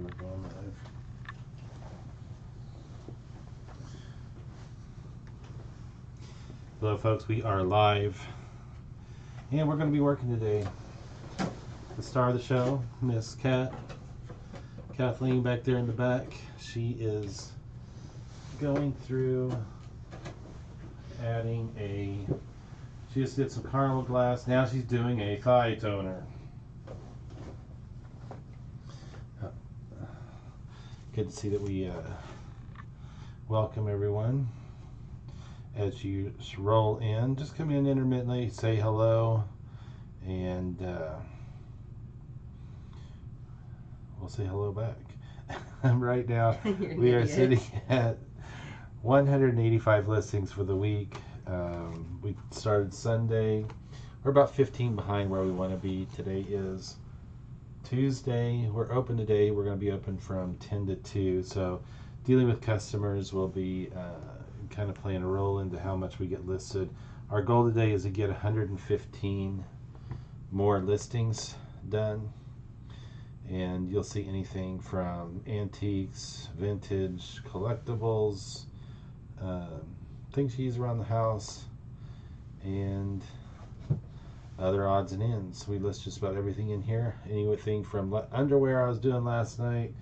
we're going live. Hello, folks. We are live, and we're going to be working today. The star of the show, Miss Kathleen, back there in the back. She is going through adding she just did some carnival glass. Now she's doing a thigh toner. Good to see that we welcome everyone as you roll in. Just come in intermittently, say hello, and we'll say hello back. Right now, we are sitting at 185 listings for the week. We started Sunday. We're about 15 behind where we want to be. Today is Tuesday. We're open today. We're going to be open from 10 to 2. So dealing with customers will be kind of playing a role into how much we get listed. Our goal today is to get 115 more listings done. And you'll see anything from antiques, vintage, collectibles, things you use around the house, and other odds and ends. We list just about everything in here. Anything from underwear I was doing last night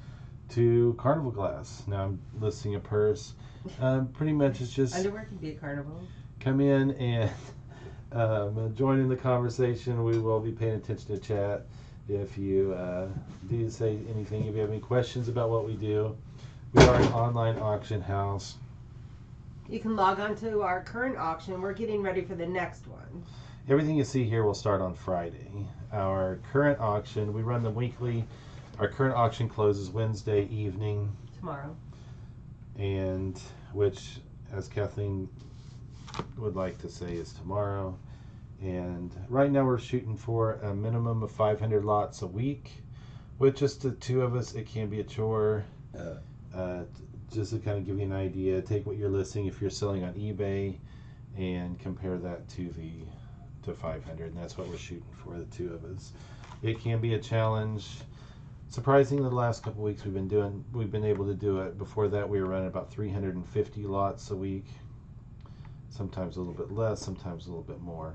to carnival glass. Now I'm listing a purse. Pretty much it's just underwear can be a carnival. Come in and join in the conversation. We will be paying attention to chat. If you do say anything, if you have any questions about what we do, we are an online auction house. You can log on to our current auction. We're getting ready for the next one. Everything you see here will start on Friday. Our current auction, we run them weekly. Our current auction closes Wednesday evening. Tomorrow. And which, as Kathleen would like to say, is tomorrow. And right now we're shooting for a minimum of 500 lots a week. With just the two of us, it can be a chore. Just to kind of give you an idea, take what you're listing if you're selling on eBay and compare that to 500, and that's what we're shooting for, the two of us. It can be a challenge. Surprisingly, the last couple weeks we've been able to do it. Before that, we were running about 350 lots a week. Sometimes a little bit less, sometimes a little bit more.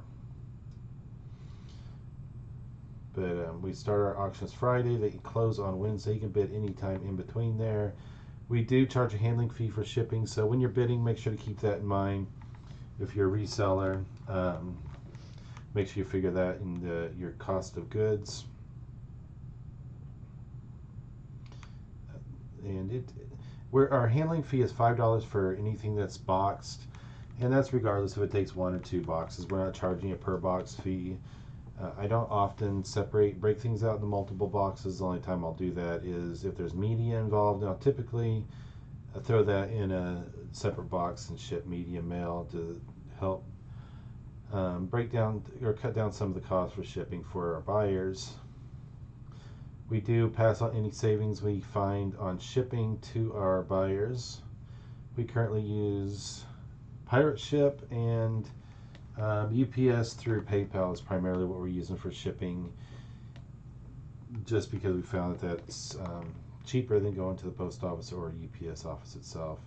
But we start our auctions Friday. They close on Wednesday. You can bid anytime in between there. We do charge a handling fee for shipping, so when you're bidding, make sure to keep that in mind. If you're a reseller, make sure you figure that in your cost of goods. And our handling fee is $5 for anything that's boxed, and that's regardless if it takes 1 or 2 boxes. We're not charging a per box fee. I don't often break things out into multiple boxes. The only time I'll do that is if there's media involved. Now, typically, I throw that in a separate box and ship media mail to help break down or cut down some of the costs for shipping for our buyers. We do pass on any savings we find on shipping to our buyers. We currently use Pirate Ship and UPS through PayPal is primarily what we're using for shipping, just because we found that's cheaper than going to the post office or UPS office itself.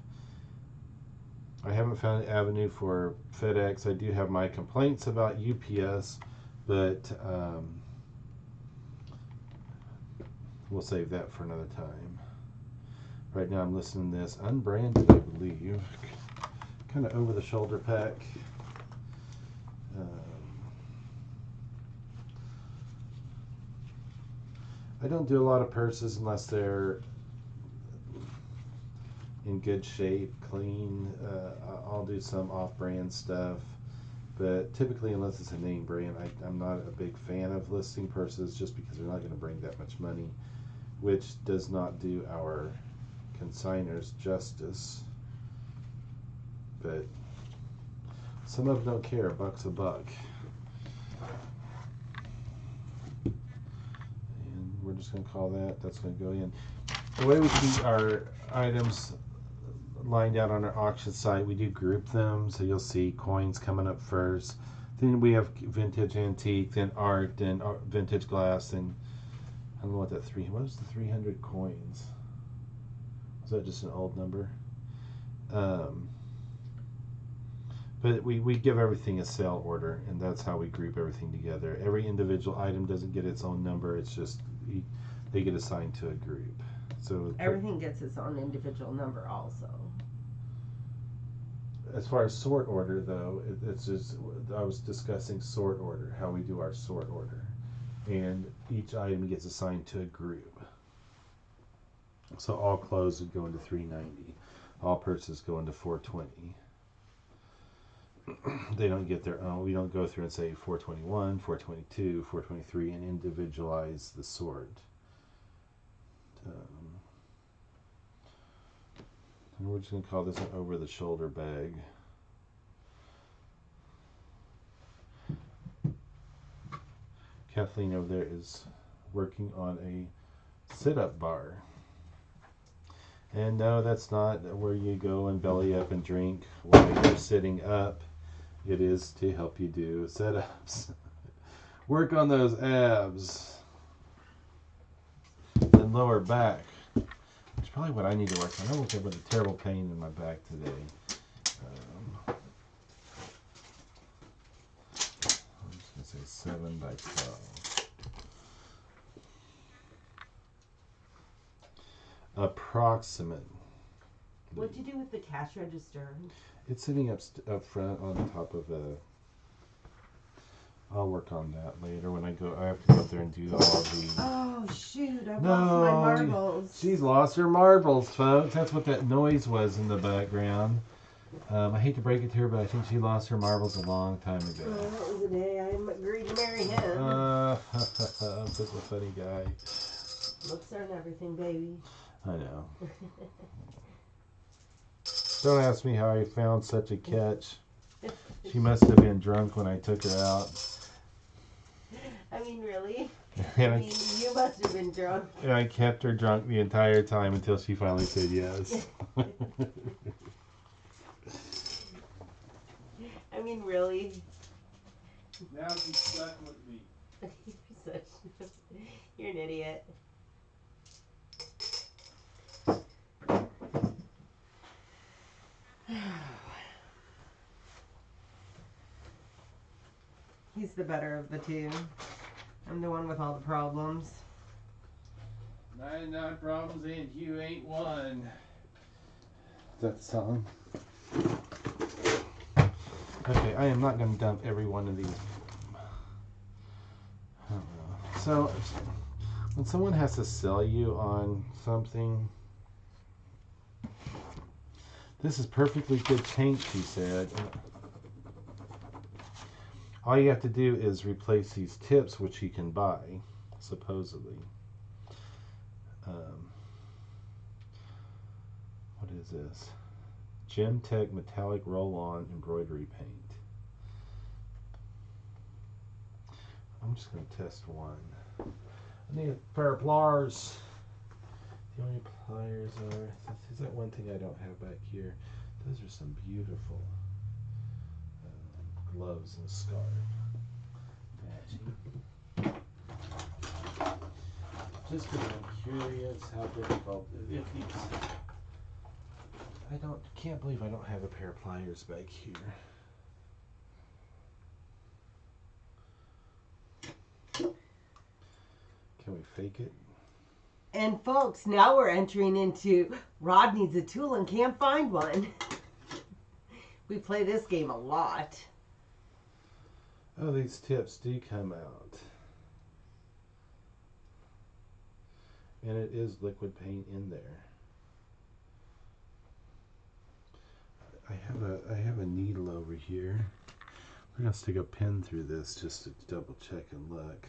I haven't found an avenue for FedEx. I do have my complaints about UPS, but we'll save that for another time. Right now I'm listening to this unbranded, I believe, kind of over the shoulder pack. I don't do a lot of purses unless they're in good shape, clean. I'll do some off-brand stuff, but typically, unless it's a name brand, I'm not a big fan of listing purses just because they're not going to bring that much money, which does not do our consigners justice. But some of them don't care. A buck's a buck. And we're just going to call that's going to go in. The way we keep our items lined out on our auction site, we do group them. So you'll see coins coming up first. Then we have vintage antique, then art, then vintage glass, and don't know what that what was the 300 coins? Was that just an old number? But we give everything a sale order, and that's how we group everything together. Every individual item doesn't get its own number. It's just they get assigned to a group. So everything gets its own individual number also. As far as sort order, though, it's just I was discussing sort order, how we do our sort order, and each item gets assigned to a group. So all clothes would go into 390, all purses go into 420. They don't get their own. We don't go through and say 421, 422, 423, and individualize the sort. And we're just going to call this an over-the-shoulder bag. Kathleen over there is working on a sit-up bar. And no, that's not where you go and belly up and drink while you're sitting up. It is to help you do sit-ups. Work on those abs and lower back. It's probably what I need to work on. I woke up with a terrible pain in my back today. I'm just going to say 7 by 12. Approximate. What'd you do with the cash register? It's sitting up front on top of a... I'll work on that later when I go. I have to go up there and do all the... Oh, shoot. I lost my marbles. She's lost her marbles, folks. That's what that noise was in the background. I hate to break it to her, but I think she lost her marbles a long time ago. That was the day I agreed to marry him. I'm such a funny guy. Looks aren't everything, baby. I know. Don't ask me how I found such a catch. She must have been drunk when I took her out. I mean, really? And I mean, you must have been drunk. And I kept her drunk the entire time until she finally said yes. I mean, really? Now she's stuck with me. You're an idiot. He's the better of the two. I'm the one with all the problems. 99 problems and you ain't one. Is that the song? Okay, I am not going to dump every one of these. So, when someone has to sell you on something, this is perfectly good paint, she said. All you have to do is replace these tips, which you can buy, supposedly. What is this? Gemtech Metallic Roll-On Embroidery Paint. I'm just going to test one. I need a pair of pliers. The only pliers are... Is that one thing I don't have back here? Those are some beautiful gloves and a scarf. Matching. Just because I'm curious how difficult it is. Can't believe I don't have a pair of pliers back here. Can we fake it? And folks, now we're entering into Rod needs a tool and can't find one. We play this game a lot. Oh, these tips do come out. And it is liquid paint in there. I have a needle over here. We're gonna stick a pin through this just to double check and look.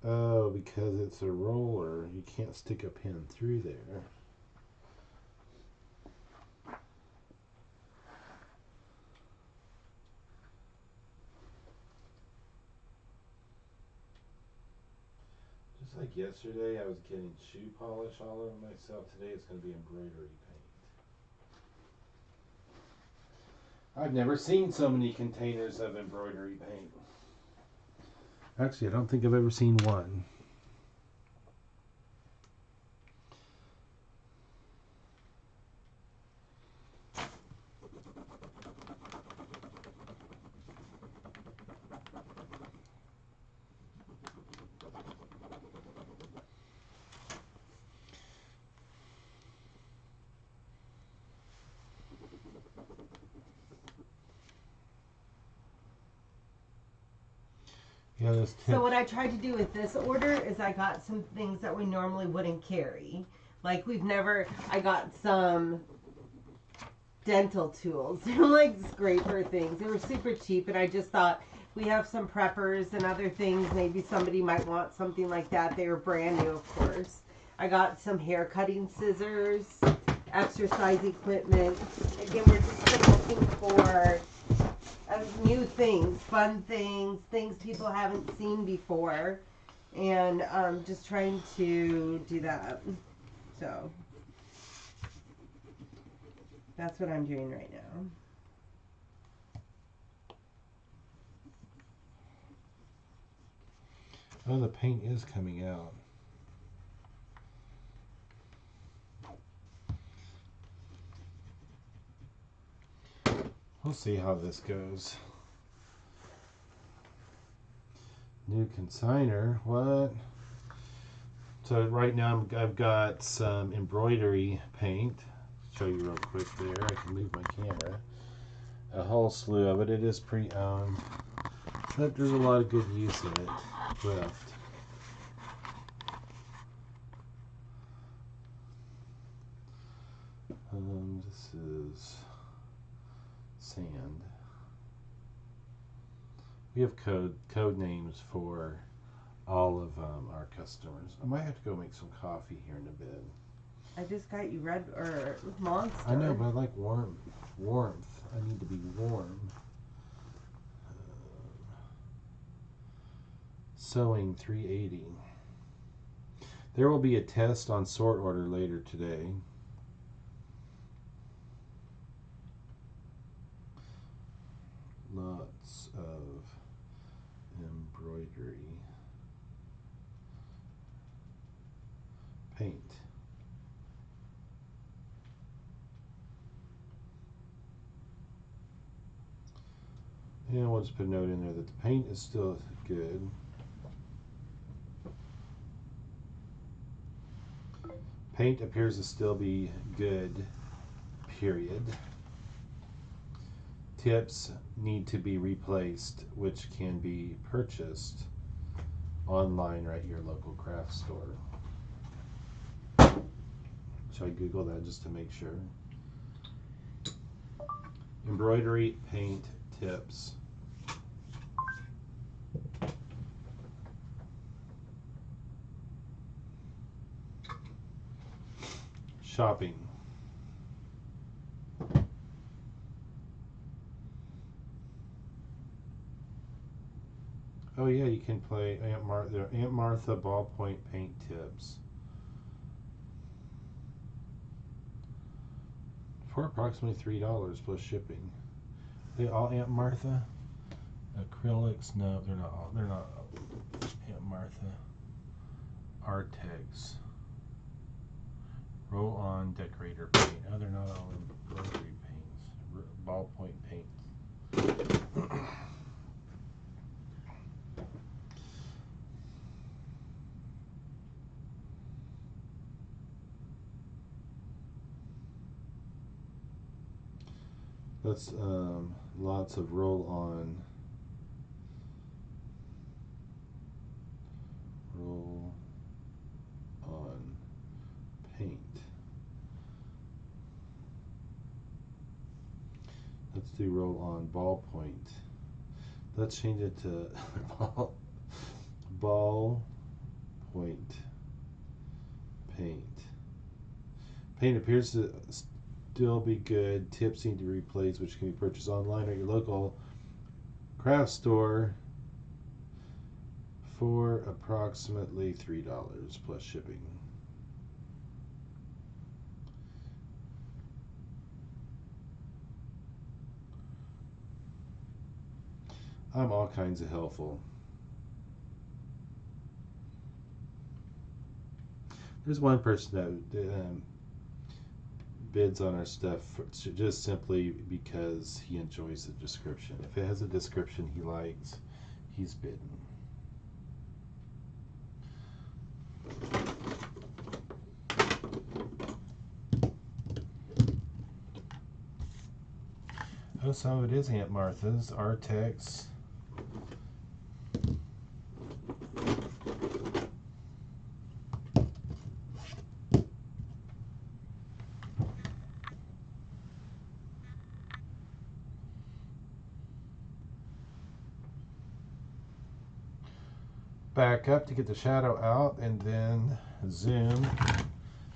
Oh, because it's a roller, you can't stick a pin through there. Just like yesterday, I was getting shoe polish all over myself. Today, it's going to be embroidery paint. I've never seen so many containers of embroidery paint. Actually, I don't think I've ever seen one. Yeah, this So what I tried to do with this order is I got some things that we normally wouldn't carry. Like I got some dental tools. They're like scraper things. They were super cheap, and I just thought we have some preppers and other things. Maybe somebody might want something like that. They were brand new, of course. I got some hair cutting scissors, exercise equipment. Again, we're just looking for new things, fun things, things people haven't seen before, and just trying to do that. So that's what I'm doing right now. Oh, the paint is coming out. We'll see how this goes. New consigner, what? So right now I've got some embroidery paint. Show you real quick there. I can move my camera. A whole slew of it. It is pre-owned, but there's a lot of good use in it left. This is sand. We have code names for all of our customers. I might have to go make some coffee here in a bit. I just got you red or Monster. I know, but I like warmth. I need to be warm. Sewing 380. There will be a test on sort order later today. Lots of embroidery paint. And we'll just put a note in there that the paint is still good. Paint appears to still be good, period. Tips need to be replaced, which can be purchased online or at your local craft store. Should I Google that just to make sure? Embroidery paint tips. Shopping. Oh yeah, you can play Aunt Martha ballpoint paint tips for approximately $3 plus shipping. They all Aunt Martha acrylics? No, they're not all. They're not Aunt Martha. Artex roll-on decorator paint. Oh, they're not all embroidery paints. Ballpoint paint. That's lots of roll-on paint. Let's do roll-on ballpoint. Let's change it to ball point paint. Paint appears to still be good. Tips need to be replaced, which can be purchased online or at your local craft store for approximately $3 plus shipping. I'm all kinds of helpful. There's one person that bids on our stuff just simply because he enjoys the description. If it has a description he likes, he's bidding. Oh, so it is Aunt Martha's, Artex. Back up to get the shadow out, and then zoom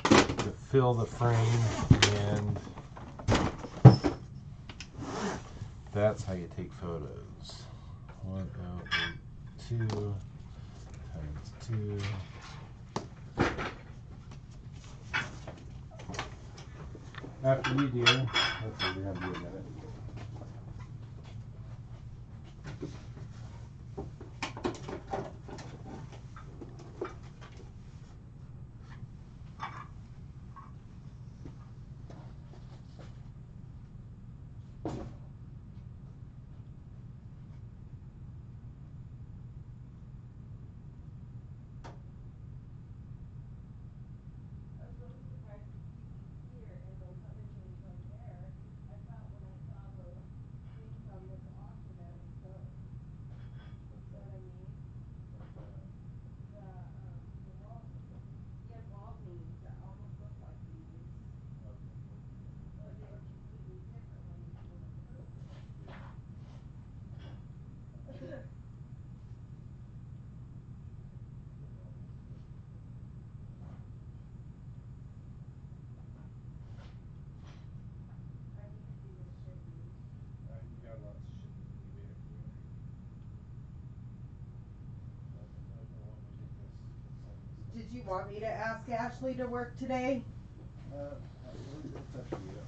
to fill the frame, and that's how you take photos. 1082 times 2. After you, dear. Let's see, we're gonna be a minute. Did you want me to ask Ashley to work today? It's up to you.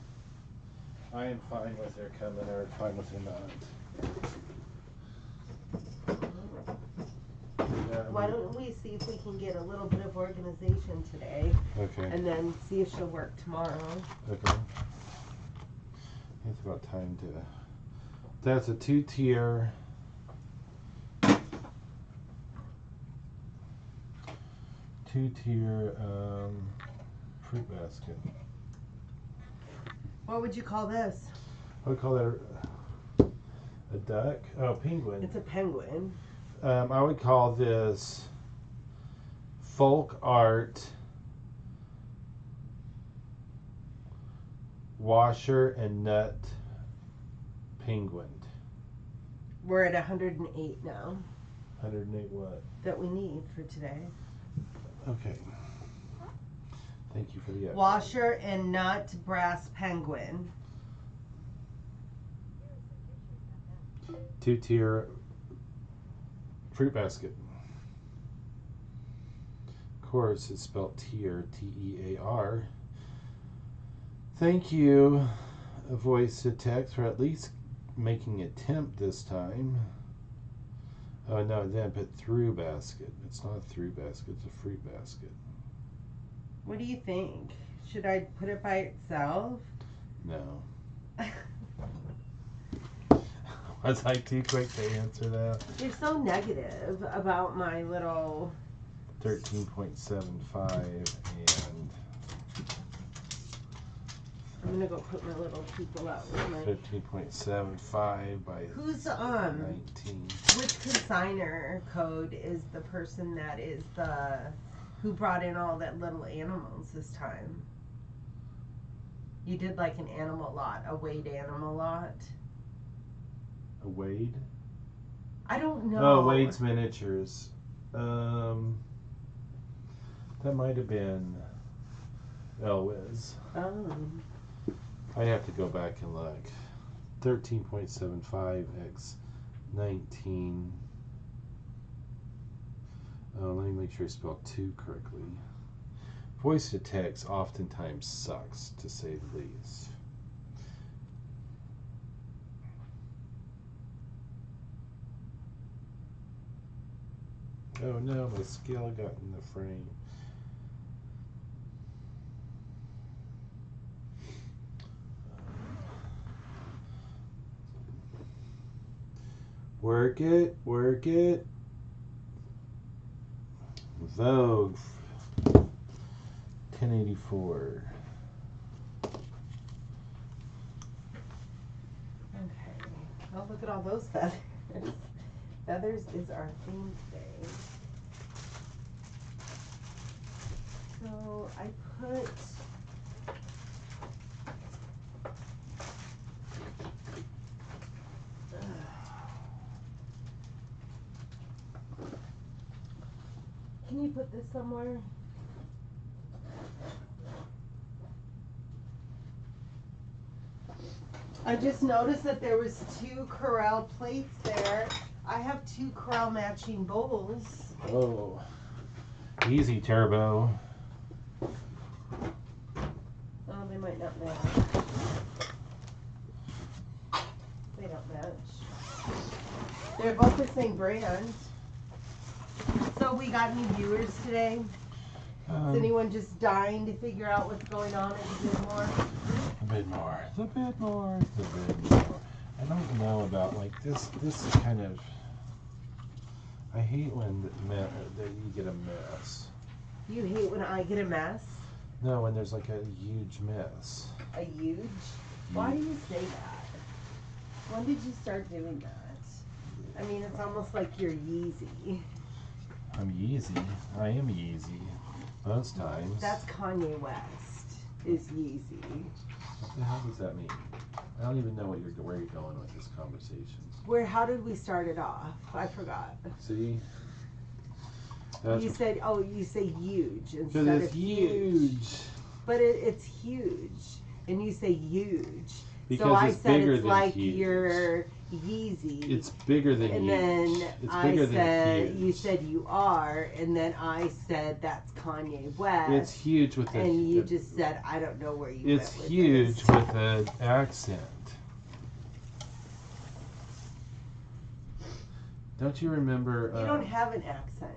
I am fine with her coming or fine with her not. Yeah, Why don't we see if we can get a little bit of organization today, Okay. and then see if she'll work tomorrow. Okay. It's about time to. That's a 2-tier. Fruit basket. What would you call this? I would call that a duck. Oh, penguin. It's a penguin. I would call this folk art washer and nut penguin. We're at 108 now 108 what? that we need for today. Okay. Thank you for the effort. Washer and nut brass penguin. 2-tier fruit basket. Of course, it's spelled tier, T-E-A-R. Thank you, voice to text, for at least making an attempt this time. Oh no, then put through basket. It's not a through basket, it's a fruit basket. What do you think? Should I put it by itself? No. Was I too quick to answer that? You're so negative about my little 13.75 and I'm gonna go put my little people out with my 15.75 by Who's 19. which consigner code is the person that is who brought in all that little animals this time? You did like an animal lot, a weighed animal lot. A Wade? I don't know. Oh, Wade's Miniatures. That might have been Elwiz. Oh. I'd have to go back and look. 13.75 x 19. Let me make sure I spelled 2 correctly. Voice to text oftentimes sucks, to say the least. Oh no, my scale got in the frame. Work it, work it. Vogue 1084. Okay. Oh, look at all those feathers. Feathers is our theme today. So I put can you put this somewhere? I just noticed that there was 2 Corel plates there. I have 2 Corel matching bowls. Oh, easy, Turbo. Oh, they might not match. They don't match. They're both the same brand. So we got any viewers today? Is anyone just dying to figure out what's going on at the Bidmore? A bit more. A bit more. A bit more. I don't know about like this. This is kind of. I hate when that you get a mess. You hate when I get a mess? No, when there's like a huge mess. A huge? Why do you say that? When did you start doing that? I mean, it's almost like you're Yeezy. I'm Yeezy. I am Yeezy. Most times. That's Kanye West. Is Yeezy. What the hell does that mean? I don't even know where you're going with this conversation. How did we start it off? I forgot. See? You said, you say huge instead Because of it's huge. But it's huge. And you say huge. Because so I it's said bigger it's than like huge. You're Yeezy. It's bigger than and huge. then It's I bigger said, than huge. you said you are, and then I said that's Kanye West. It's huge with and you just said, I don't know where you It's went with huge this. with an accent. Don't you remember? You don't have an accent.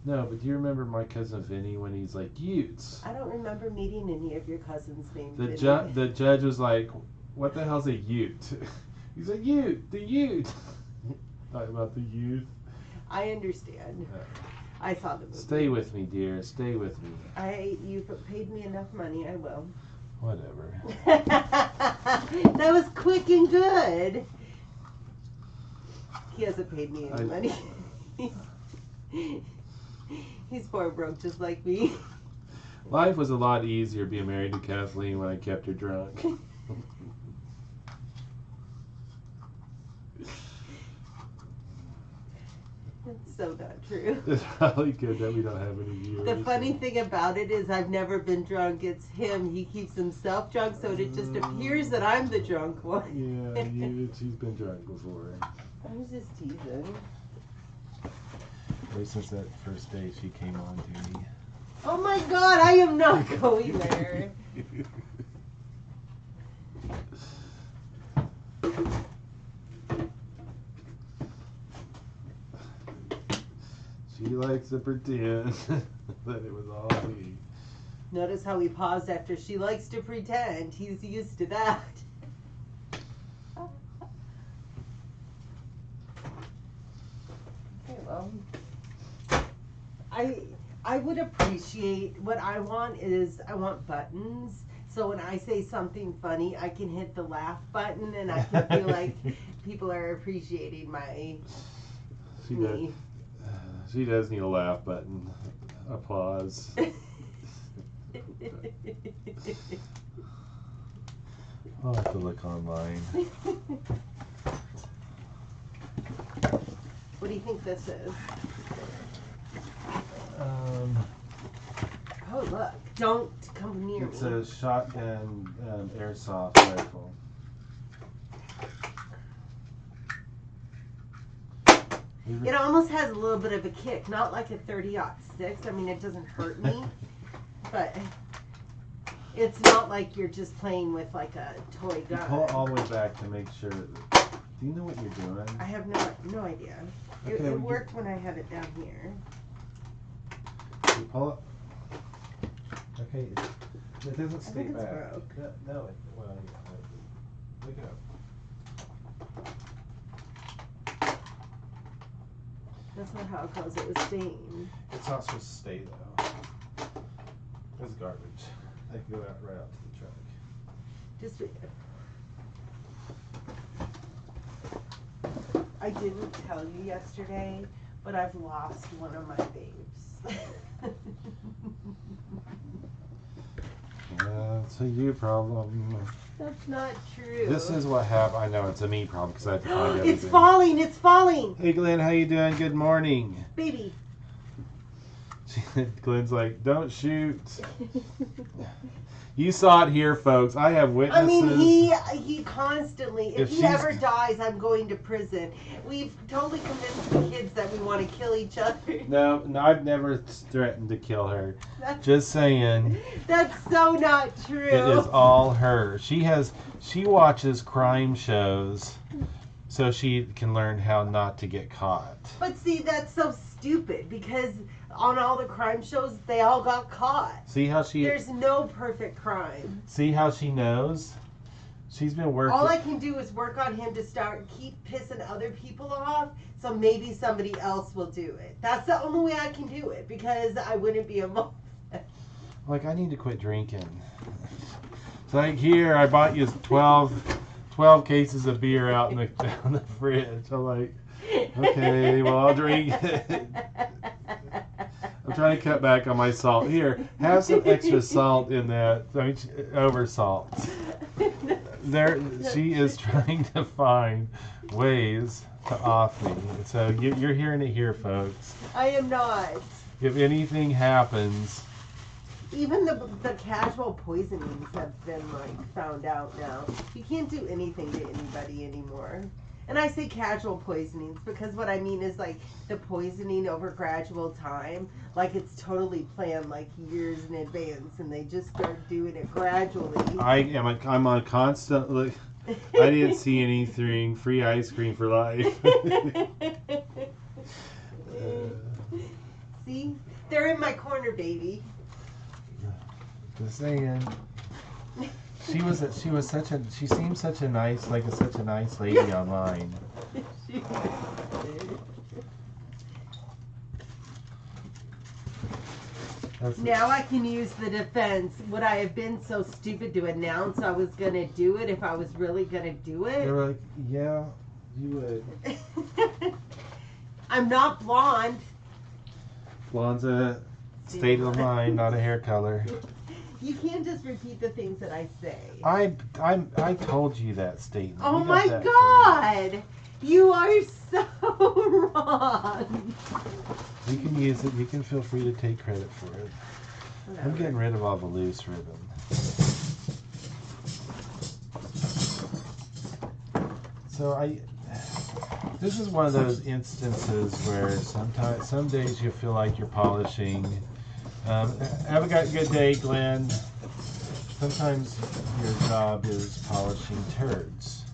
No, but do you remember my cousin Vinny when he's like, Utes? I don't remember meeting any of your cousins named Vinny. The judge was like, what the hell's a Ute? He's a Ute, the Ute. Talking about the youth. I understand. I saw the movie. Stay with me, dear. Stay with me. You paid me enough money. I will. Whatever. That was quick and good. He hasn't paid me any money. He's poor broke just like me. Life was a lot easier being married to Kathleen when I kept her drunk. It's so not true. It's probably good that we don't have any viewers. The funny thing about it is I've never been drunk. It's him. He keeps himself drunk, so it just appears that I'm the drunk one. Yeah, she's been drunk before. I was just teasing. Ever since that first day she came on duty. Oh my god, I am not going there. She likes to pretend that it was all me. Notice how he paused after she likes to pretend. He's used to that. Okay, well. I would appreciate, what I want is, I want buttons. So when I say something funny, I can hit the laugh button and I can feel like people are appreciating me. She does need a laugh button. Applause. I'll have to look online. What do you think this is? Oh look, don't come near me. It's a shotgun airsoft rifle. It almost has a little bit of a kick, not like a 30-06. I mean, it doesn't hurt me, but it's not like you're just playing with like a toy gun. Pull it all the way back to make sure that Do you know what you're doing? I have no idea. Okay, It worked when I had it down here. You pull it. Okay, it doesn't stay think it's back. broke. No, well, yeah. Look it up. That's not how it goes. It was stained. It's not supposed to stay though. It's garbage. I can go out right out to the truck. Just. I didn't tell you yesterday, but I've lost one of my babes. Yeah, it's a you problem. That's not true. This is what happened. I know it's a me problem because I have to find everything. It's falling. It's falling. Hey Glenn, how you doing? Good morning. Baby. Glenn's like, don't shoot. You saw it here, folks. I have witnesses. I mean, he constantly, if he ever dies, I'm going to prison. We've totally convinced the kids that we want to kill each other. No, I've never threatened to kill her. Just saying. That's so not true. It is all her. She watches crime shows so she can learn how not to get caught. But see, that's so stupid because on all the crime shows, they all got caught. See how she... There's no perfect crime. See how she knows? She's been working... All I can do is work on him to keep pissing other people off, so maybe somebody else will do it. That's the only way I can do it, because I wouldn't be a mom. Like, I need to quit drinking. It's like, here, I bought you 12 cases of beer out in the fridge. I'm like, okay, well, I'll drink it. I'm trying to cut back on my salt. Here, have some extra salt in that. I mean, over salt. She is trying to find ways to off me. So you're hearing it here, folks. I am not. If anything happens... Even the casual poisonings have been, found out now. You can't do anything to anybody anymore. And I say casual poisonings because what I mean is, the poisoning over gradual time. It's totally planned, years in advance, and they just start doing it gradually. I'm on constant... I didn't see anything. Free ice cream for life. See? They're in my corner, baby. Just saying. She seems such a nice, such a nice lady online. Now I can use the defense. Would I have been so stupid to announce I was going to do it if I was really going to do it? They're like, yeah, you would. I'm not blonde. Blonde's a state of mind, not a hair color. You can't just repeat the things that I say. I told you that statement. Oh my God! You are so wrong. You can use it. You can feel free to take credit for it. Whatever. I'm getting rid of all the loose ribbon. So this is one of those instances where some days you feel like you're polishing. Have a good day, Glenn. Sometimes your job is polishing turds.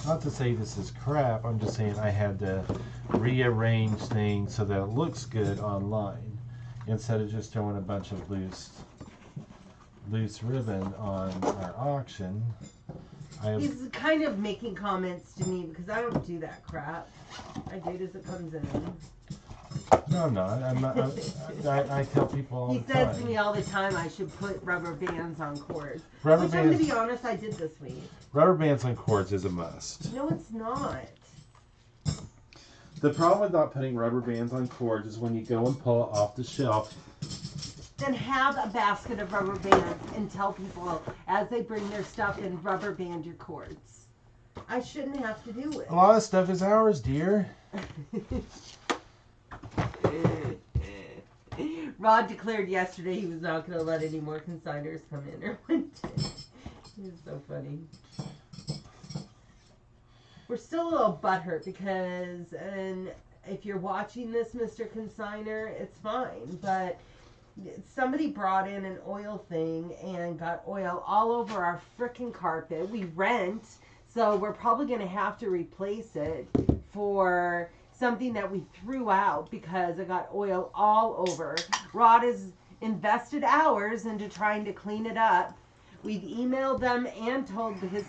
Not to say this is crap, I'm just saying I had to rearrange things so that it looks good online instead of just throwing a bunch of loose ribbon on our auction. He's kind of making comments to me because I don't do that crap. I do it as it comes in. No, I'm not. I tell people all the time. He says to me all the time I should put rubber bands on cords. Which, I'm going to be honest, I did this week. Rubber bands on cords is a must. No, it's not. The problem with not putting rubber bands on cords is when you go and pull it off the shelf. Then have a basket of rubber bands and tell people as they bring their stuff in, rubber band your cords. I shouldn't have to do it. A lot of stuff is ours, dear. Rod declared yesterday he was not going to let any more consigners come in or went in. It's so funny. We're still a little butthurt because, and if you're watching this, Mr. Consigner, it's fine, but somebody brought in an oil thing and got oil all over our frickin' carpet. We rent, So we're probably going to have to replace it for something that we threw out because it got oil all over. Rod has invested hours into trying to clean it up. We've emailed them and told his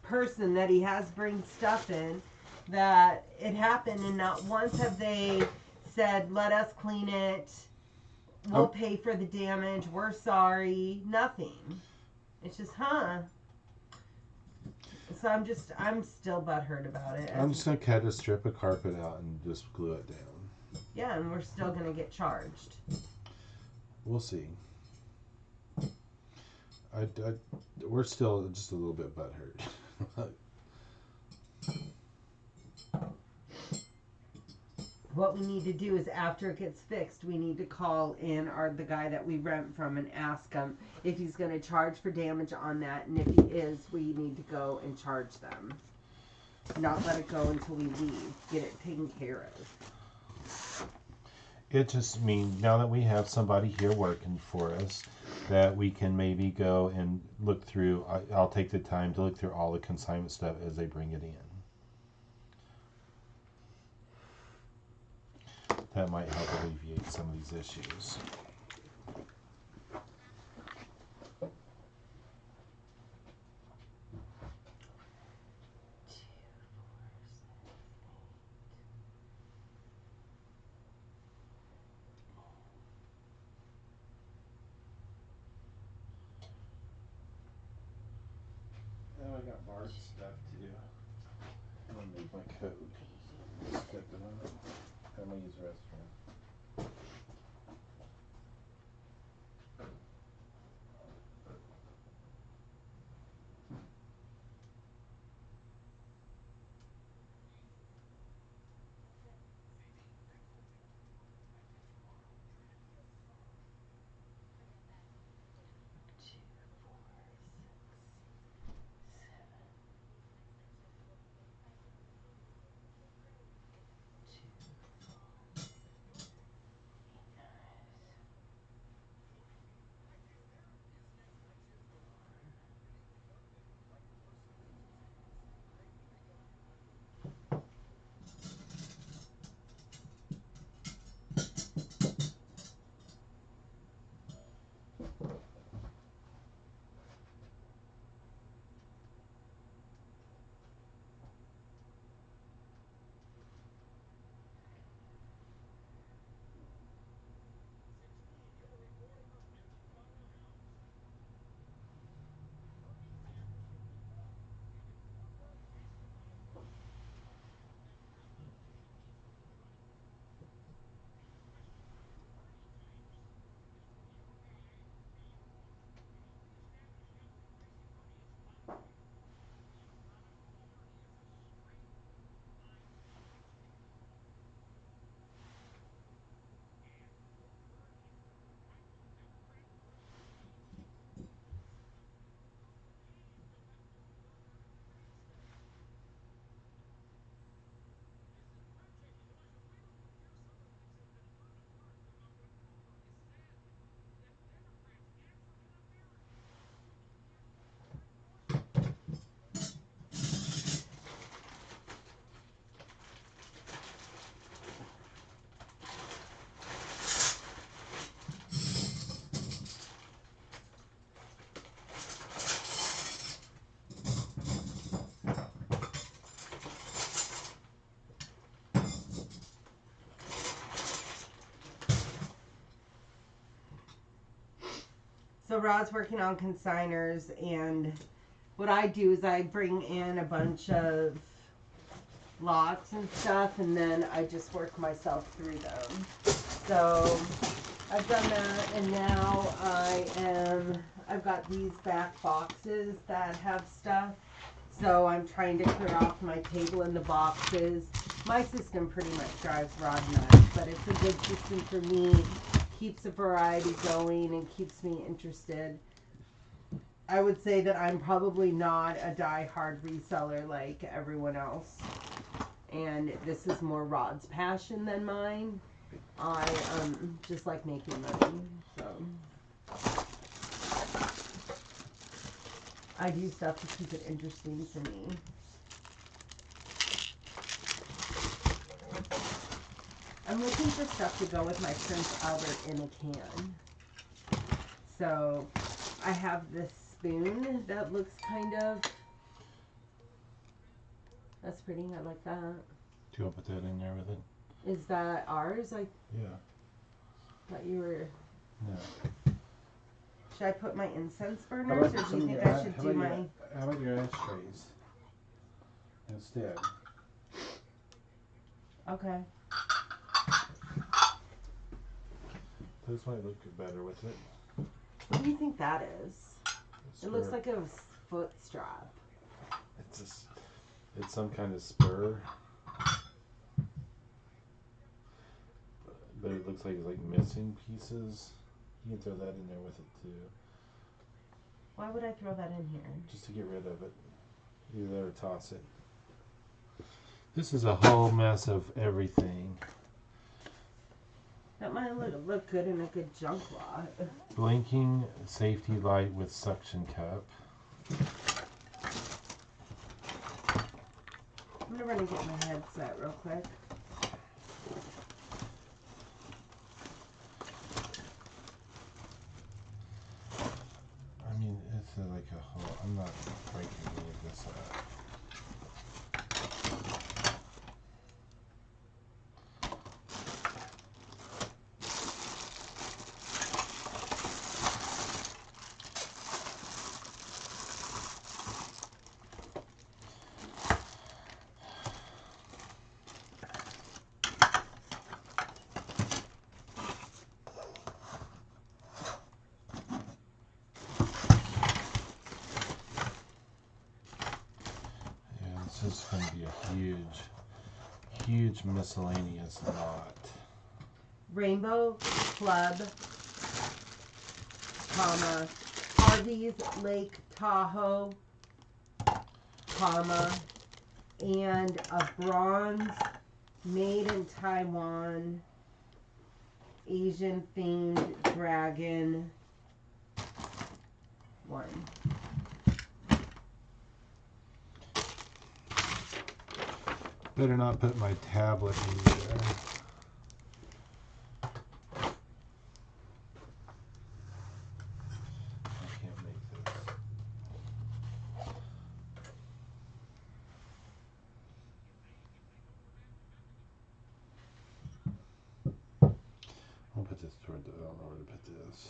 person that he has bring stuff in that it happened, and not once have they said, let us clean it, we'll pay for the damage, we're sorry, nothing. It's just, so I'm still butthurt about it. I'm just gonna cut a strip of carpet out and just glue it down. Yeah, and we're still gonna get charged. We'll see. We're still just a little bit butthurt. What we need to do is after it gets fixed, we need to call in the guy that we rent from and ask him if he's going to charge for damage on that, and if he is, we need to go and charge them. Not let it go until we leave. Get it taken care of. It just means now that we have somebody here working for us, that we can maybe go and look through. I'll take the time to look through all the consignment stuff as they bring it in. That might help alleviate some of these issues. Oh, I got Bart stuff too. I'm gonna leave my coat. Step it on. I'm gonna use the restroom. So Rod's working on consigners, and what I do is I bring in a bunch of lots and stuff, and then I just work myself through them. So I've done that, and now I've got these back boxes that have stuff. So I'm trying to clear off my table in the boxes. My system pretty much drives Rod nuts, but it's a good system for me. Keeps a variety going and keeps me interested. I would say that I'm probably not a die-hard reseller like everyone else. And this is more Rod's passion than mine. I just like making money. So I do stuff to keep it interesting for me. I'm looking for stuff to go with my Prince Albert in a can. So I have this spoon that looks kind of, that's pretty, I like that. Do you want to put that in there with it? Is that ours? I Yeah. thought you were, Yeah. should I put my incense burners or do you think I should do my... How about your ashtrays instead? Okay. Those might look better with it. What do you think that is? It looks like a foot strap. It's some kind of spur. But it looks like it's like missing pieces. You can throw that in there with it too. Why would I throw that in here? Just to get rid of it. Either that or toss it. This is a whole mess of everything. That might look good in a good junk lot. Blinking safety light with suction cup. I'm gonna run and get my headset real quick. I mean, it's like a whole... I'm not breaking any of this up. This is going to be a huge miscellaneous lot. Rainbow Club, comma, Harvey's Lake Tahoe, comma, and a bronze made in Taiwan Asian themed dragon one. Better not put my tablet in there. I can't make this. I'll put this toward the... I don't know where to put this.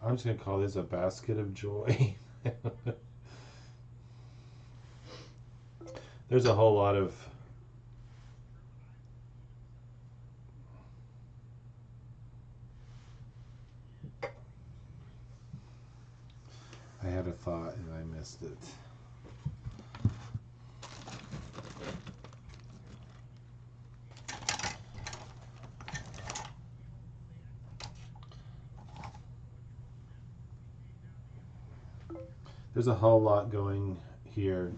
I'm just going to call this a basket of joy. There's a whole lot of... I had a thought and I missed it. There's a whole lot going here,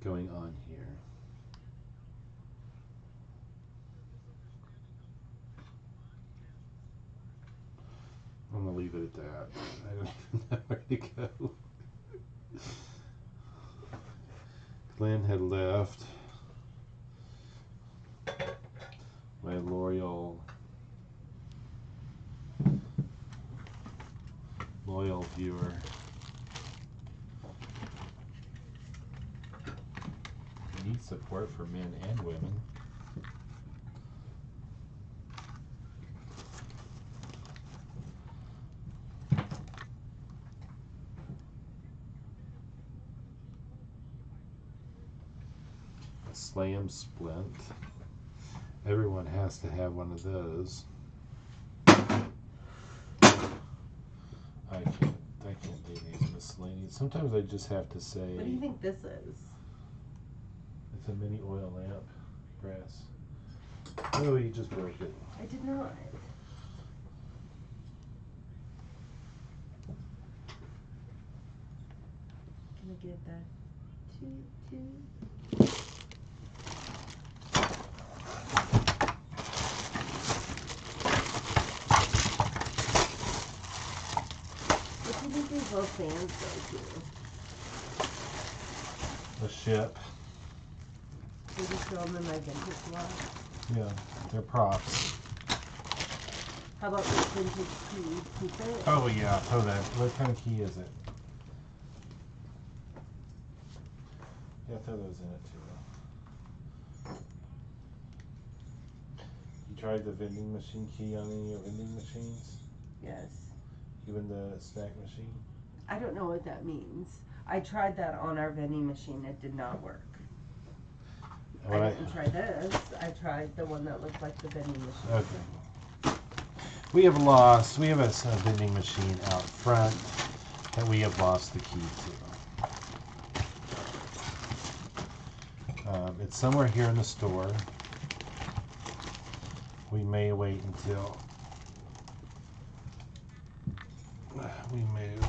going on here. I'm gonna leave it at that. I don't even know where to go. Glenn had left. My loyal viewer. We need support for men and women. Slam splint. Everyone has to have one of those. I can't do these miscellaneous. Sometimes I just have to say. What do you think this is? It's a mini oil lamp, brass. Oh, you just broke it. I did not. did that. Toot, toot. What do you think these little fans go to? The ship. They just throw them in my vintage lot. Yeah, they're props. How about this vintage key? Keep it? Oh yeah, throw that. What kind of key is it? Yeah, throw those in it too. You tried the vending machine key on any of your vending machines? Yes. Even the snack machine? I don't know what that means. I tried that on our vending machine. It did not work. What I didn't try this. I tried the one that looked like the vending machine. Okay. We have a vending machine out front that we have lost the key to. It's somewhere here in the store. We may wait until we move,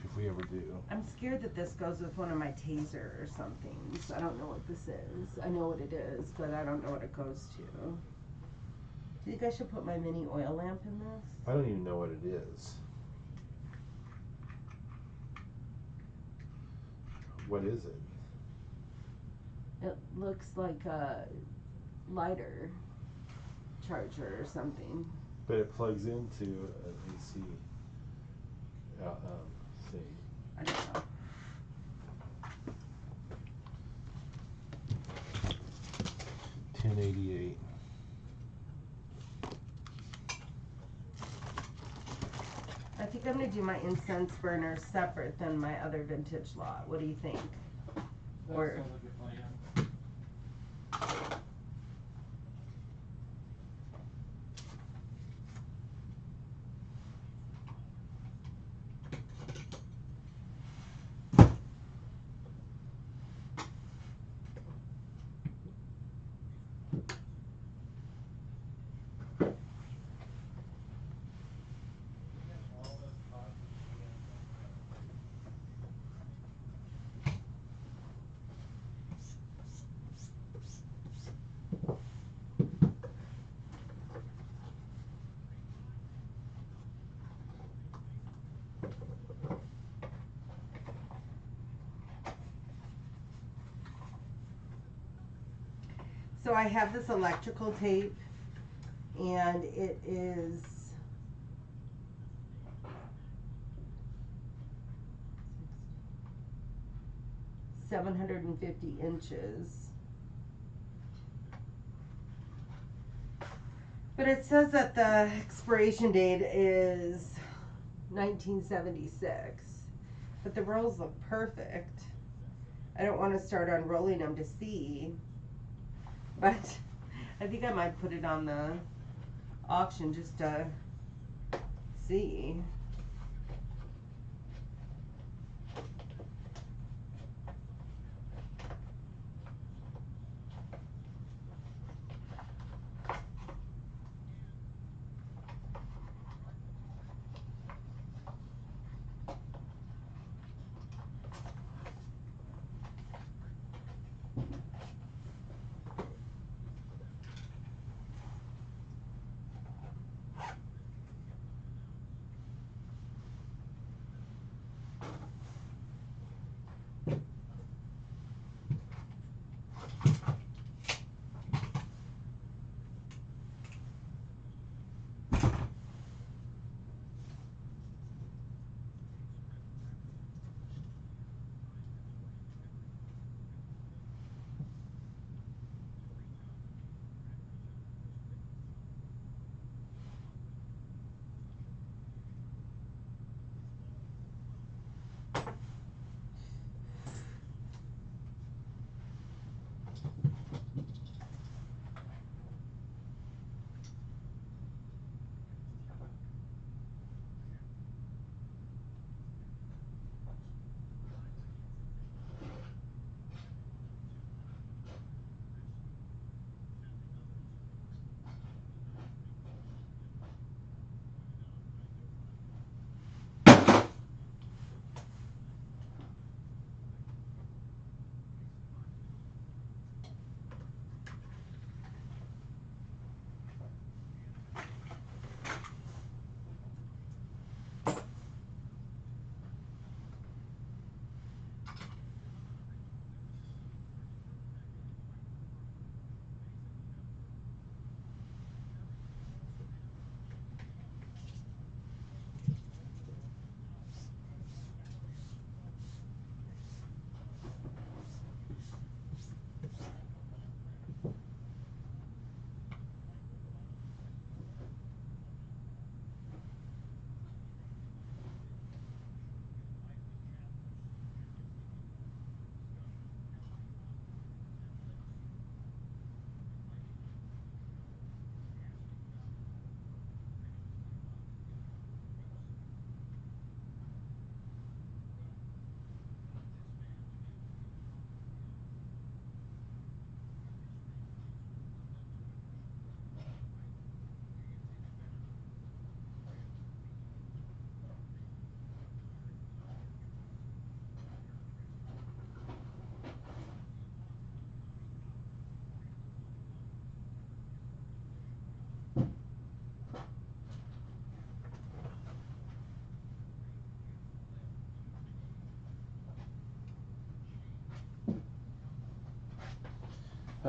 if we ever do. I'm scared that this goes with one of my taser or something. So I don't know what this is. I know what it is, but I don't know what it goes to. Do you think I should put my mini oil lamp in this? I don't even know what it is. What is it? It looks like a lighter charger or something. But it plugs into an AC thing. I don't know. $10.88. I think I'm going to do my incense burner separate than my other vintage lot. What do you think? That Or- sounds like a plan. So I have this electrical tape, and it is $750 inches. But it says that the expiration date is 1976. But the rolls look perfect. I don't want to start unrolling them to see. But I think I might put it on the auction just to see.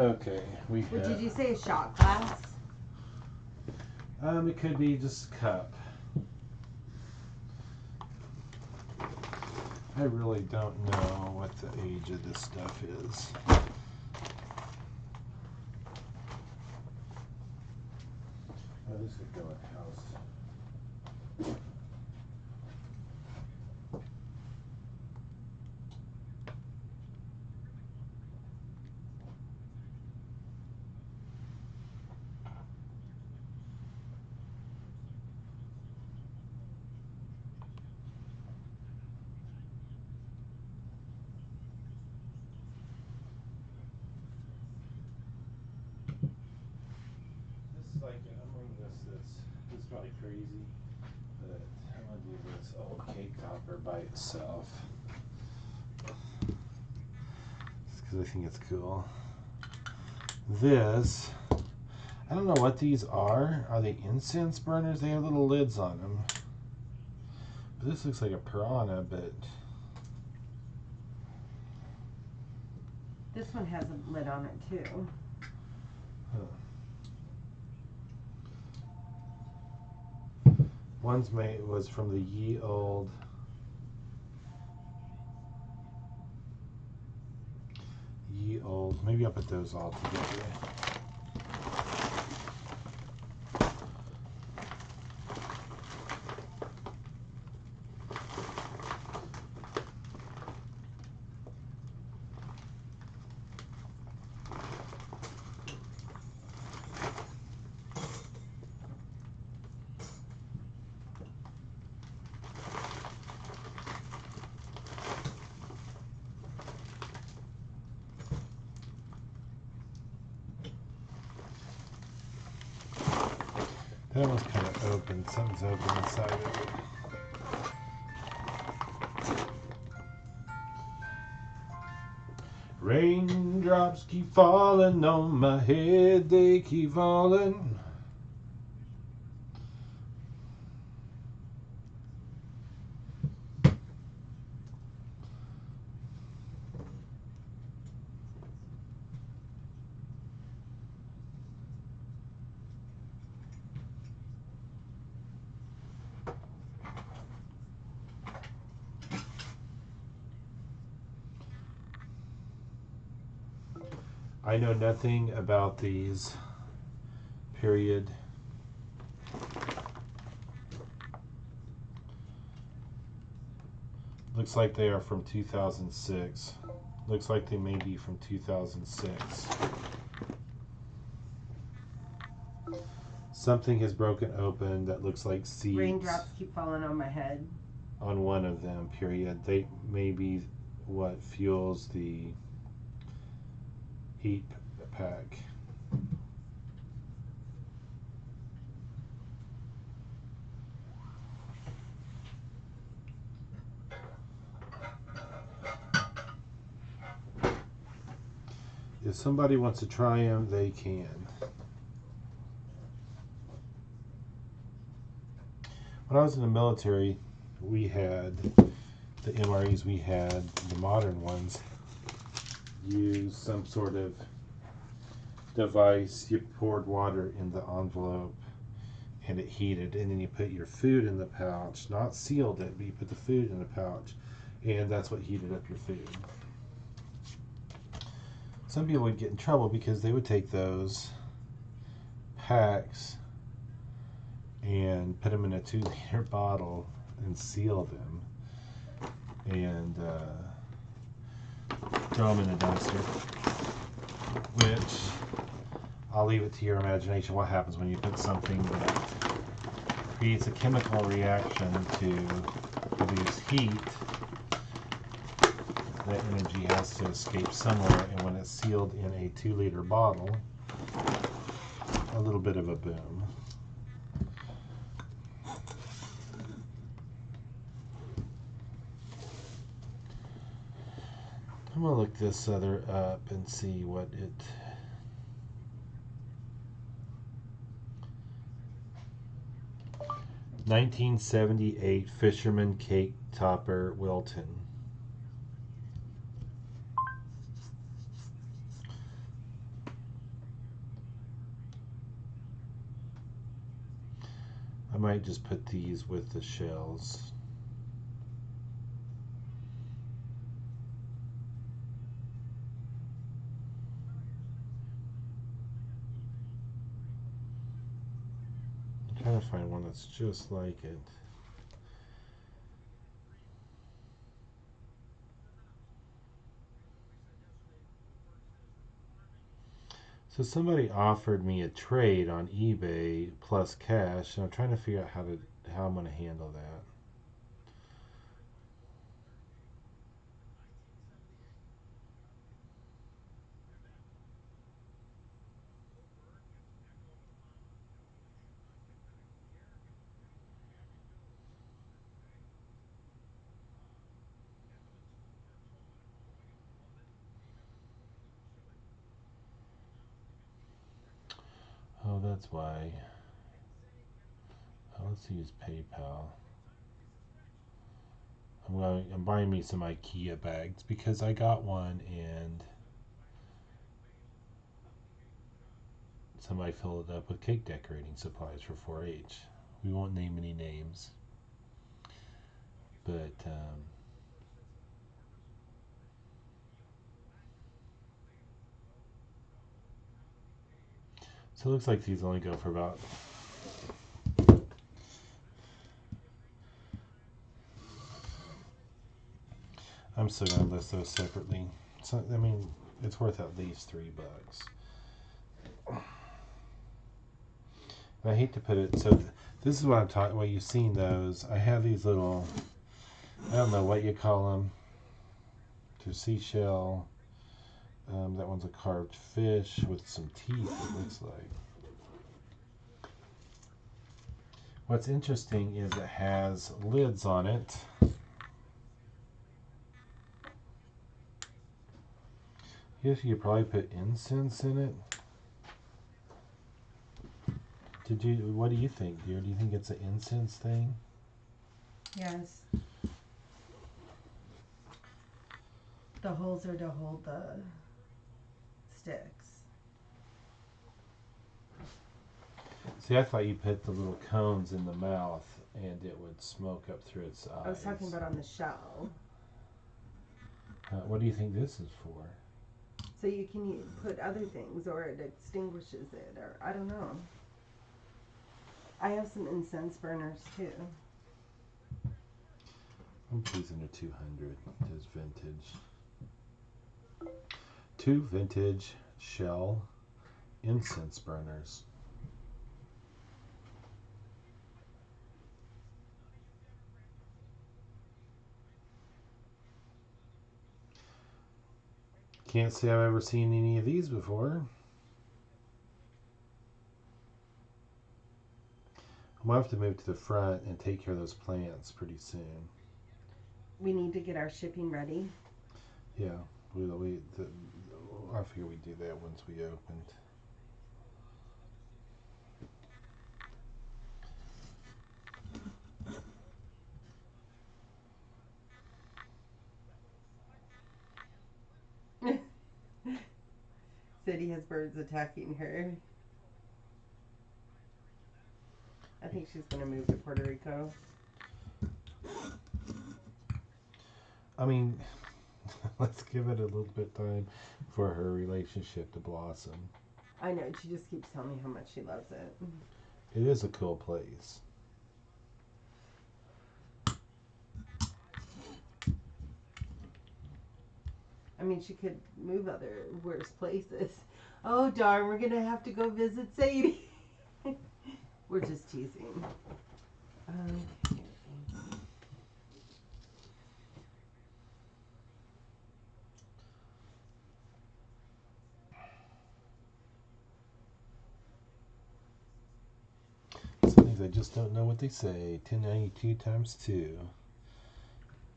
Okay, we What have. did you say? A shot glass? It could be just cup. I really don't know what the age of this stuff is. Oh, this could go in house. I'm gonna do this is probably crazy, but I'm gonna do this old cake topper by itself. Just because I think it's cool. This, I don't know what these are. Are they incense burners? They have little lids on them. But this looks like a piranha, but This one has a lid on it too. one's was from the ye old maybe I'll put those all together. That one's kind of open. Something's open inside of it. Raindrops keep falling on my head, they keep falling. I know nothing about these, period. Looks like they are from 2006. Looks like they may be from 2006. Something has broken open that looks like seeds. Raindrops keep falling on my head. On one of them, period. They may be what fuels the heat pack. If somebody wants to try them, they can. When I was in the military, we had the MREs, we had the modern ones use some sort of device. You poured water in the envelope and it heated, and then you put your food in the pouch, not sealed it, but you put the food in the pouch, and that's what heated up your food. Some people would get in trouble because they would take those packs and put them in a 2-liter bottle and seal them and throw them in the dumpster, which I'll leave it to your imagination what happens when you put something that creates a chemical reaction to produce heat. That energy has to escape somewhere, and when it's sealed in a 2-liter bottle, a little bit of a boom. I'm gonna look this other up and see what it. $1978 Fisherman Cake Topper, Wilton. might just put these with the shells. I'm trying to find one that's just like it. So somebody offered me a trade on eBay plus cash, and I'm trying to figure out how I'm going to handle that. Oh, that's why. Oh, let's use PayPal. I'm buying me some IKEA bags because I got one and somebody filled it up with cake decorating supplies for 4-H. We won't name any names, but so it looks like these only go for about. I'm still gonna list those separately. So I mean, it's worth at least $3. I hate to put it so. This is what I'm talking. Well, you've seen those. I have these little. I don't know what you call them. They're seashell. That one's a carved fish with some teeth. It looks like. What's interesting is it has lids on it. Guess you could probably put incense in it. What do you think, dear? Do you think it's an incense thing? Yes. The holes are to hold the sticks. See, I thought you put the little cones in the mouth and it would smoke up through its eyes. I was talking about on the shell. What do you think this is for? So you can put other things, or it extinguishes it, or I don't know. I have some incense burners too. I'm pleasing the 200. There's vintage. 2 vintage shell incense burners. Can't say I've ever seen any of these before. I'm gonna have to move to the front and take care of those plants pretty soon. We need to get our shipping ready. Yeah, I figure we'd do that once we opened. City has birds attacking her. I think she's gonna move to Puerto Rico. I mean, let's give it a little bit of time for her relationship to blossom. I know, she just keeps telling me how much she loves it. It is a cool place. I mean, she could move other worse places. Oh darn, we're gonna have to go visit Sadie. We're just teasing. Okay. Some things I just don't know what they say. 1092 times 2.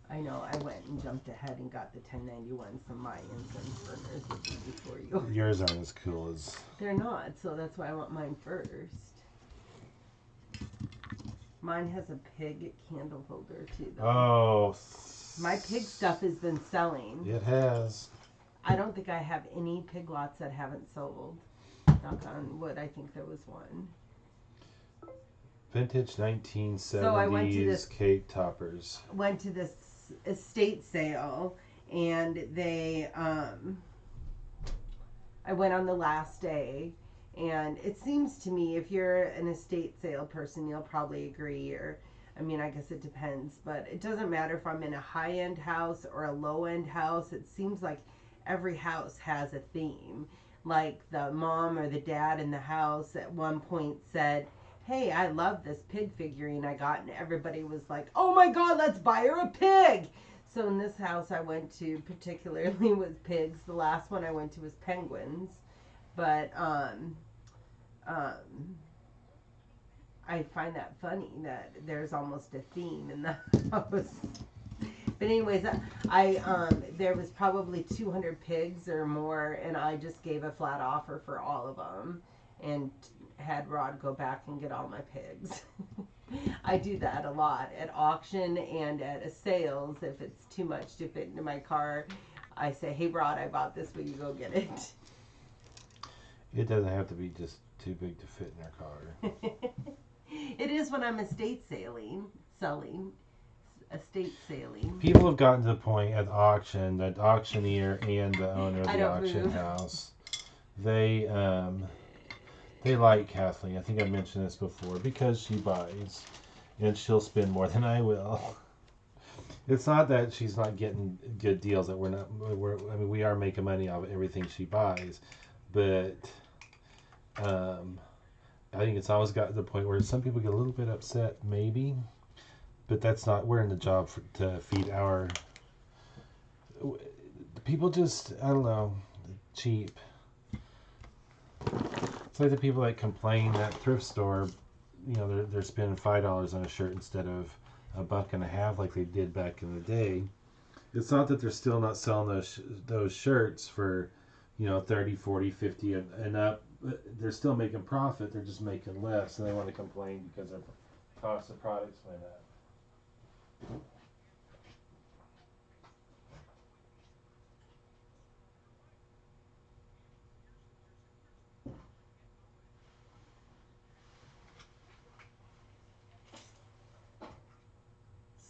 I know, I went and jumped ahead and got the 1091, so my incense burners would be before you. Yours aren't as cool as. They're not, so that's why I want mine first. Mine has a pig candle holder too, though. Oh. My pig stuff has been selling. It has. I don't think I have any pig lots that haven't sold. Knock on wood, I think there was one. Vintage So I went to 1970s this cake toppers. estate sale, and I went on the last day, and it seems to me if you're an estate sale person, you'll probably agree, or I mean, I guess it depends, but it doesn't matter if I'm in a high end house or a low end house. It seems like every house has a theme. Like the mom or the dad in the house at one point said, "Hey, I love this pig figurine I got," and everybody was like, "Oh my God, let's buy her a pig!" So in this house I went to particularly was pigs. The last one I went to was penguins, but um, I find that funny that there's almost a theme in the house. But anyways, there was probably 200 pigs or more, and I just gave a flat offer for all of them, and had Rod go back and get all my pigs. I do that a lot at auction and at a sales. If it's too much to fit into my car, I say, "Hey Rod, I bought this. Will you go get it?" It doesn't have to be just too big to fit in your car. It is when I'm estate sailing. People have gotten to the point at the auction that auctioneer and the owner of I the don't auction move. house, they like Kathleen. I think I mentioned this before because she buys, and she'll spend more than I will. It's not that she's not getting good deals. That we're not. I mean, we are making money off everything she buys, but I think it's always got to the point where some people get a little bit upset, maybe, but that's not. We're in the job to feed our people. Just I don't know, cheap. It's like the people that complain that thrift store, they're spending $5 on a shirt instead of $1.50 like they did back in the day. It's not that they're still not selling those shirts for 30, 40, 50 and up. They're still making profit. They're just making less, and they want to complain because their cost of products went up.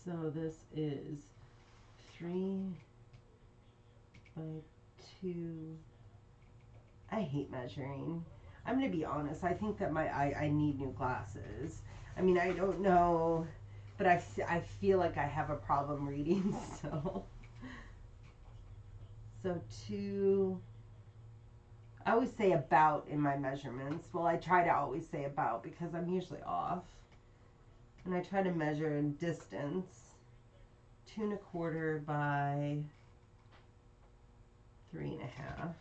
So this is 3 by 2. I hate measuring. I'm gonna be honest. I think that I need new glasses. I mean, I don't know, but I feel like I have a problem reading. So 2. I always say about in my measurements. Well, I try to always say about because I'm usually off. And I try to measure in distance. 2 1/4 by 3 1/2.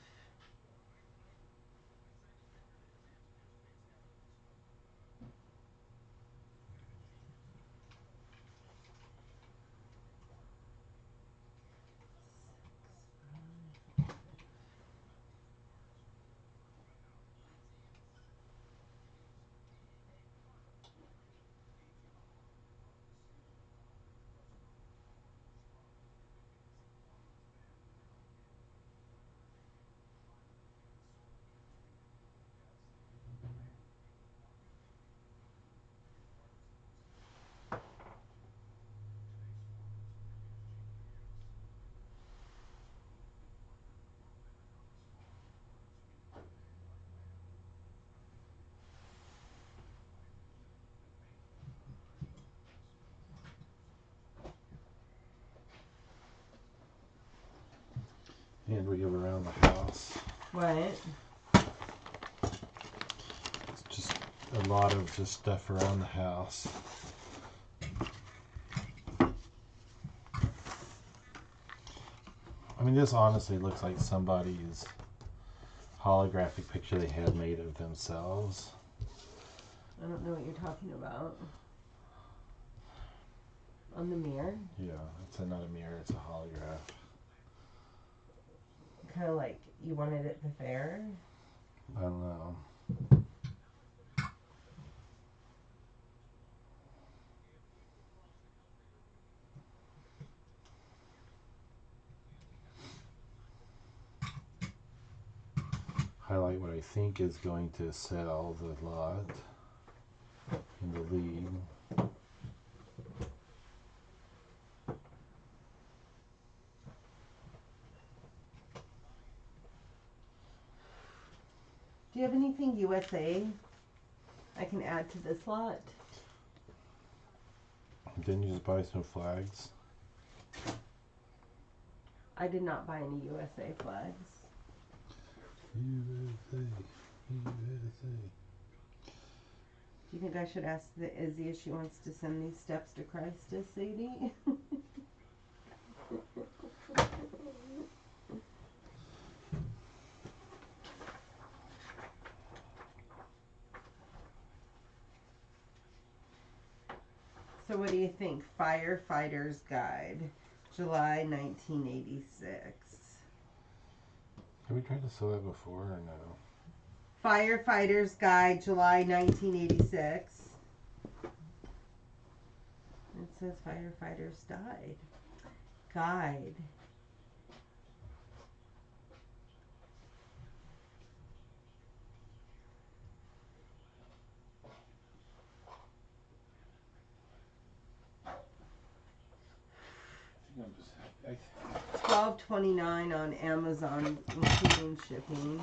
And we go around the house. What? It's just a lot of just stuff around the house. I mean, this honestly looks like somebody's holographic picture they had made of themselves. I don't know what you're talking about. On the mirror? Yeah, it's not a mirror, it's a holograph. Kind of like you wanted at the fair? I don't know. Highlight what I think is going to sell the lot in the lead. you have anything USA I can add to this lot? Didn't you just buy some flags? I did not buy any USA flags. USA. USA. Do you think I should ask the Izzy if she wants to send these steps to Christ to Sadie? So what do you think? Firefighter's Guide, July 1986. Have we tried to sell that before or no? Firefighter's Guide, July 1986. It says firefighters died. Guide. $12.29 on Amazon, including shipping.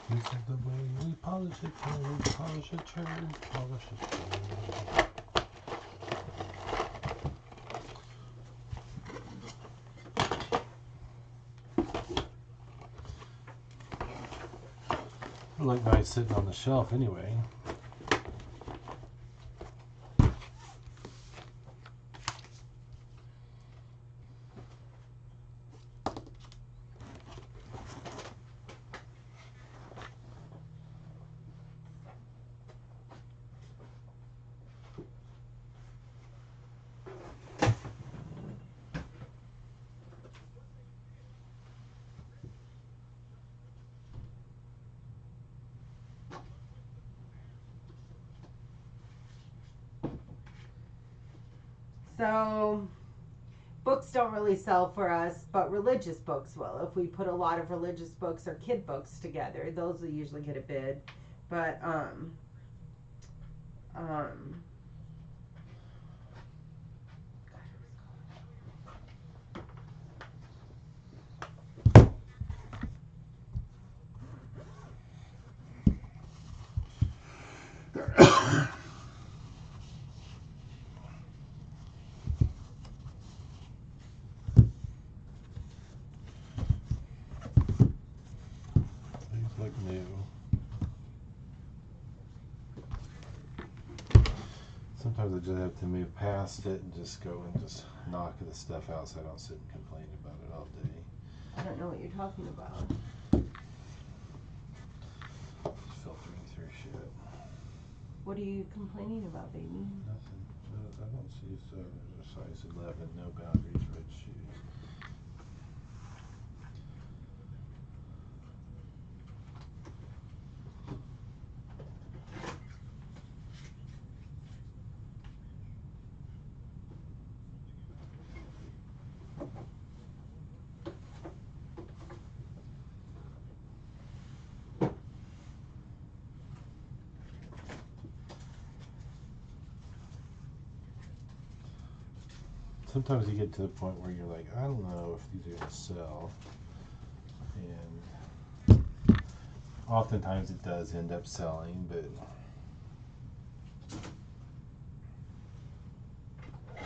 This is the way we polish a turd, polish a turd, polish a turd. They look nice sitting on the shelf anyway. So, books don't really sell for us, but religious books will. If we put a lot of religious books or kid books together, those will usually get a bid. But, These look new. Sometimes I just have to move past it and just go and just knock the stuff out so I don't sit and complain about it all day. I don't know what you're talking about. Just filtering through shit. What are you complaining about, baby? Nothing. I don't see a size 11, no boundaries, red shoes. Sometimes you get to the point where you're like, I don't know if these are going to sell. And oftentimes it does end up selling, but I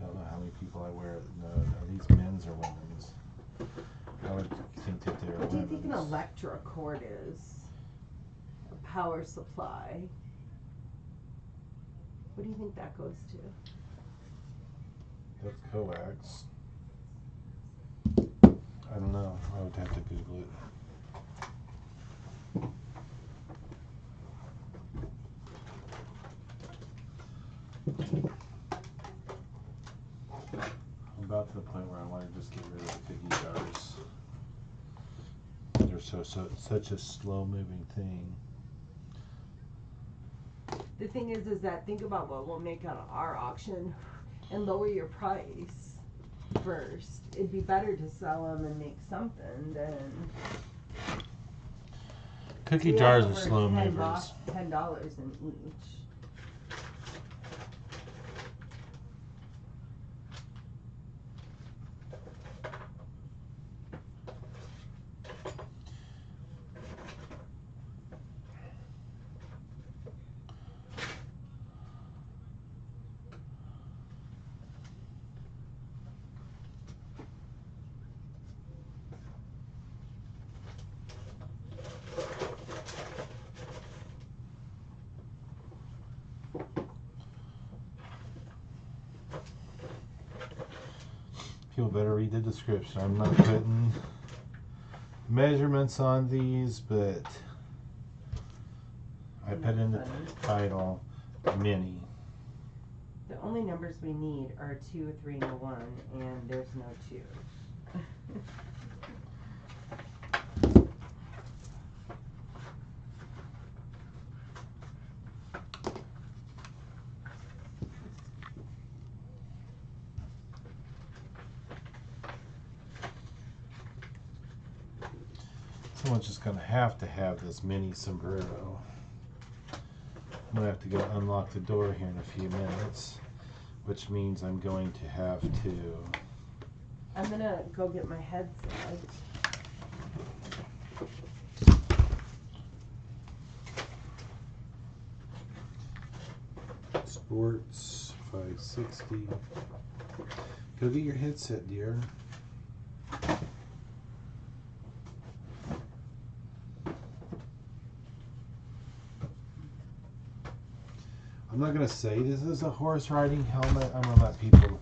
don't know how many people I wear. No, are these men's or women's? I would think that they're What do you think an women's. electra cord is? A power supply. What do you think that goes to? That's coax. I don't know. I would have to Google it. I'm about to the point where I want to just get rid of the cookie jars. They're such a slow moving thing. The thing is that think about what we'll make on our auction and lower your price first. It'd be better to sell them and make something than Cookie we jars have are over slow $10 movers. $10 in each. people better read the description. I'm not putting measurements on these, but I put in the title mini. The only numbers we need are a 2, a 3, and a 1, and there's no 2. Someone's just gonna have to have this mini sombrero. I'm gonna have to go unlock the door here in a few minutes, which means I'm going to have to. I'm gonna go get my headset. Sports 560. Go get your headset, dear. I'm not going to say this is a horse riding helmet. I'm going to let people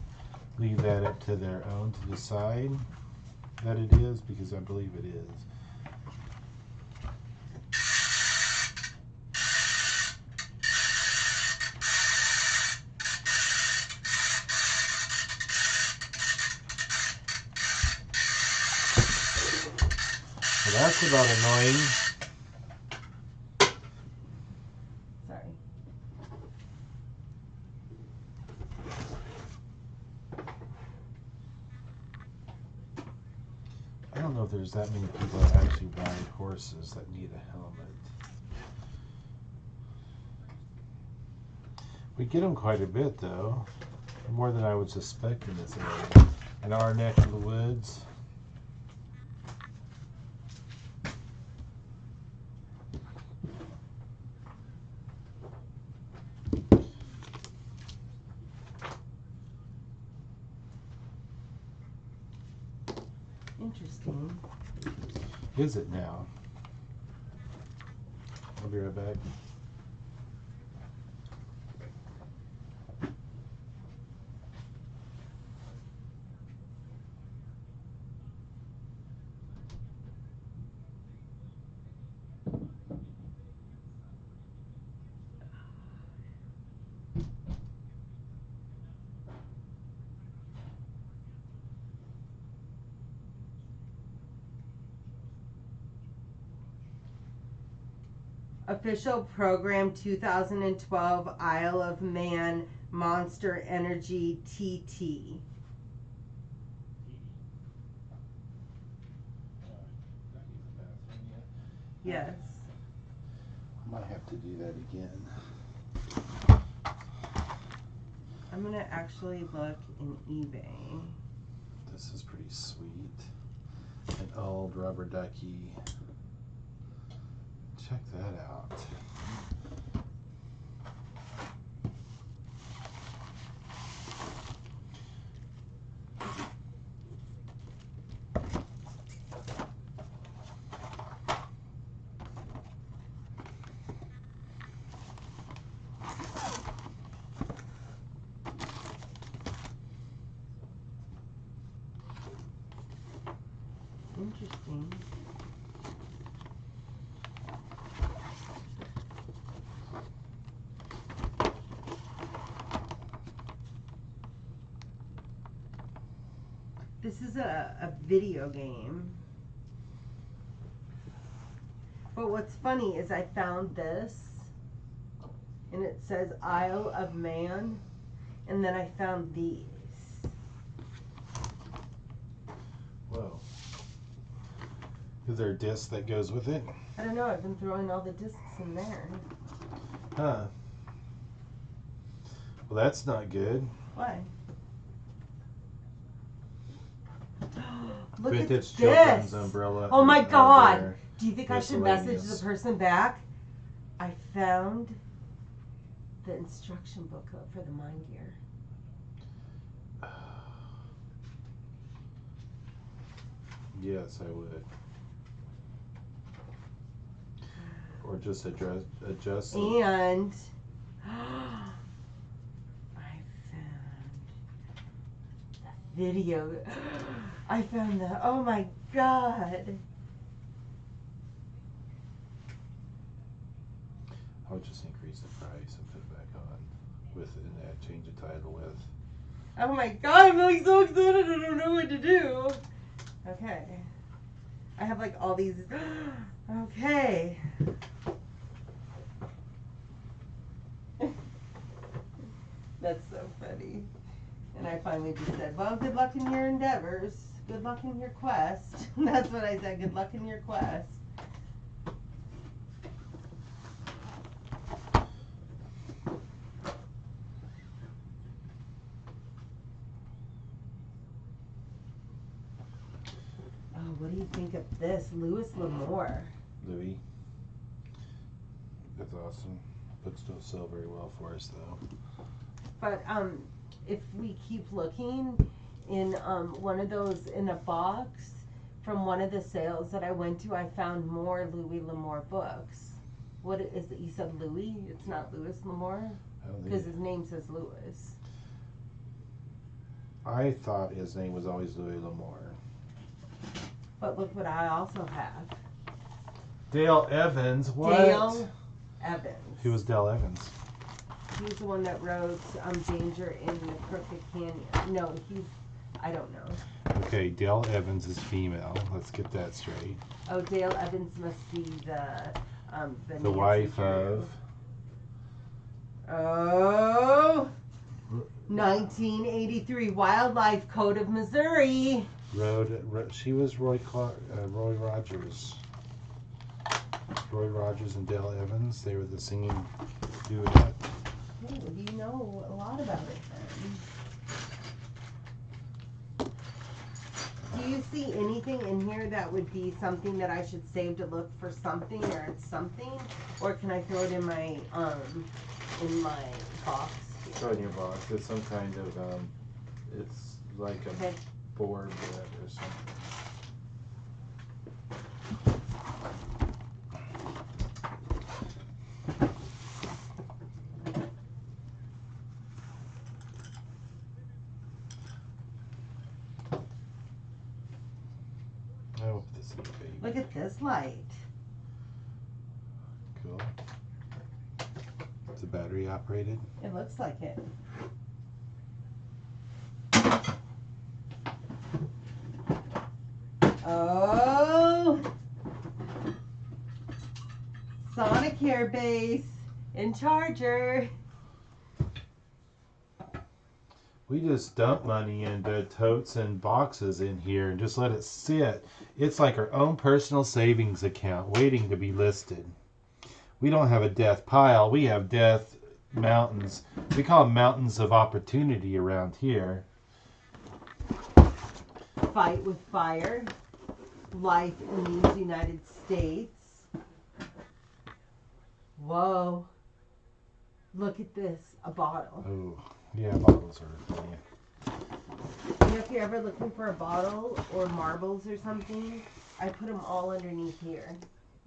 leave that up to their own to decide that it is, because I believe it is. Well, that's about annoying. Sorry. I don't know if there's that many people that actually ride horses that need a helmet. We get them quite a bit, though. More than I would suspect in this area. In our neck of the woods. Interesting. Is it now? I'll be right back. Official program 2012 Isle of Man Monster Energy TT. Yes. I might have to do that again. I'm gonna actually look in eBay. This is pretty sweet. An old rubber ducky. Check that out. Interesting. This is a video game. But what's funny is I found this and it says Isle of Man, and then I found these. Whoa. Is there a disc that goes with it? I don't know, I've been throwing all the discs in there. Huh. Well, that's not good. Why? Look Vintage at children's this! umbrella. Oh my and god! other Do you think I should message miscellaneous. the person back? I found the instruction booklet for the Mind Gear. Yes, I would. Or just adjust. And I found the video. I found that. Oh my god. I would just increase the price and put it back on with and that change the title with. Oh my god, I'm like so excited. I don't know what to do. Okay. I have like all these. Okay. That's so funny. And I finally just said, well, good luck in your endeavors. Good luck in your quest. That's what I said. Good luck in your quest. Oh, what do you think of this? Louis L'Amour. Louis. That's awesome. But still sell very well for us though. But if we keep looking in one of those in a box from one of the sales that I went to, I found more Louis L'Amour books. What is it? You said Louis? It's not Louis L'Amour? Because his name says Louis. I thought his name was always Louis L'Amour. But look what I also have. Dale Evans. What? Dale Evans. Who was Dale Evans? He's the one that wrote Danger in the Crooked Canyon. No, I don't know. Okay, Dale Evans is female. Let's get that straight. Oh, Dale Evans must be the The Nancy wife Drew. of. Oh, 1983 Wildlife Code of Missouri. She was Roy Rogers. Roy Rogers and Dale Evans. They were the singing duet. Oh, you know a lot about it then. Do you see anything in here that would be something that I should save to look for something, or it's something, or can I throw it in my box? Throw it in your box. It's some kind of it's like a Okay. board bed or something. I hope this is a baby. Look at this light. Cool. It's a battery operated. It looks like it. Oh, Sonicare base and charger. We just dump money into totes and boxes in here and just let it sit. It's like our own personal savings account waiting to be listed. We don't have a death pile. We have death mountains. We call them mountains of opportunity around here. Fight with fire. Life in these United States. Whoa. Look at this. A bottle. Oh, yeah, bottles are funny. You know, if you're ever looking for a bottle or marbles or something, I put them all underneath here.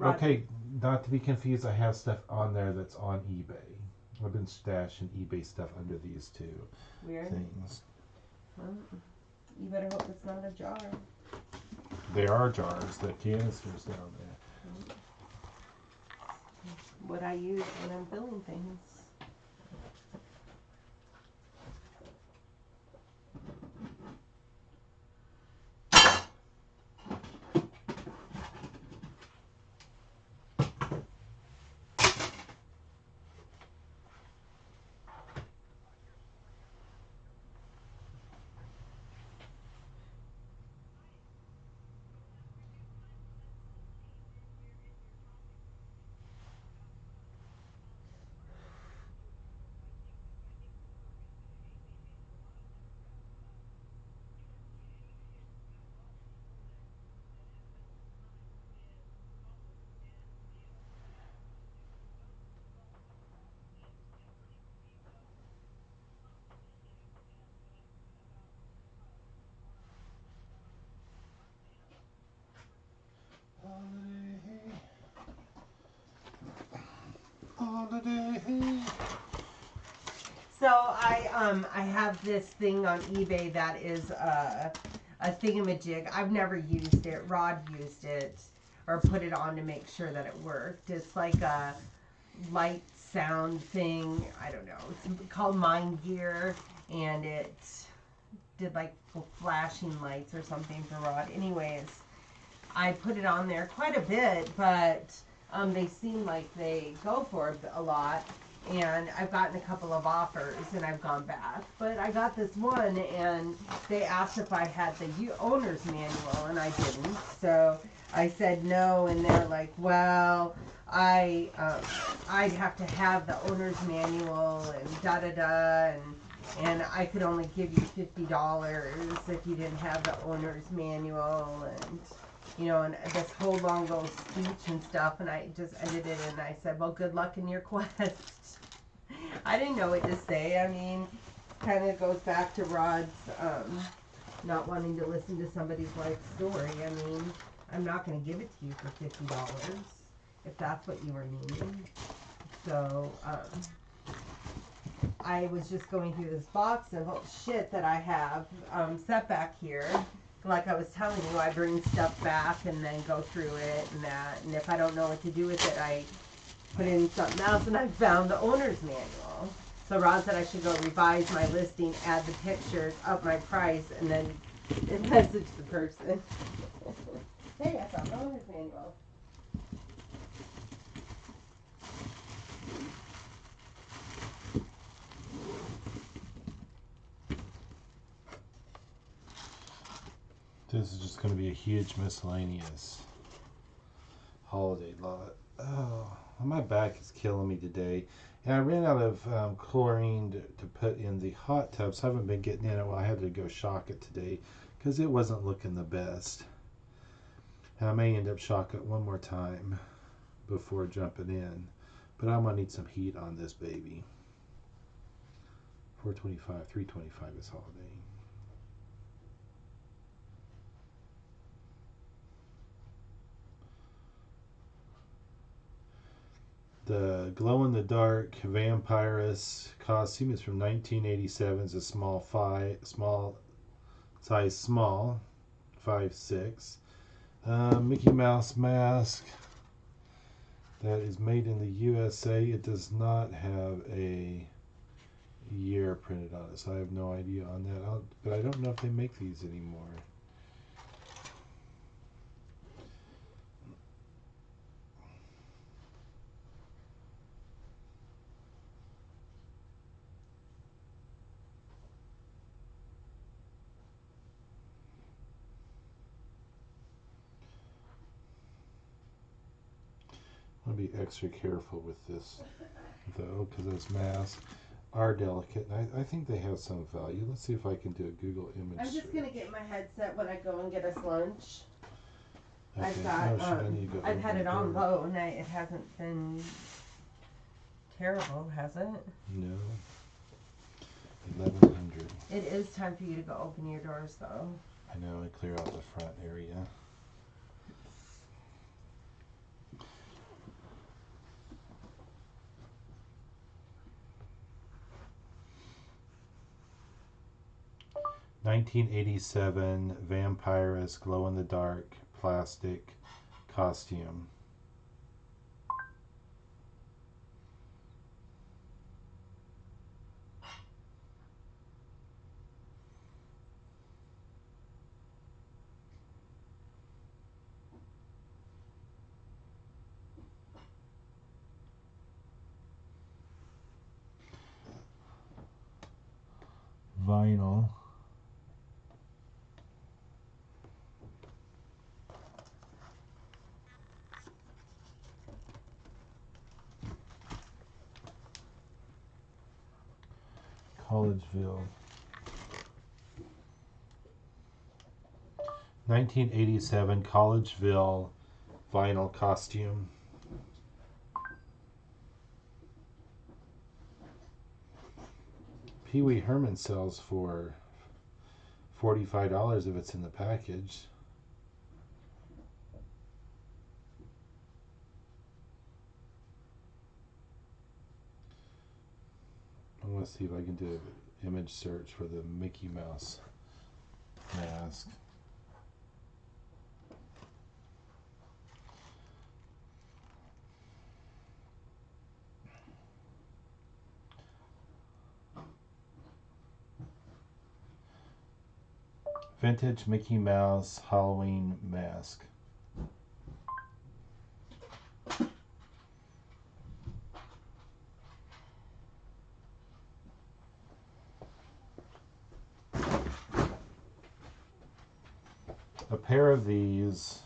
Okay, not to be confused, I have stuff on there that's on eBay. I've been stashing eBay stuff under these two Weird. things. Well, you better hope it's not a jar. There are jars, the canisters down there. What I use when I'm filling things. So I have this thing on eBay that is a thingamajig. I've never used it. Rod used it or put it on to make sure that it worked. It's like a light sound thing. I don't know. It's called Mind Gear, and it did like flashing lights or something for Rod. Anyways, I put it on there quite a bit, but they seem like they go for a lot. And I've gotten a couple of offers and I've gone back. But I got this one and they asked if I had the owner's manual and I didn't. So I said no, and they're like, well, I'd have to have the owner's manual and da da da, and I could only give you $50 if you didn't have the owner's manual, and you know, and this whole long little speech and stuff, and I just ended it and I said, well, good luck in your quest. I didn't know what to say. I mean, kind of goes back to Rod's not wanting to listen to somebody's life story. I mean, I'm not going to give it to you for $50 if that's what you were needing. So, I was just going through this box of shit that I have set back here. Like I was telling you, I bring stuff back and then go through it and that. And if I don't know what to do with it, I put in something else. And I found the owner's manual. So Rod said I should go revise my listing, add the pictures, up my price, and then message the person. Hey, I found the owner's manual. This is just going to be a huge miscellaneous holiday lot. Oh, my back is killing me today. And I ran out of chlorine to put in the hot tub, so I haven't been getting in it. Well, I had to go shock it today because it wasn't looking the best. And I may end up shock it one more time before jumping in. But I'm going to need some heat on this baby. $425, $325 is holiday. The glow-in-the-dark Vampirus costume is from 1987. It's a small size 5'6". Mickey Mouse mask that is made in the USA. It does not have a year printed on it, so I have no idea on that. But I don't know if they make these anymore. I'll be extra careful with this though, because those masks are delicate. And I think they have some value. Let's see if I can do a Google image I'm just search. going to get my headset when I go and get us lunch. Okay. I've got, I've had it on low and it hasn't been terrible, has it? No. 1100. It is time for you to go open your doors though. I know, I clear out the front area. $1987 Vampirus glow-in-the-dark plastic costume. Vinyl. Collegeville. 1987 Collegeville vinyl costume. Pee Wee Herman sells for $45 if it's in the package. Let's see if I can do an image search for the Mickey Mouse mask. Vintage Mickey Mouse Halloween mask. A pair of these,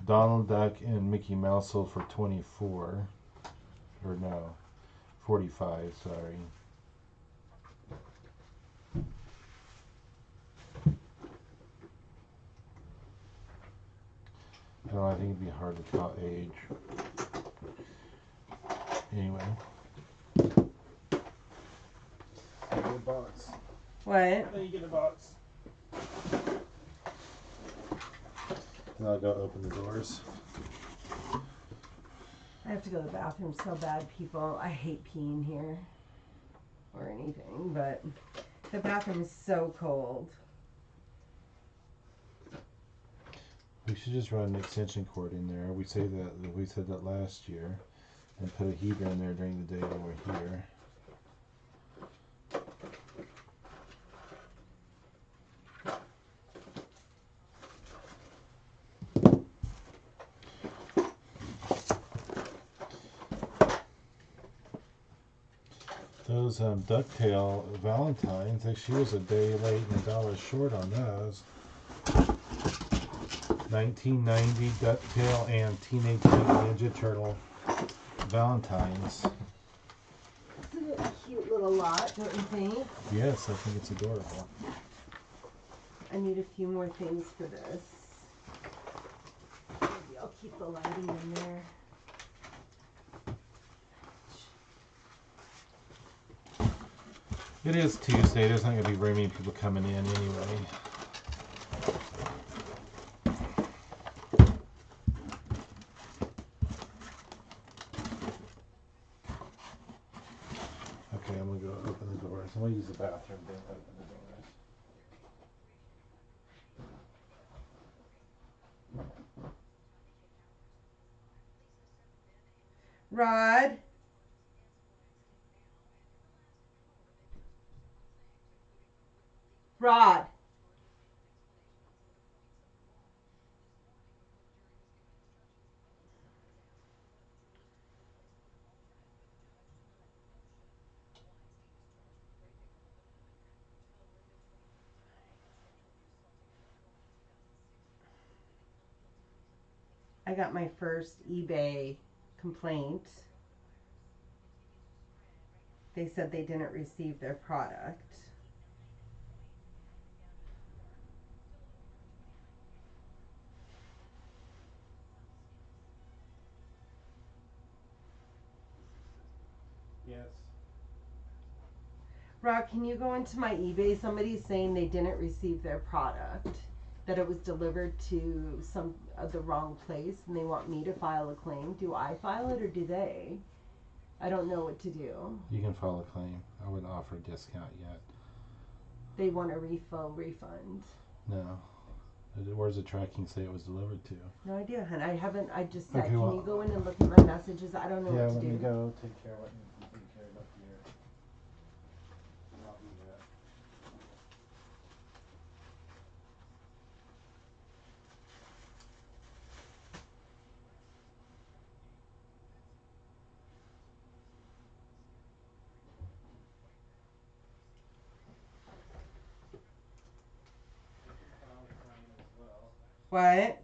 Donald Duck and Mickey Mouse, sold for 24. Or no, 45, sorry. No, I think it'd be hard to tell age. Anyway. Get a box. What? Then you get a box. And I'll go open the doors. I have to go to the bathroom so bad, people. I hate peeing here or anything, but the bathroom is so cold. We should just run an extension cord in there. We said that last year, and put a heater in there during the day when we're here. Those Ducktail Valentines, she was a day late and $1 short on those. 1990 Ducktail and Teenage Mutant Ninja Turtle Valentines. Isn't it a cute little lot, don't you think? Yes, I think it's adorable. I need a few more things for this. Maybe I'll keep the lighting in there. It is Tuesday. There's not going to be very many people coming in anyway. Okay, I'm going to go open the doors. I'm going to use the bathroom to open the doors. Rod? Rod? I got my first eBay complaint. They said they didn't receive their product. Yes. Rod, can you go into my eBay? Somebody's saying they didn't receive their product, that it was delivered to the wrong place, and they want me to file a claim. Do I file it or do they? I don't know what to do. You can file a claim. I wouldn't offer a discount yet. They want a refund. No. Where's the tracking say it was delivered to? No idea, hon. I just said, Okay, can well- you go in and look at my messages? I don't know Yeah, what let to me do. go take care of what needs to be taken care of up here. And I'll do that. File a claim as well. What?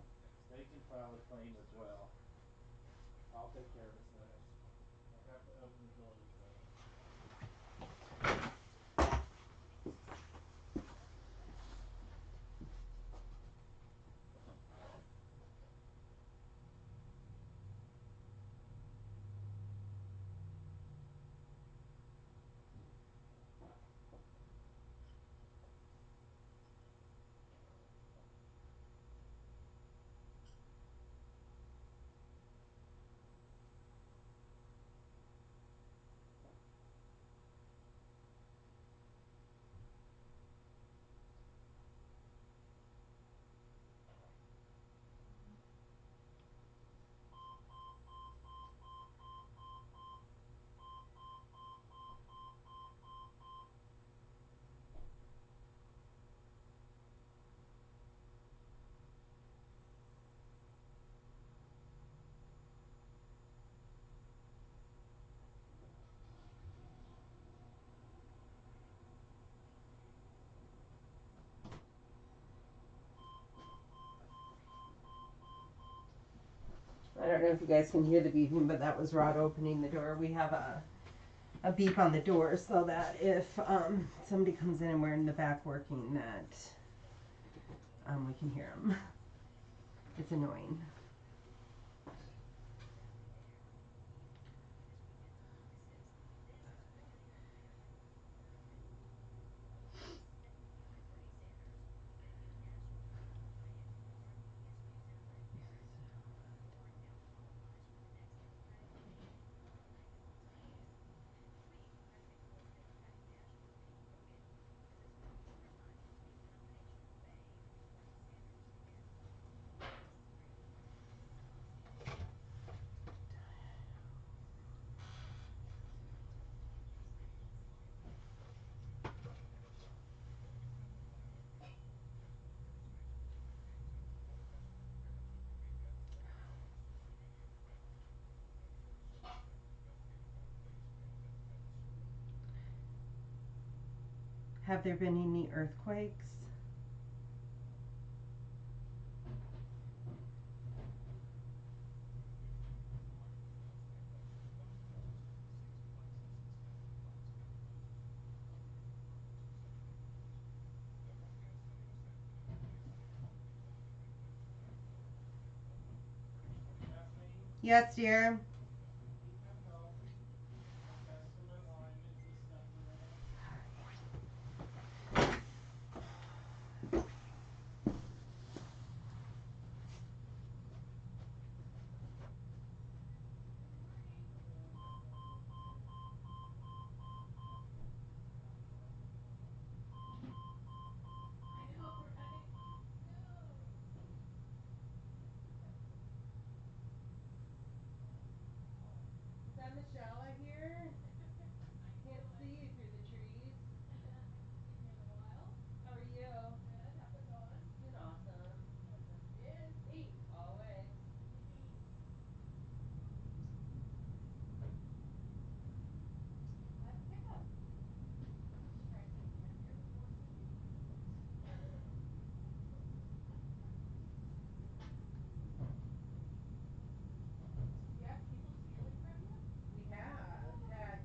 They can file a claim as well. I'll take care of it first. I have to open the doors though. I don't know if you guys can hear the beeping, but that was Rod opening the door. We have a beep on the door so that if somebody comes in and we're in the back working, that we can hear them. It's annoying. Have there been any earthquakes? Yes, dear. Is that Michelle I hear? Can't see you through the trees. How are you? Doing awesome. Always. We have had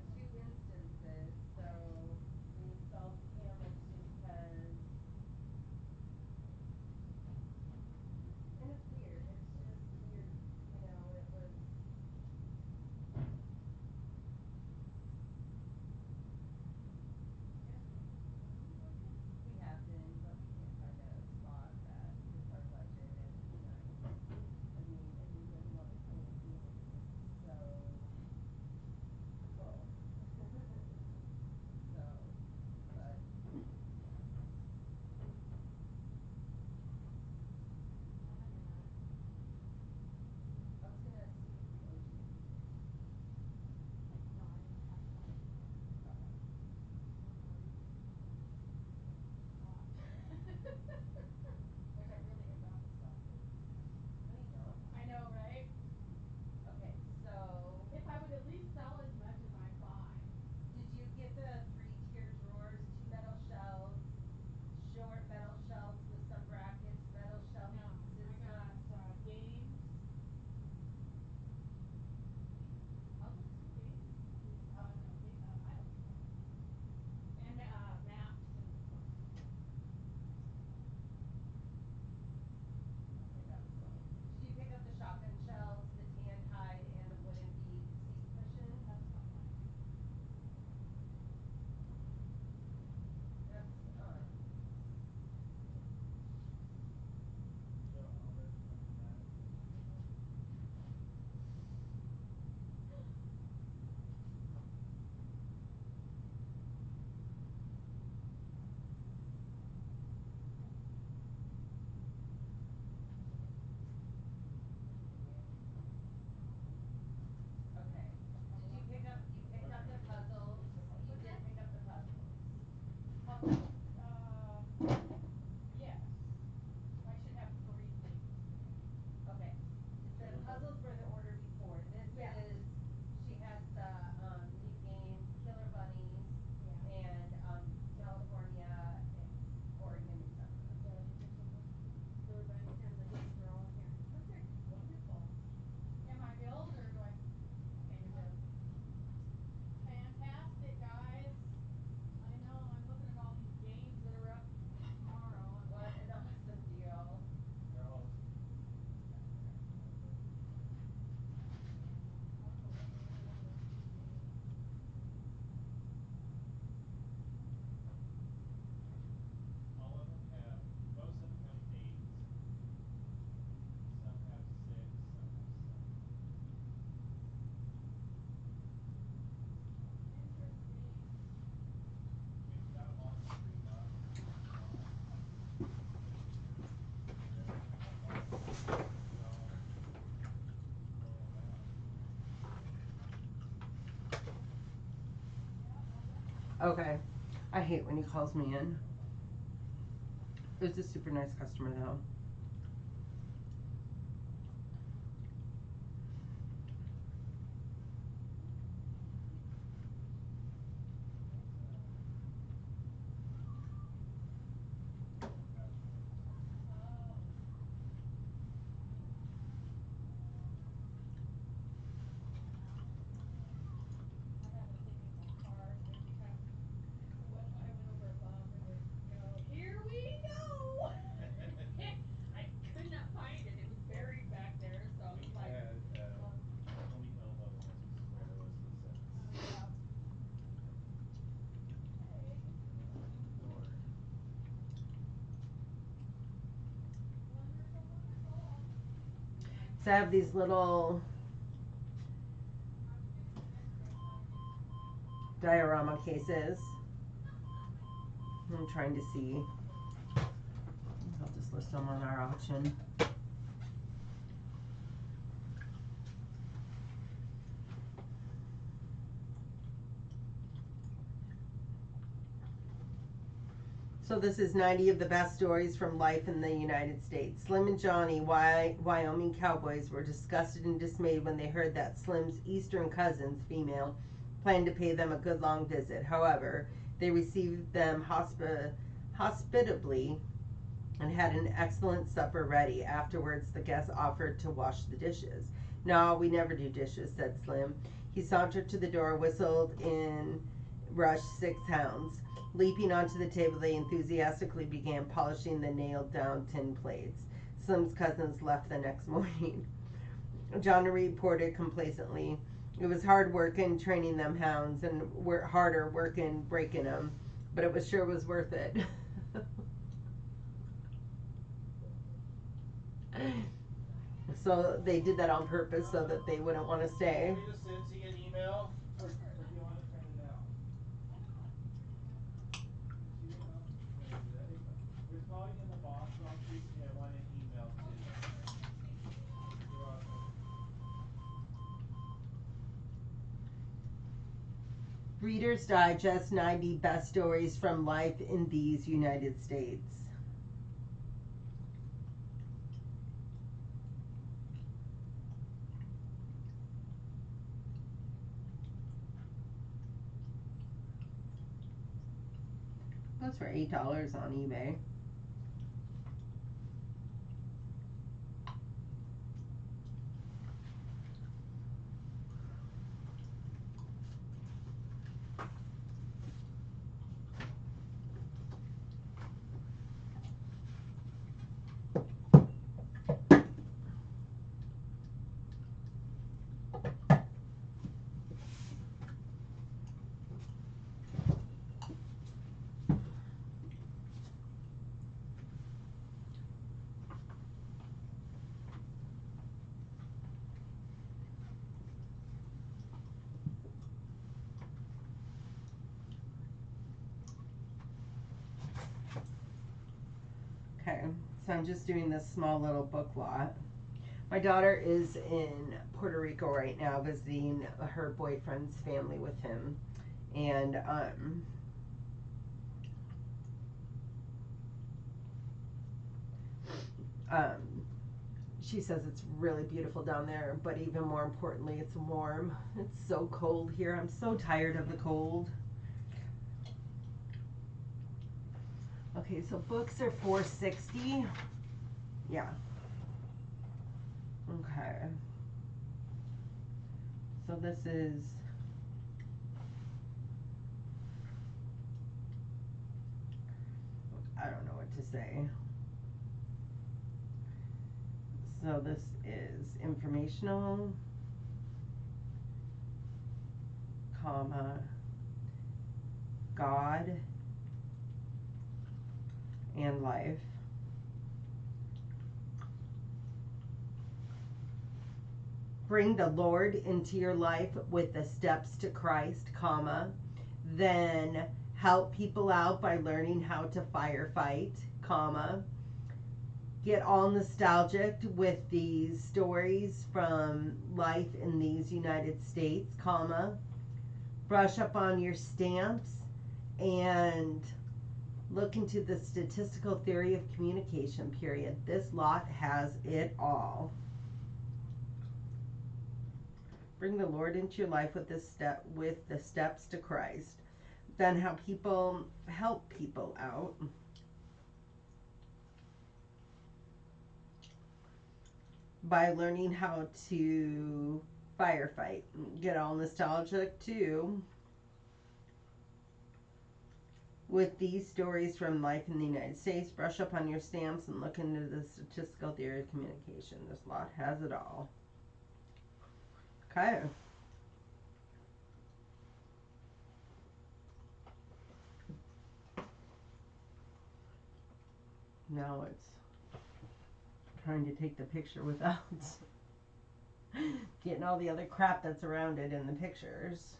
Okay. I hate when he calls me in. It was a super nice customer though. So I have these little diorama cases. I'm trying to see. I'll just list them on our auction. So this is 90 of the best stories from life in the United States. Slim and Johnny, Wyoming cowboys, were disgusted and dismayed when they heard that Slim's eastern cousins, female, planned to pay them a good long visit. However, they received them hospitably and had an excellent supper ready. Afterwards, the guests offered to wash the dishes. "No, we never do dishes," said Slim. He sauntered to the door, whistled, in rushed 6 hounds. Leaping onto the table, they enthusiastically began polishing the nailed down tin plates. Slim's cousins left the next morning. Johnny reported complacently, "It was hard working training them hounds and harder working breaking them, but it was sure was worth it." So they did that on purpose so that they wouldn't want to stay. Want me to send to you an email? Or do you want to print it out? You see it? No? Okay, is that it? It's probably in the box on Tuesday. I want an email too. You're welcome. Reader's Digest 90 Best Stories from Life in these United States. Those for $8 on eBay. Okay, so I'm just doing this small little book lot. My daughter is in Puerto Rico right now visiting her boyfriend's family with him. And she says it's really beautiful down there, but even more importantly, it's warm. It's so cold here. I'm so tired of the cold. Okay, so books are $4.60. Yeah. Okay. So this is I don't know what to say. So this is informational, comma, God and life. Bring the Lord into your life with the steps to Christ, comma, then help people out by learning how to firefight, comma, get all nostalgic with these stories from life in these United States, comma, brush up on your stamps, and look into the statistical theory of communication, period. This lot has it all. Bring the Lord into your life with the steps to Christ. Then how people help people out. By learning how to firefight. Get all nostalgic too with these stories from life in the United States. Brush up on your stamps and look into the statistical theory of communication. This lot has it all. Okay. Now it's trying to take the picture without getting all the other crap that's around it in the pictures.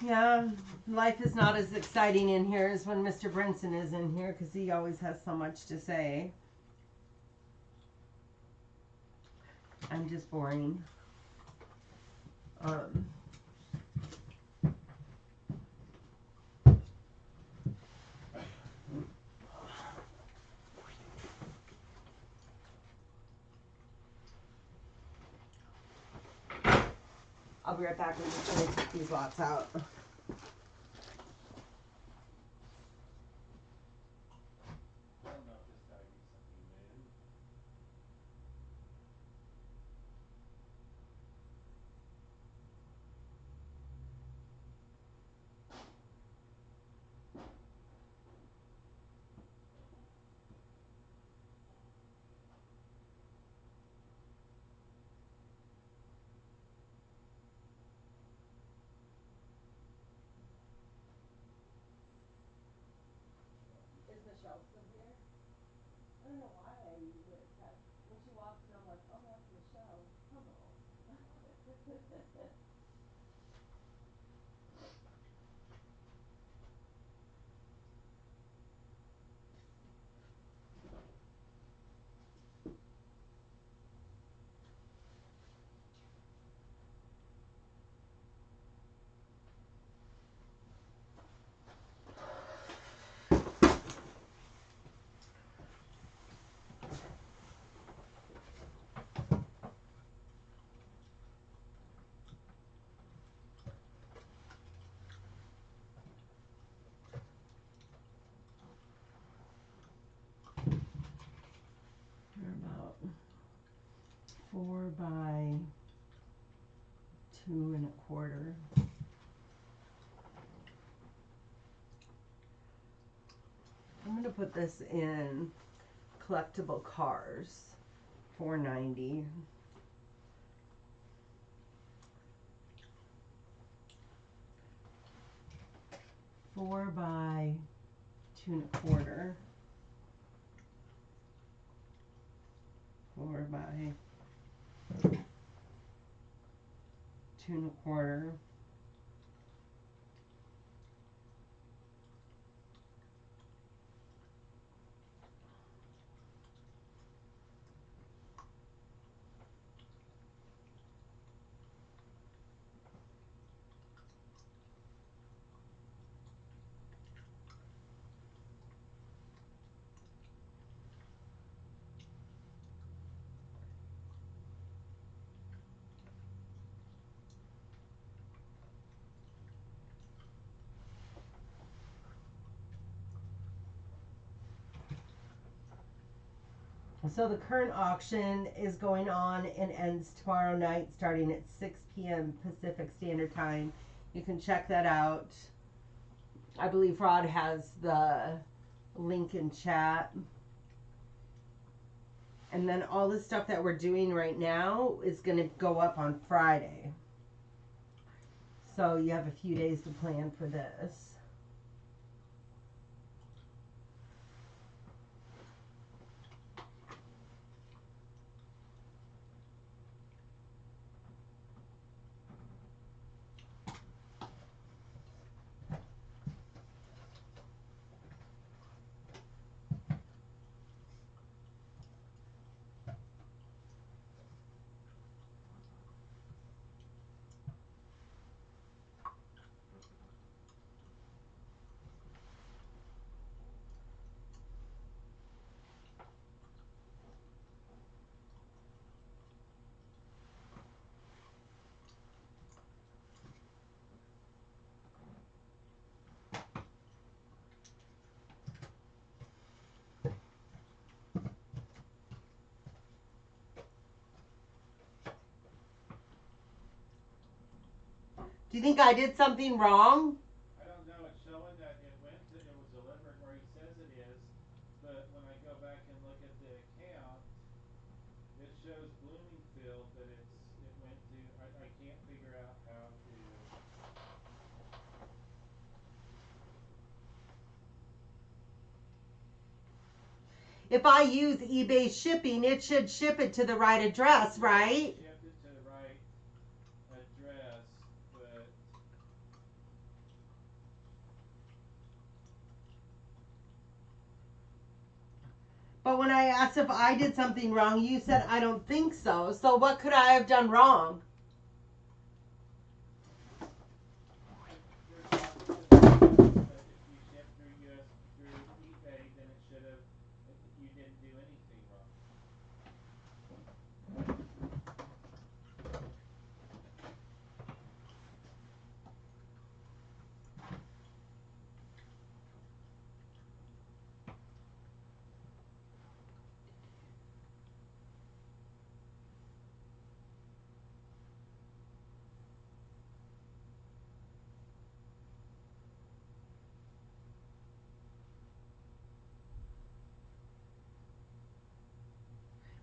Yeah, life is not as exciting in here as when Mr. Brinson is in here because he always has so much to say. I'm just boring. I'll be right back. I'm just going to take these lots out. Is Michelle still here? I don't know why I would have. When she walks in, I'm like, oh, that's Michelle. Hello. They're about 4 by 2.25. I'm gonna put this in collectible cars, $4.90. 4 by 2.25. 4 by 2.25. So the current auction is going on and ends tomorrow night starting at 6 p.m. Pacific Standard Time. You can check that out I believe Rod has the link in chat. And then all the stuff that we're doing right now is going to go up on Friday. So you have a few days to plan for this. Do you think I did something wrong? I don't know. It's showing that it was delivered where he says it is, but when I go back and look at the account, it shows Bloomingfield, but it went to. I can't figure out how to. If I use eBay shipping, it should ship it to the right address, right? Shipped it to the right address, but But when I asked if I did something wrong, you said I don't think so. So what could I have done wrong? there's possibilities. But if you ship through through eBay, then it should have. You didn't do anything wrong.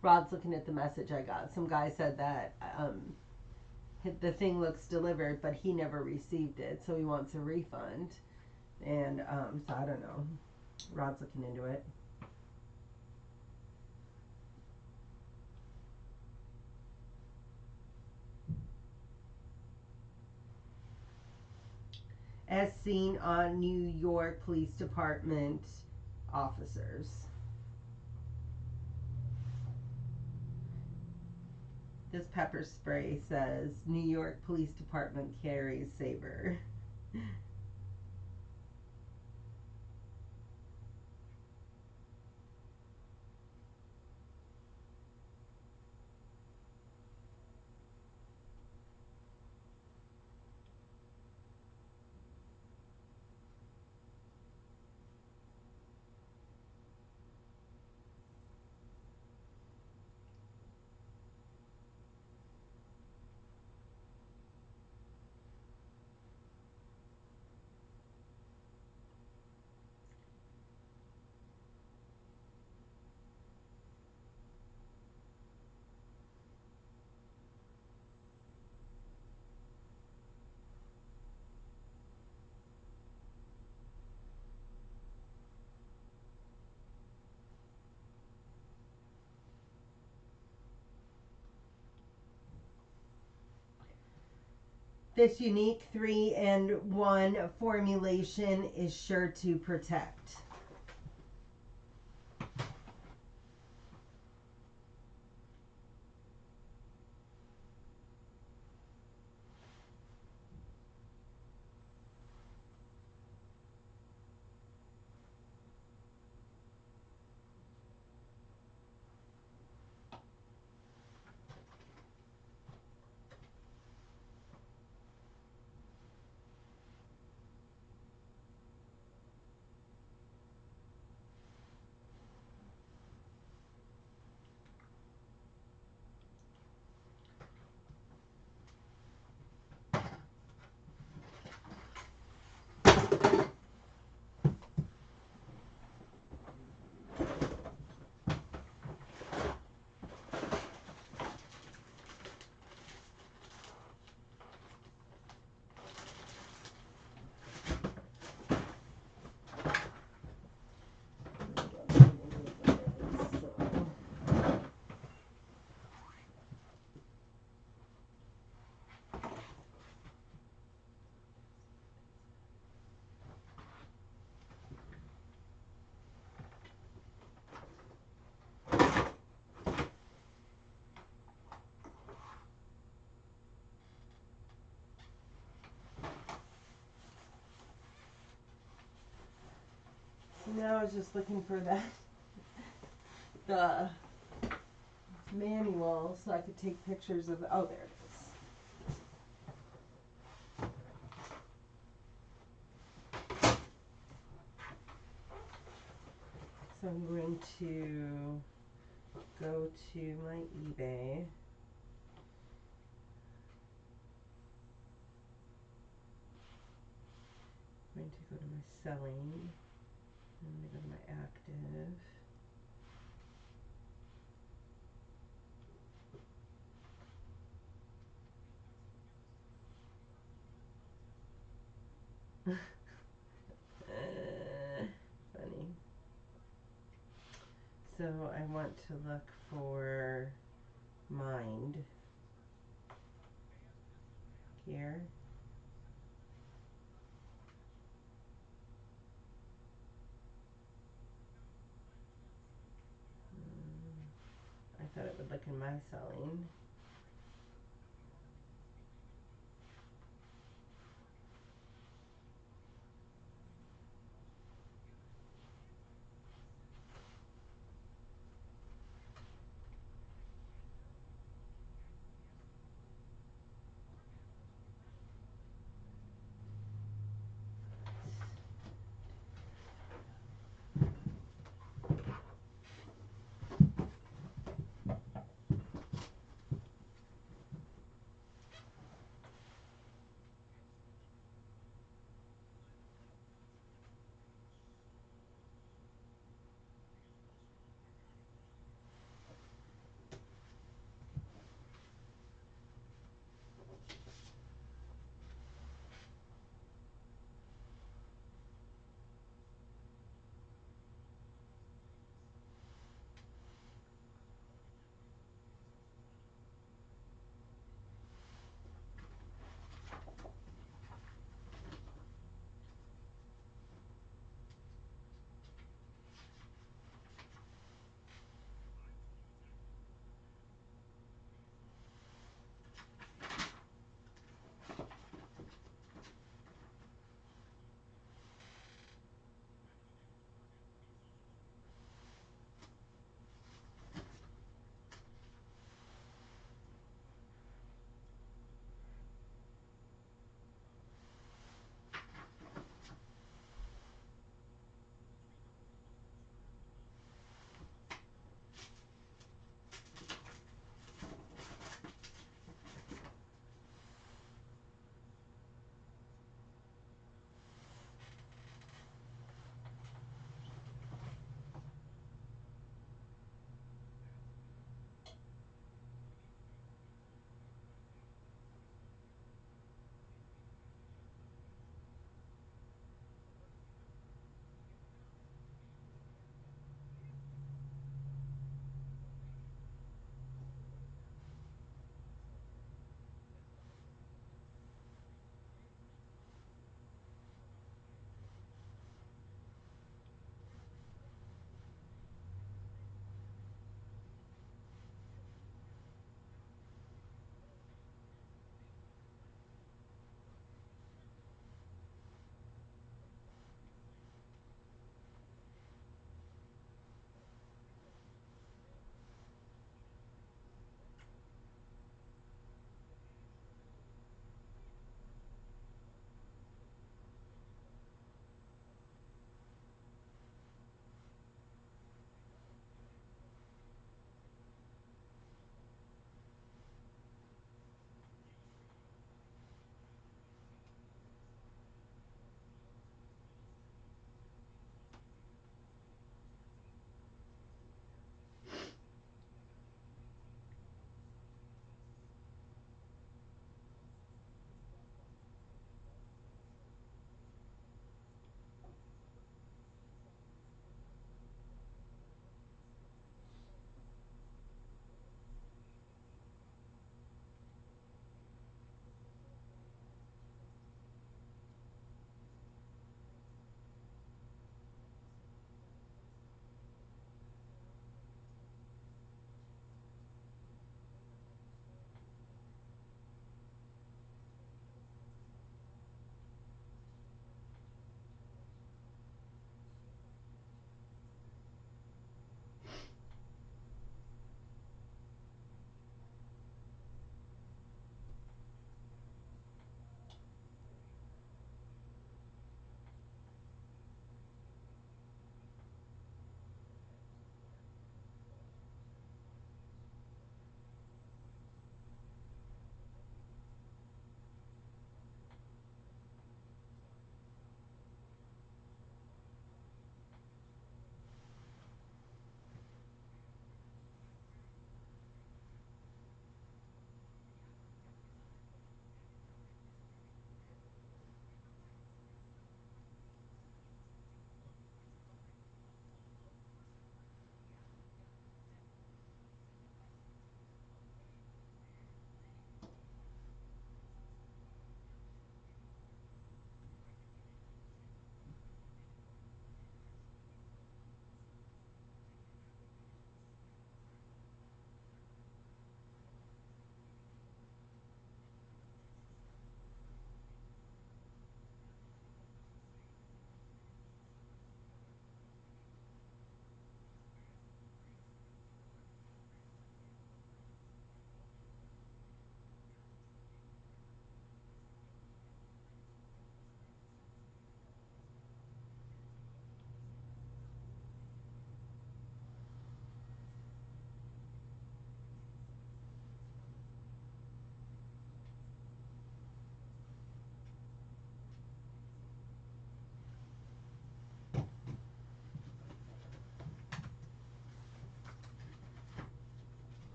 Rod's looking at the message I got. Some guy said that the thing looks delivered, but he never received it, so he wants a refund. And so I don't know. Rod's looking into it. As seen on New York Police Department officers. This pepper spray says New York Police Department carries Saber. This unique 3-in-1 formulation is sure to protect. Now I was just looking for that the manual so I could take pictures of. Oh, there it is. So I'm going to go to my eBay. I'm going to go to my selling. I'm going to go to my active. Funny. So I want to look for mind here. I thought it would look in my selling.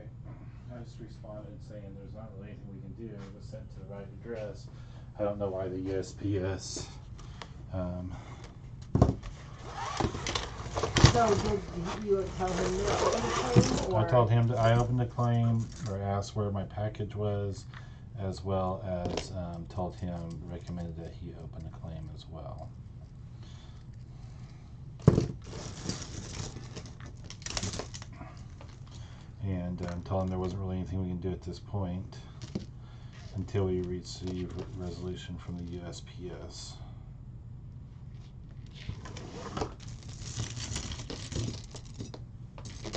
Okay, I just responded saying there's not really anything we can do, it was sent to the right address. I don't know why the USPS, So did you tell him to open the claim, or? I told him I opened the claim, or asked where my package was, as well as told him, recommended that he open the claim as well. And told him there wasn't really anything we can do at this point until we receive resolution from the USPS.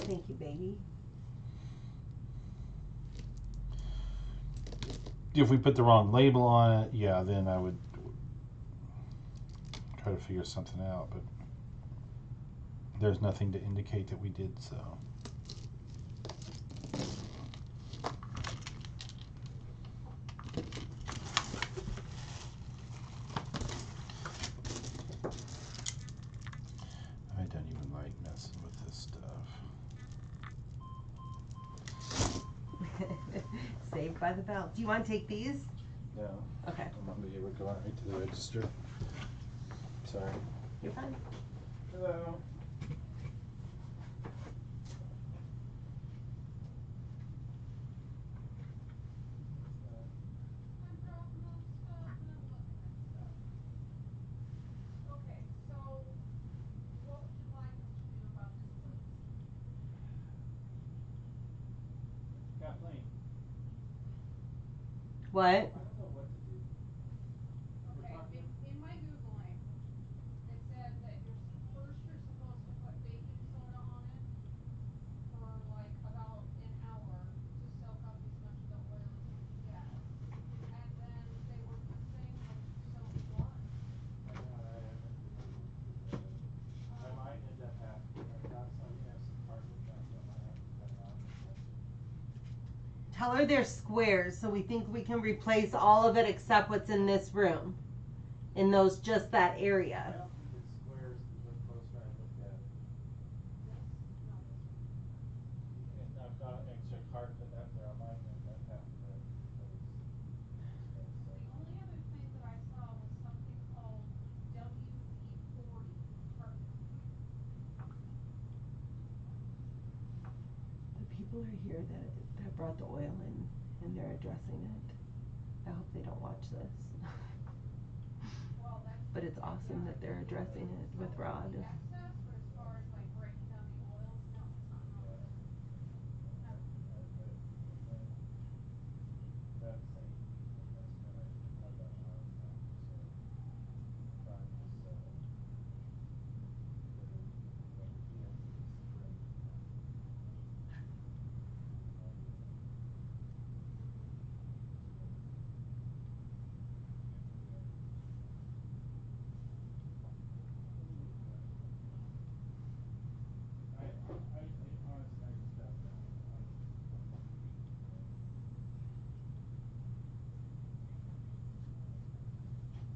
Thank you, baby. If we put the wrong label on it, yeah, then I would try to figure something out, but there's nothing to indicate that we did so. I don't even like messing with this stuff. Saved by the bell. Do you want to take these? No. Okay. I'm gonna be able to go right to the register. Sorry. You're fine. Hello. Kathleen, What? I don't know what to do. We're Okay, talking. in my Googling, it said that first you're supposed to put baking soda on it for like about an hour to soak up as much of the oil as you can get. And then they were just saying like to soak what? I know, I haven't been able to figure it out. I might end up having, I've got some, we have some carpet down, so I might have to cut it out and touch it. Tell her they're squares, so we think we can replace all of it except what's in this room. In those, just that I area. don't think it's squares, because look closer, I looked at it. This? No, this one. And I've got extra carpet up there, I might end up having to replace. The only other thing that I saw was something called WD-40 carpet. The people are here that brought the oil in, and they're addressing it. I hope they don't watch this. Well, that's. But it's awesome that they're addressing it with So Rod. the excess, but as far as like breaking down the oil, no, it's not noticed. That same, that's when I got my own time, so trying to sell it. But what it is great. I honestly, I just don't know.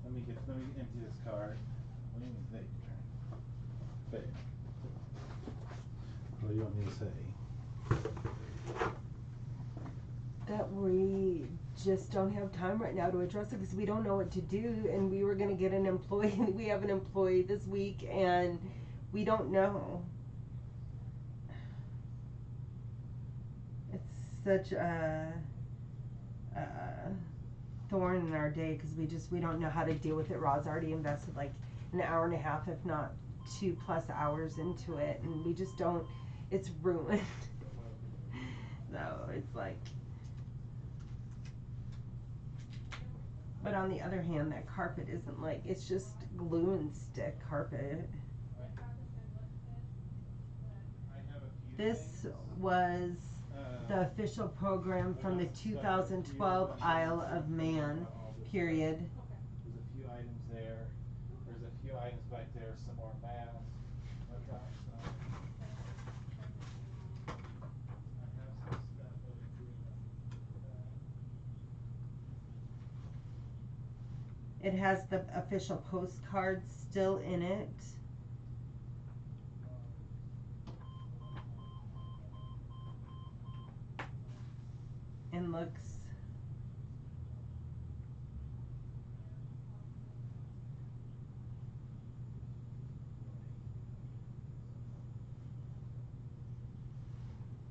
Let me empty this card. What do you think? Babe. What do you want me to say? That we just don't have time right now to address it because we don't know what to do, and we were gonna get an employee. We have an employee this week, and we don't know. It's such a thorn in our day because we don't know how to deal with it. Rod's already invested like an hour and a half, if not 2+ hours into it, and we just don't. It's ruined. So it's like. But on the other hand, that carpet isn't like, it's just glue and stick carpet. I have a few This things. was the official program from the 2012 Isle of Man period. There's a few items there. There's a few items back there, some more masks. I've got some. I have some stuff over here that. It has the official postcard still in it. one looks.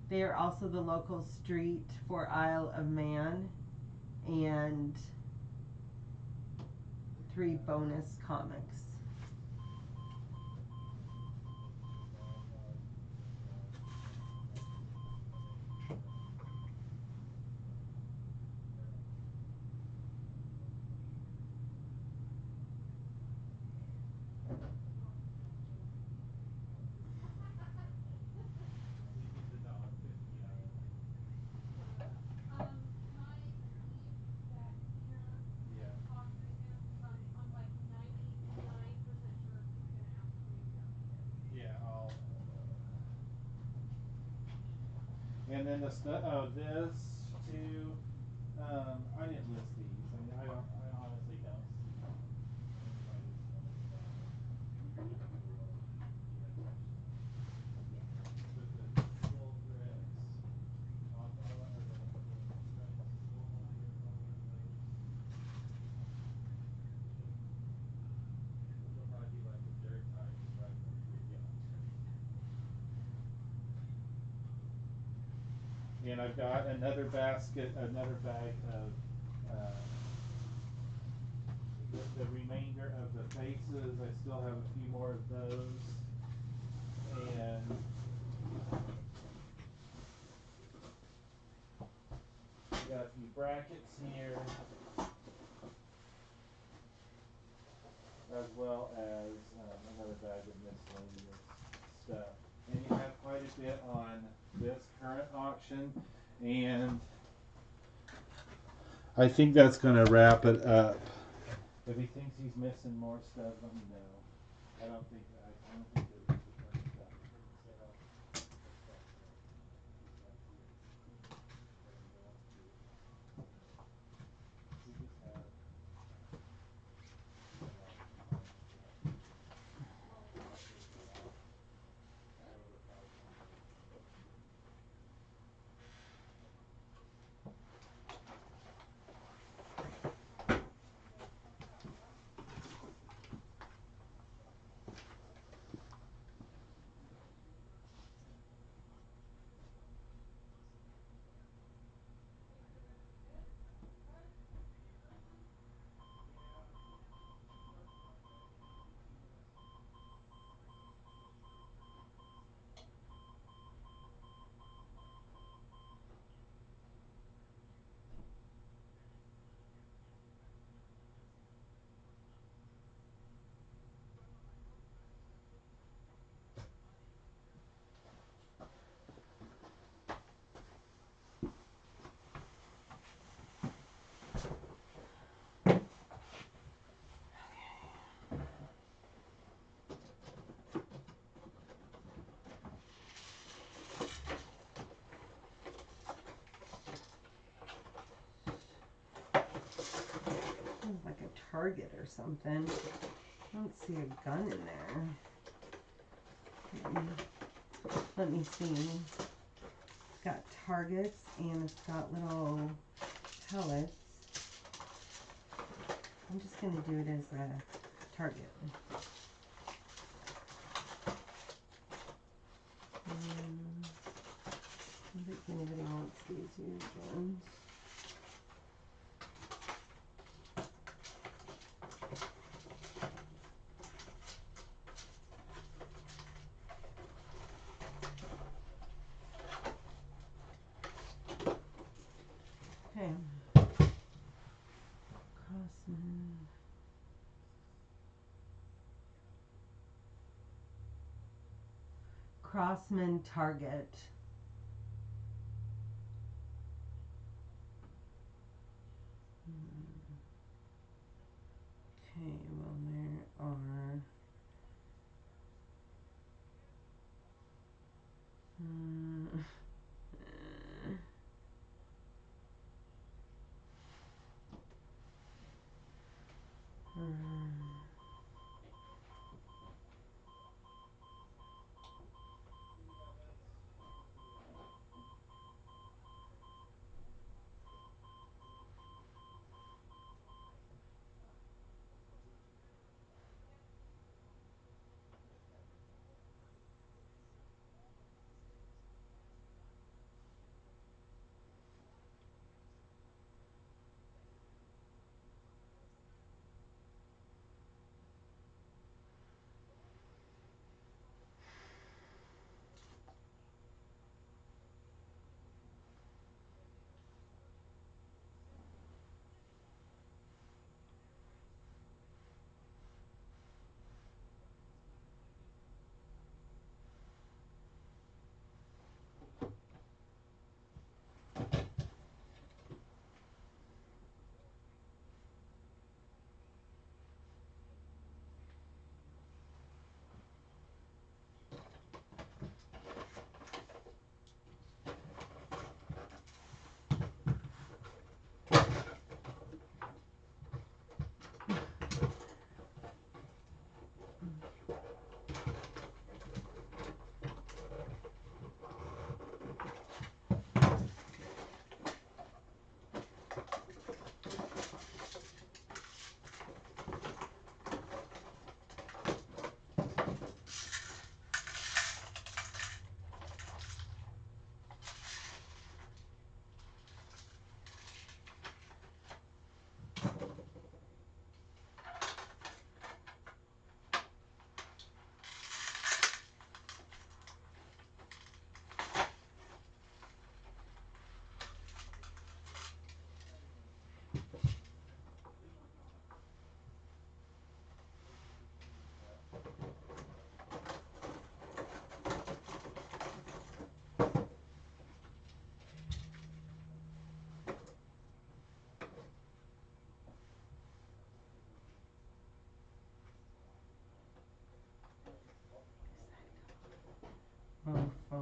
They are also the local street for Isle of Man and 3 bonus comics. So you get the $1.50 out of it. Can I leave that here Yeah. and talk to him? Cause I'm like 99% sure he's gonna ask for me to go get it. Yeah, I'll. And then the stuff. Oh, this too. I didn't list these. I mean, I honestly don't see anybody that's gonna really be attention. But the wool threads, or the stripes, wool liners, all of those. Those will probably be like a dirt type right before you get on there. And I've got another basket, another bag of the remainder of the faces. I still have a few more of those. And got a few brackets here, as well as another bag of miscellaneous stuff. And you have quite a bit on this current auction, and I think that's going to wrap it up. If he thinks he's missing more stuff, let me know. I don't think there is a ton of stuff for sale. That's back there. He's back here. We're gonna go up to. We just have a lot of fun stuff. I'll figure it out. Over 500. Sounds like a Target or something. I don't see a gun in there. Let me see. It's got targets and it's got little pellets. I'm just going to do it as a target. I don't think anybody wants these huge ones. Okay. Crossman. Crossman Target. Okay, well there are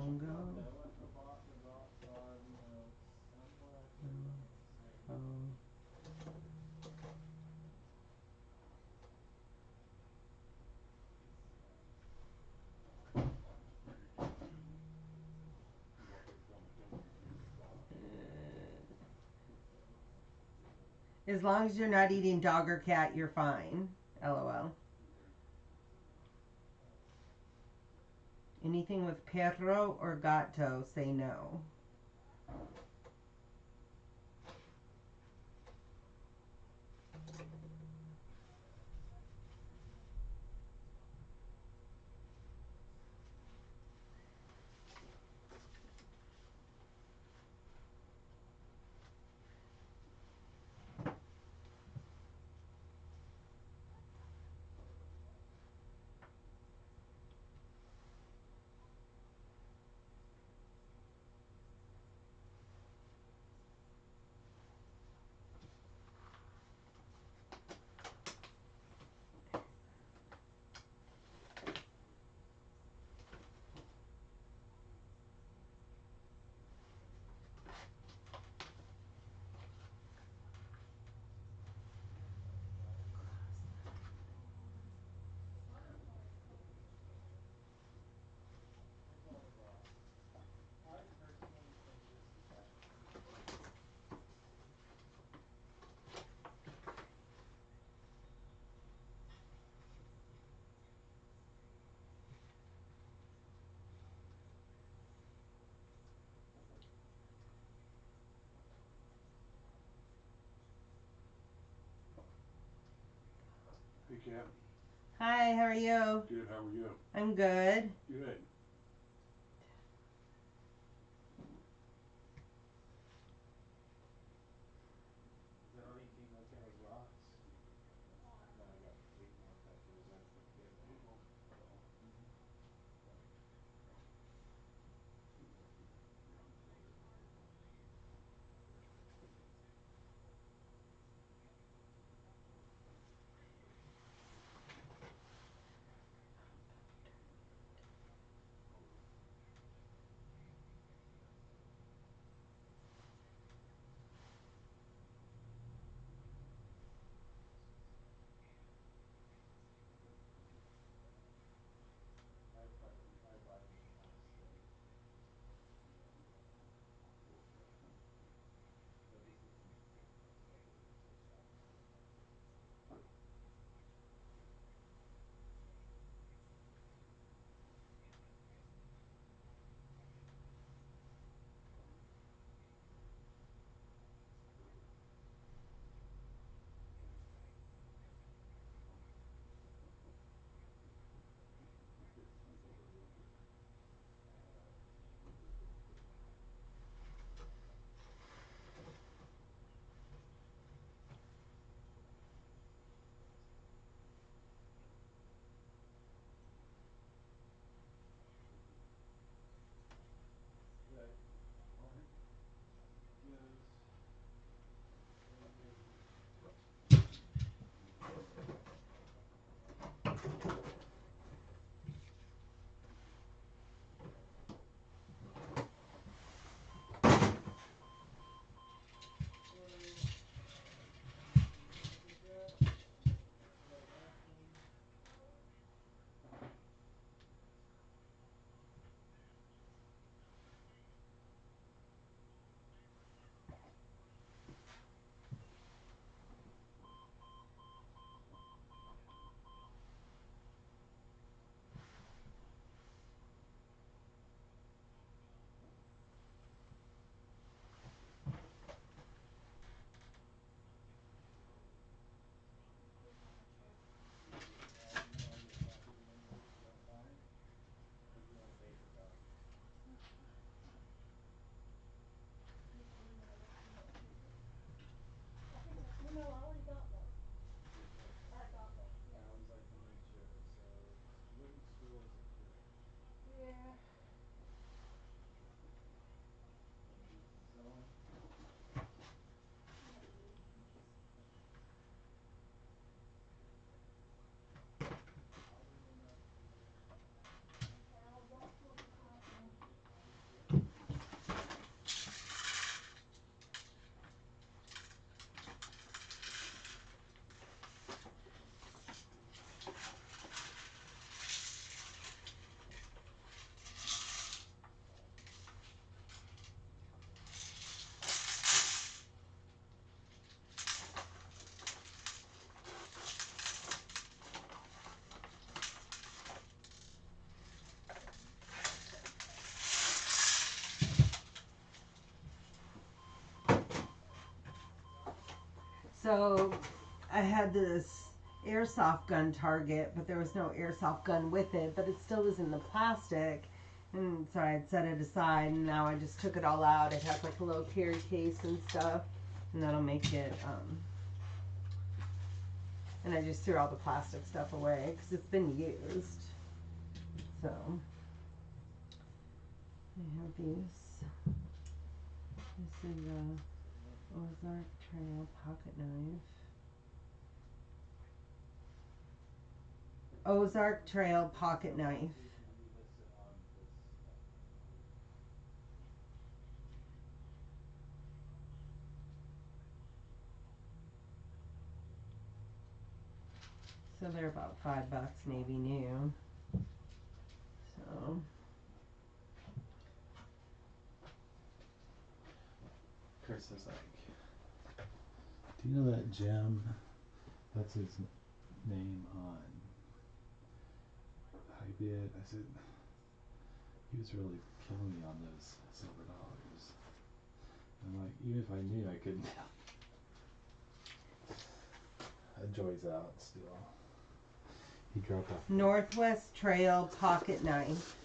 Congo. know what the rocks are, you know, somewhat, but you can't say. As long as you're not eating dog or cat, you're fine. LOL. Anything with perro or gato, say no. Here's all the rocks. I personally think this is like Hey, Kat. Hi, how are you? Good. How are you? I'm good. Good. Is that all you came looking was rocks? Water. No, I got 8 more peppers. I put together. So I had this airsoft gun target, but there was no airsoft gun with it, but it still was in the plastic. And so I had set it aside, and now I just took it all out. It has like a little carry case and stuff, and that'll make it, and I just threw all the plastic stuff away because it's been used. So I have these. This is a Ozark Trail pocket knife. Ozark Trail pocket knife. So they're about $5 maybe new. So Chris is like, do you know that Jim? That's his name on Hybid. I said, he was really killing me on those silver dollars. I'm like, even if I knew, I couldn't. Joy's out still. He dropped off. Northwest Trail pocket knife.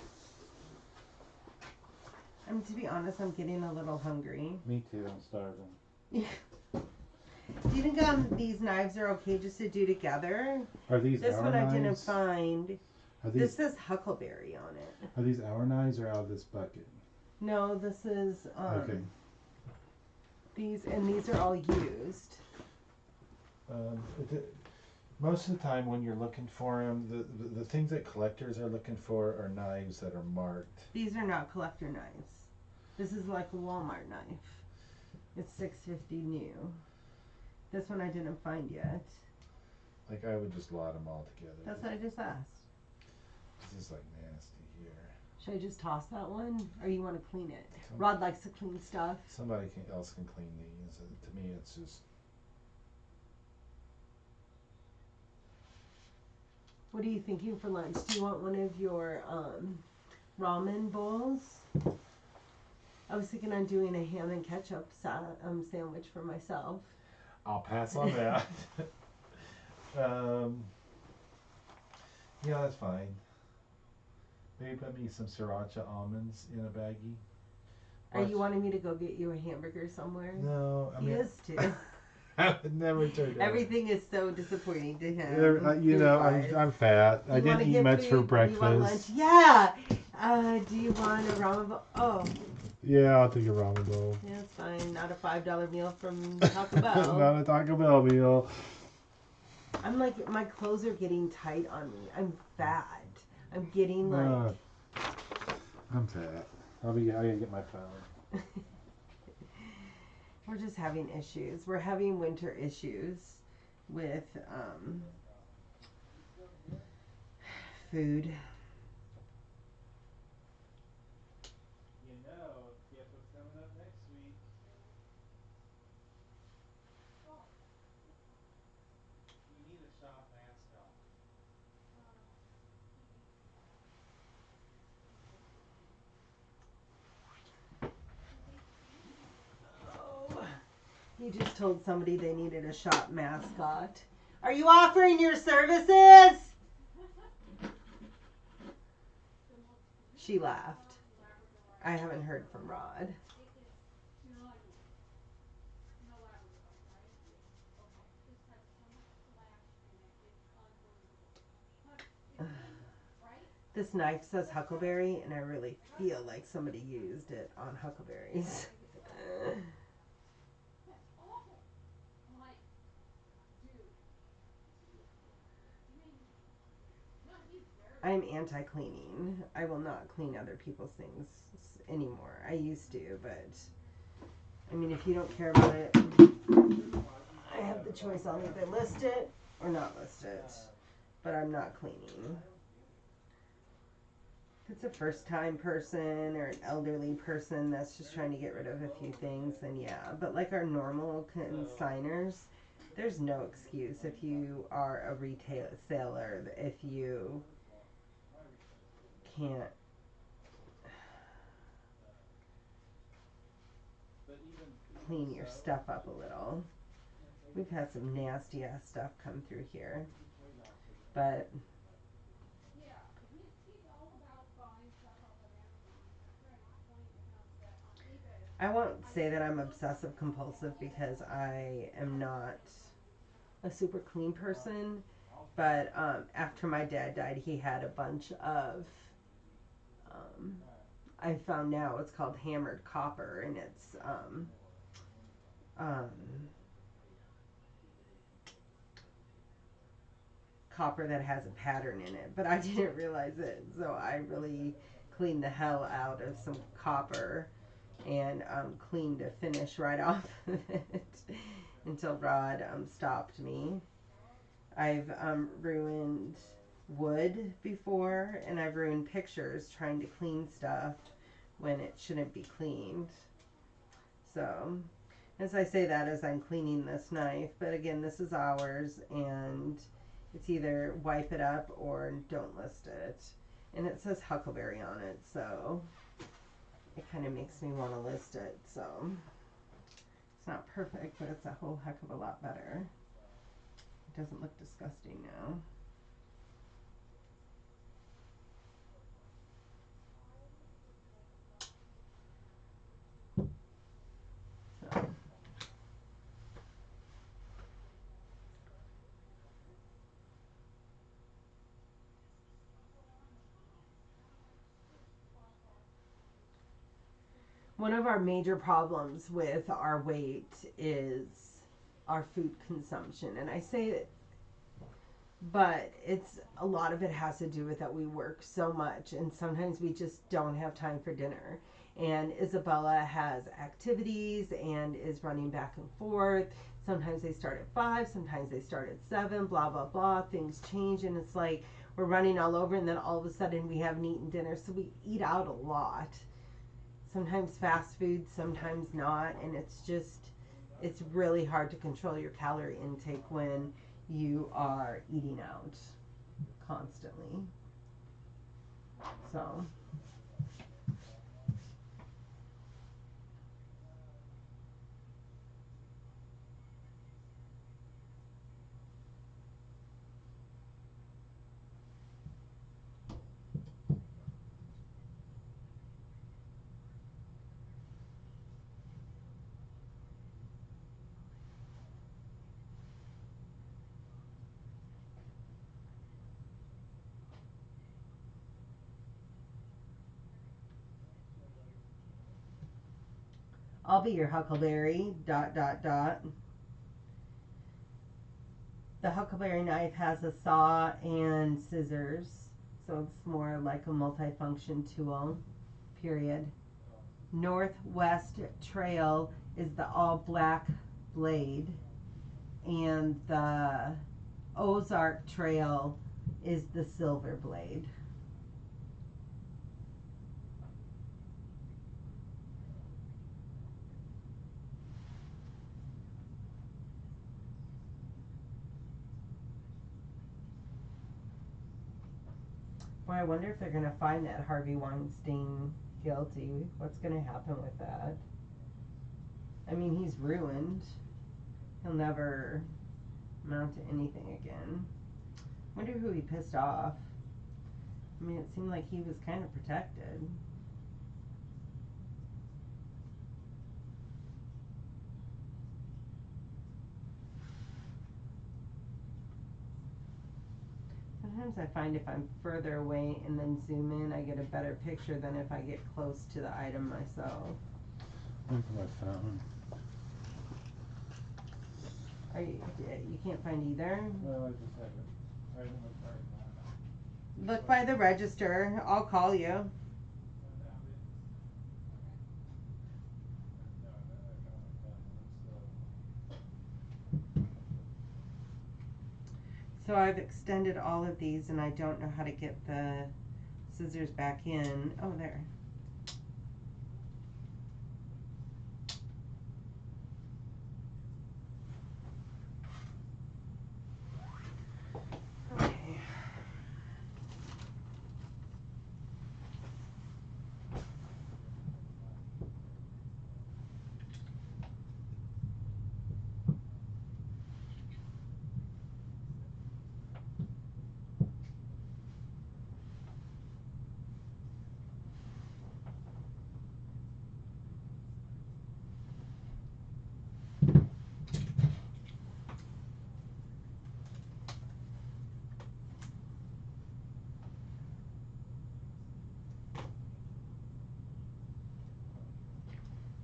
To be honest, I'm getting a little hungry. Me too, I'm starving. Do you think these knives are okay just to do together? Are these This our one I didn't knives? find. Are This these, says Huckleberry on it. are these our knives or out of this bucket? No, this is Okay. these, and these are all used. Most of the time when you're looking for them, the things that collectors are looking for are knives that are marked. These are not collector knives. This is like a Walmart knife. It's $6.50 new. This one I didn't find yet. Like I would just lot them all together. That's what I just asked. This is like nasty here. Should I just toss that one, or you want to clean it? Rod likes to clean stuff. Somebody else can clean these. To me, it's just. What are you thinking for lunch? Do you want one of your ramen bowls? I was thinking on doing a ham and ketchup sandwich for myself. I'll pass on that. Yeah, that's fine. Maybe put me some sriracha almonds in a baggie. Are you wanting me to go get you a hamburger somewhere? No, I He mean, is too. I would never turn down. Everything is so disappointing to him. You know, food-wise. I'm fat. I You wanna didn't eat get much for food? Do you want lunch? breakfast. Yeah. Do you want a ramen bowl? Oh, Yeah, I'll take a ramen bowl. yeah, it's fine. Not a $5 meal from Taco Bell. Not a Taco Bell meal. I'm like, my clothes are getting tight on me. I'm fat. I'm getting like. I'm fat. I gotta get my phone. We're just having issues. We're having winter issues with food. You know, guess what's coming up next week? You need a shop mascot. Oh, he just told somebody they needed a shop mascot. Are you offering your services? She laughed. I haven't heard from Rod. This knife says Huckleberry, and I really feel like somebody used it on Huckleberries. I'm anti-cleaning. I will not clean other people's things anymore. I used to, but I mean, if you don't care about it, I have the choice. I'll either list it or not list it. But I'm not cleaning. If it's a first-time person or an elderly person that's just trying to get rid of a few things, then yeah. But like our normal consigners, there's no excuse if you are a retailer, if you can't clean your stuff up a little. We've had some nasty ass stuff come through here, but Yeah, he's all about buying stuff off of Amazon. I try to explain to him that on eBay, I won't say that I'm obsessive compulsive because I am not a super clean person. But after my dad died, he had a bunch of. I found now it's called hammered copper, and it's um, copper that has a pattern in it. But I didn't realize it, so I really cleaned the hell out of some copper and cleaned a finish right off of it until Rod stopped me. I've ruined wood before, and I've ruined pictures trying to clean stuff when it shouldn't be cleaned. So, as I say that as I'm cleaning this knife, but again, this is ours, and it's either wipe it up or don't list it. And it says Huckleberry on it, so it kind of makes me want to list it. So, it's not perfect, but it's a whole heck of a lot better. It doesn't look disgusting now. So. One of our major problems with our weight is our food consumption. And I say that, but it's a lot of it has to do with that we work so much and sometimes we just don't have time for dinner. And Isabella has activities and is running back and forth. Sometimes they start at 5, sometimes they start at 7, blah, blah, blah. Things change, and it's like we're running all over, and then all of a sudden we haven't eaten dinner. So we eat out a lot. Sometimes fast food, sometimes not. And it's really hard to control your calorie intake when you are eating out constantly. So. I'll be your Huckleberry, ... The Huckleberry knife has a saw and scissors, so it's more like a multifunction tool, period. Northwest Trail is the all black blade, and the Ozark Trail is the silver blade. Boy, I wonder if they're going to find that Harvey Weinstein guilty. What's going to happen with that? I mean, he's ruined. He'll never amount to anything again. Wonder who he pissed off. I mean, it seemed like he was kind of protected. Sometimes I find if I'm further away and then zoom in, I get a better picture than if I get close to the item myself. Look at my phone. You can't find either? Well, I just haven't looked right now. Look by the register. I'll call you. So I've extended all of these and I don't know how to get the scissors back in. Oh, there. Okay.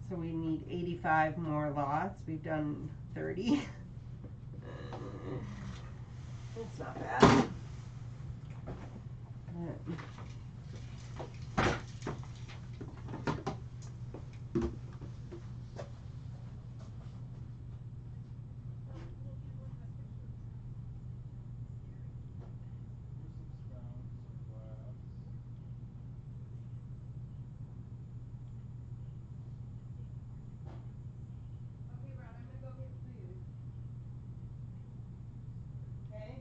So we need 85 more lots. We've done 30. It's not bad. But Here's some stones, some glass. Okay, Brad, I'm gonna go get food. okay.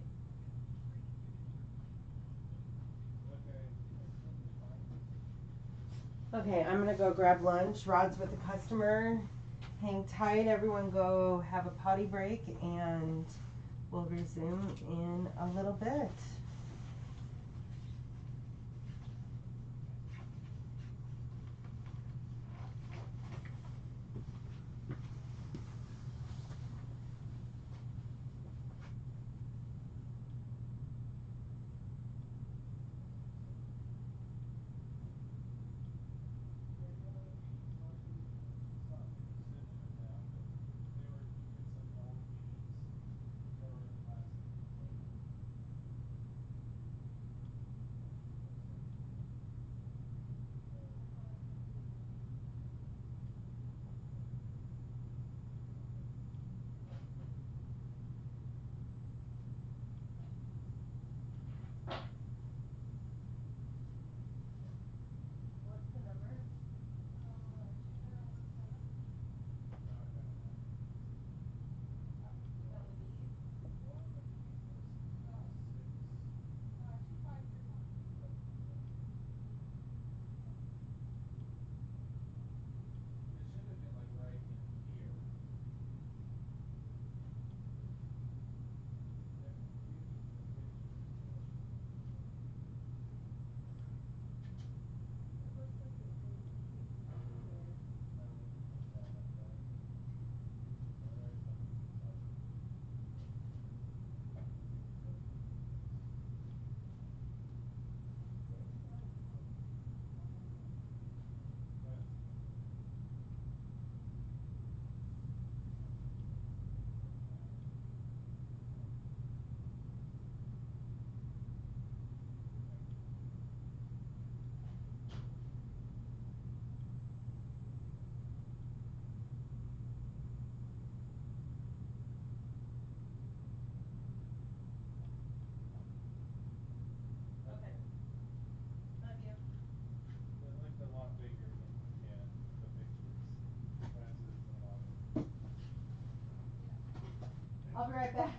Okay, thanks for the time. Okay, I'm gonna go grab lunch. Rod's with the customer. Hang tight, everyone go have a potty break, and we'll resume in a little bit. It's not sitting in it now, but they were in some old weeds that were in plastic containers. What's the number? 2017. No, I got it now. That was these? Well, I think it was 6. 2531. It should have been like right in here. Yeah, you need the pictures. It looks like it was here. No, it's not like that. Right up at the top. But Okay. Love you. it looked a lot bigger in the pictures. Francis and Robin. I'll be right back.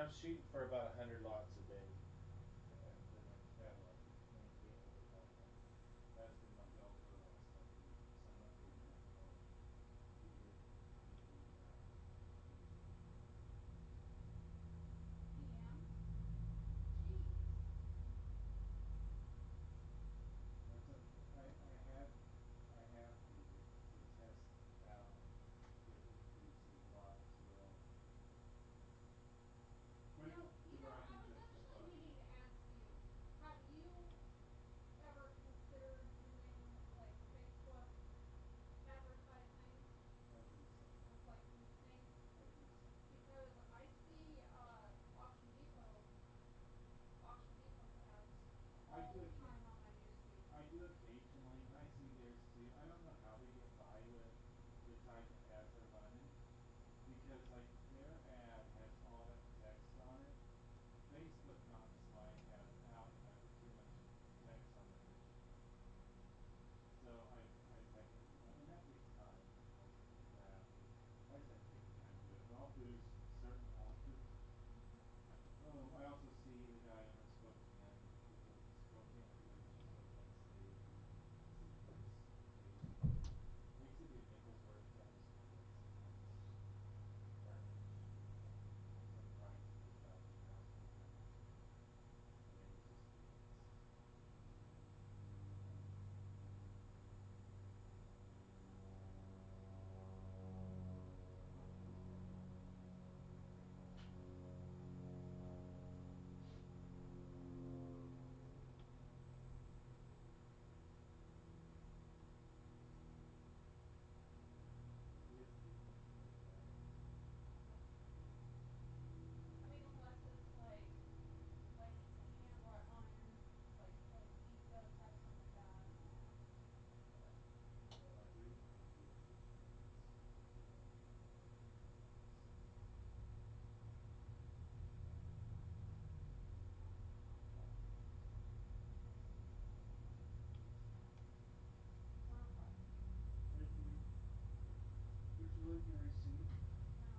I'm shooting for about 100 lots a day to maintain what we have now. That's been my goal for the last couple of years. I'm not getting that far either. And PM? Jeez. that's okay. I have to test out the increase a lot as well. But I I can was justify actually it. meaning to ask you, have you ever considered doing like Facebook advertising I do some. with like boosting? I do some. Because I see Auction Depot's ads I all do the occasionally. time on my newsfeed. I do occasionally, and I see theirs too. I don't know how they get by with the type of ads they're running, because like their ad has all that text on it. Facebook, not my ad out having too much text on the picture. So I've had to do that, and that takes time. Most people have to. I just have to take the time to do it. But I'll boost certain authors. I also see the guy in Spokane. He lives in Spokane. He lives in Spokane State. I see his page there. Makes a good nickel's worth. It's almost kind of like sometimes garbage. Sometimes he gets out of the ground. Sometimes today was just peanuts. It is different like that. I mean, unless it's like handwritten, like he does have some of that. But Well, I do get peanuts from his okay. Thank you. Would you like your receipt? No.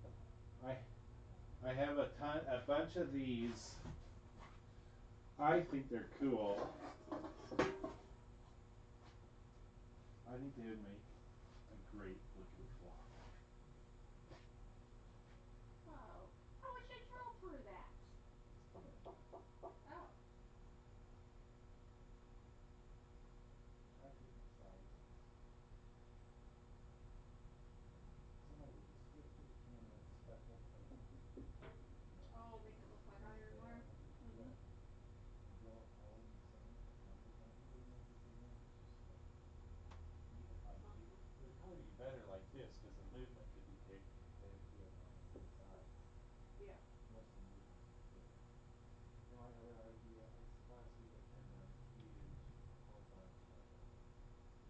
Okay. What I else do I have? I have a bunch of these. I think they're cool. I think they would make a great looking clock. Oh. I wish I drilled through that. It's tin. Oh. I have different sizes. Some of them just fit to the tin with speckle paint. You know, Oh, make it look like iron yeah, wire? make it look Mhm. and drill a hole in the center. Don't really make a big one. Just even Uh-huh. it would probably be better like this, because the movement could be taken good on the inside. Yeah. Most of the movement is good. My other idea is last week I turned around a huge whole bunch of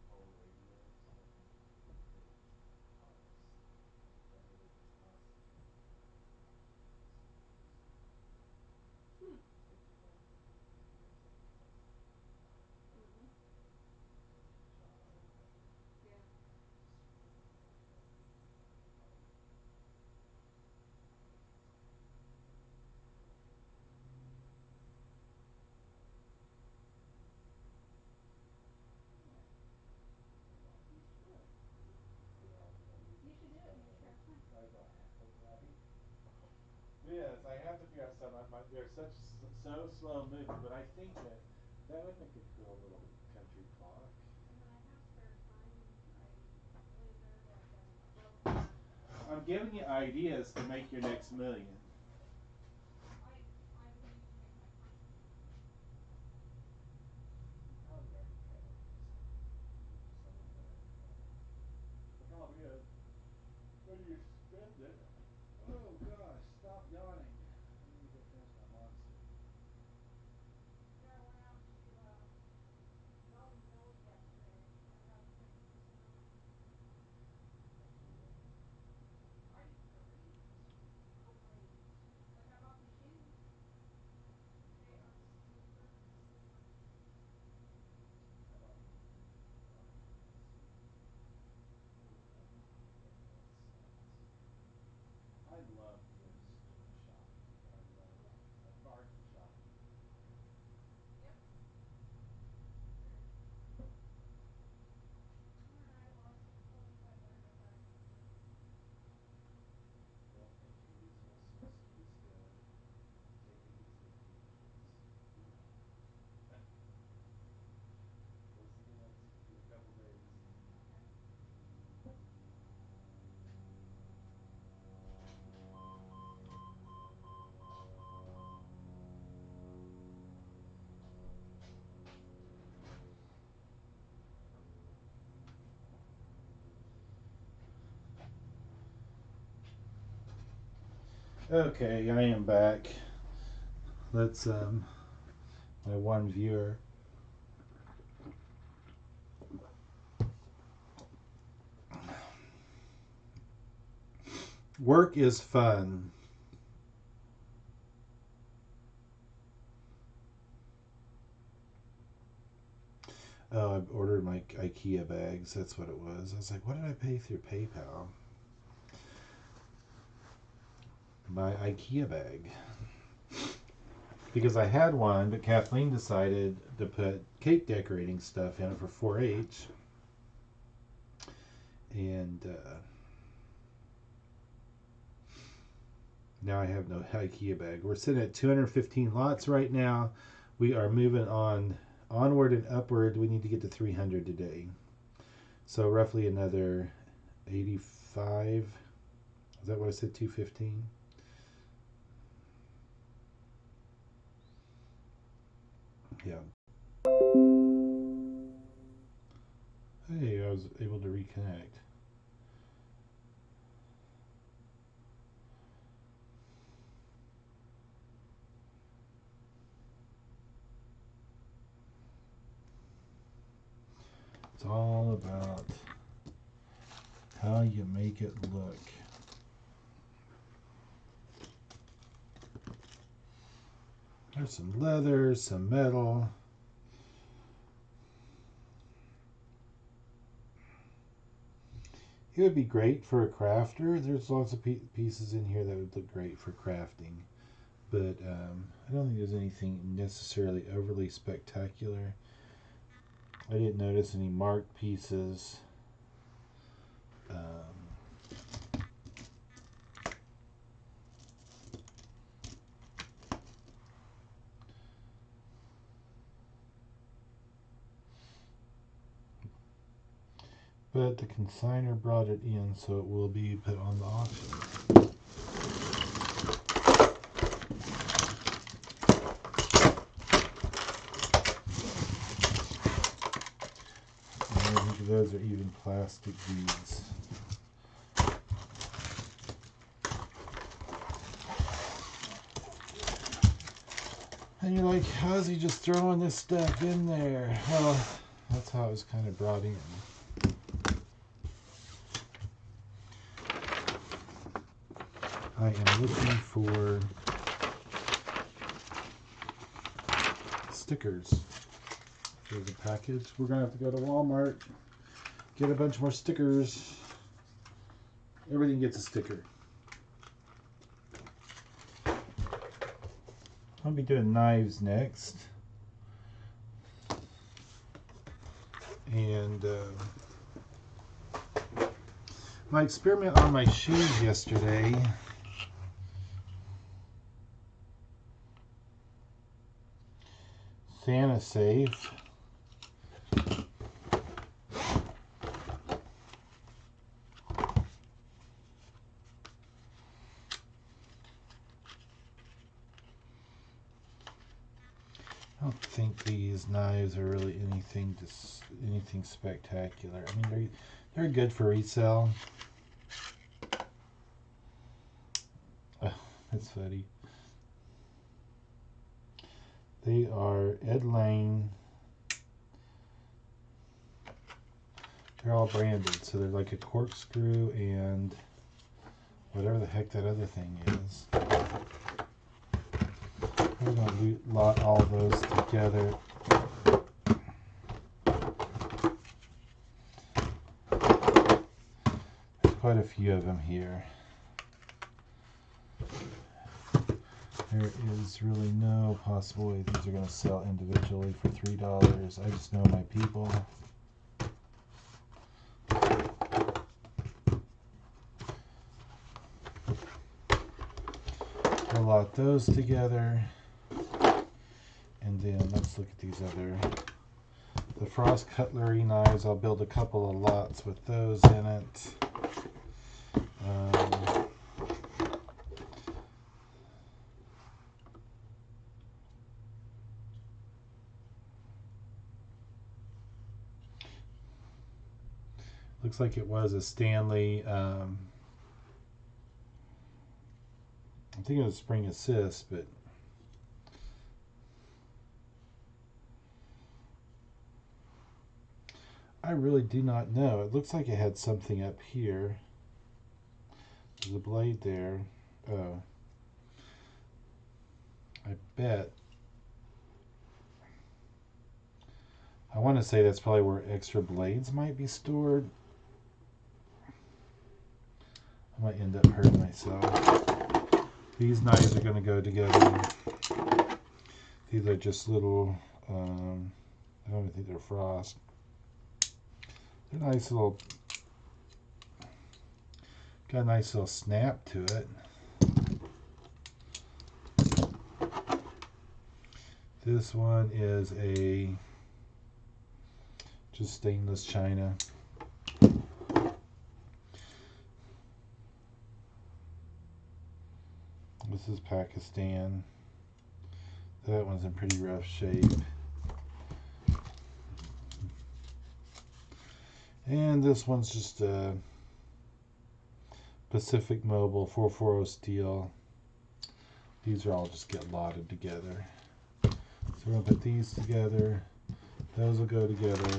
old radios that need to be replaced parts that really cost $600. Hmm. Take the old radios that are plastic powered, Mhm. and shot all of them, Yeah. just screw them back up apart, replace the screws, put a whole new radio in. Yeah. A lot You cheaper. should. Well, you don't need You much should do it when stuff you in it. have time. I don't have, right? Yes, I have to figure out something. They're so slow moving, but I think that would make a cool little country clock. And when I have spare time, I laser like a broken. I'm giving you ideas to make your next million. I need to make my first million. You probably already have some of that. The problem is when you spend it. Oh gosh, stop yawning. I need to go finish my monster. Yeah, I went out to mow the mill yesterday. I got a good piece of mowing. How'd you do that? I hurried. Okay, I am back. Let's my one viewer. Work is fun. Oh, I ordered my IKEA bags. That's what it was. I was like, what did I pay through PayPal? My IKEA bag. Because I had one, but Kathleen decided to put cake decorating stuff in it for 4-H. And now I have no IKEA bag. We're sitting at 215 lots right now. We are moving onward and upward. We need to get to 300 today. So roughly another 85. Is that what I said? 215? Yeah. Hey, I was able to reconnect. It's all about how you make it look. There's some leather, some metal. It would be great for a crafter. There's lots of pieces in here that would look great for crafting. But I don't think there's anything necessarily overly spectacular. I didn't notice any marked pieces. But the consignor brought it in, so it will be put on the auction. And I think those are even plastic beads. And you're like, how's he just throwing this stuff in there? Well, that's how it was kind of brought in. I am looking for stickers for the package. We're going to have to go to Walmart, get a bunch more stickers. Everything gets a sticker. I'll be doing knives next. And my experiment on my shoes yesterday. SantaSafe. I don't think these knives are really anything spectacular. I mean, they're good for resale. That's funny. They are Ed Lane. They're all branded, so they're like a corkscrew and whatever the heck that other thing is. We're going to lot all those together. There's quite a few of them here. There is really no possible way these are going to sell individually for $3. I just know my people. We'll lot those together. And then let's look at these the Frost cutlery knives. I'll build a couple of lots with those in it. Looks like it was a Stanley thinking of spring assist, but I really do not know. It looks like it had something up here. There's a blade there. Oh. I bet. I want to say that's probably where extra blades might be stored. I might end up hurting myself. These knives are going to go together. These are just little, I don't even think they're frost. They're nice little, got a nice little snap to it. This one is a just stainless china. This is Pakistan. That one's in pretty rough shape. And this one's just a Pacific Mobile 440 steel. These are all just get lotted together. So we're going to put these together. Those will go together.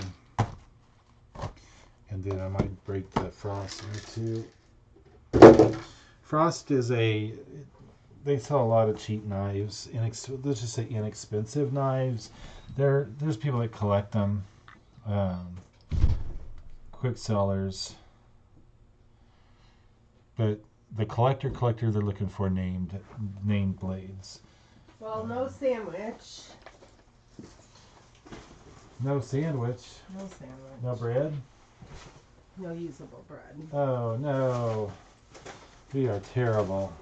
And then I might break the Frost into two. Frost is a... They sell a lot of cheap knives. Let's just say inexpensive knives. There's people that collect them. Quick sellers. But the collector, they're looking for named blades. Well, no sandwich. No sandwich. No sandwich. No bread. No usable bread. Oh no. We are terrible.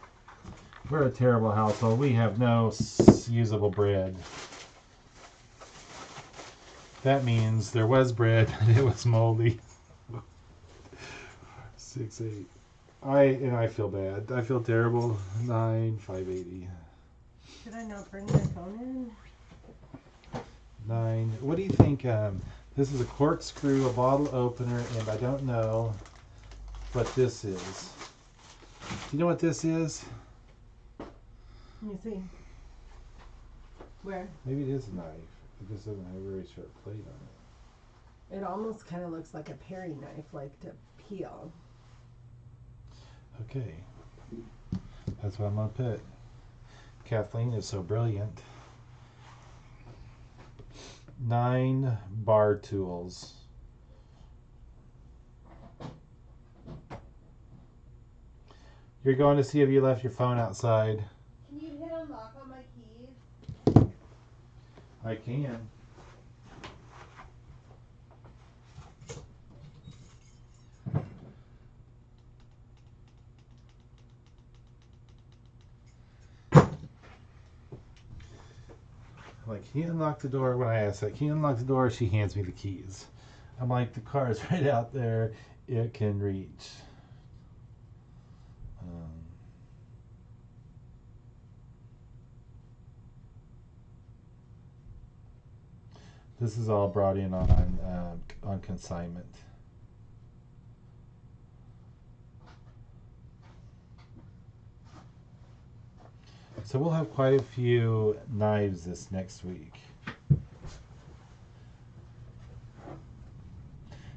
We're a terrible household. We have no usable bread. That means there was bread and it was moldy. 6-8. I feel bad. I feel terrible. 9 580. Should I not bring my phone in? 9. What do you think? This is a corkscrew, a bottle opener, and I don't know what this is. Do you know what this is? Let me see. Where? Maybe it is a knife. It just doesn't have a very sharp blade on It almost kind of looks like a Perry knife, like to peel. it. Okay. That's what I'm going to put. Kathleen is so brilliant. 9 bar tools. You're going to see if you left your phone outside. Can you hit unlock on my keys? I can. I'm like, can you unlock the door? When I ask that, can you unlock the door? She hands me the keys. I'm like, the car is right out there. It can reach. This is all brought in on consignment. So we'll have quite a few knives this next week.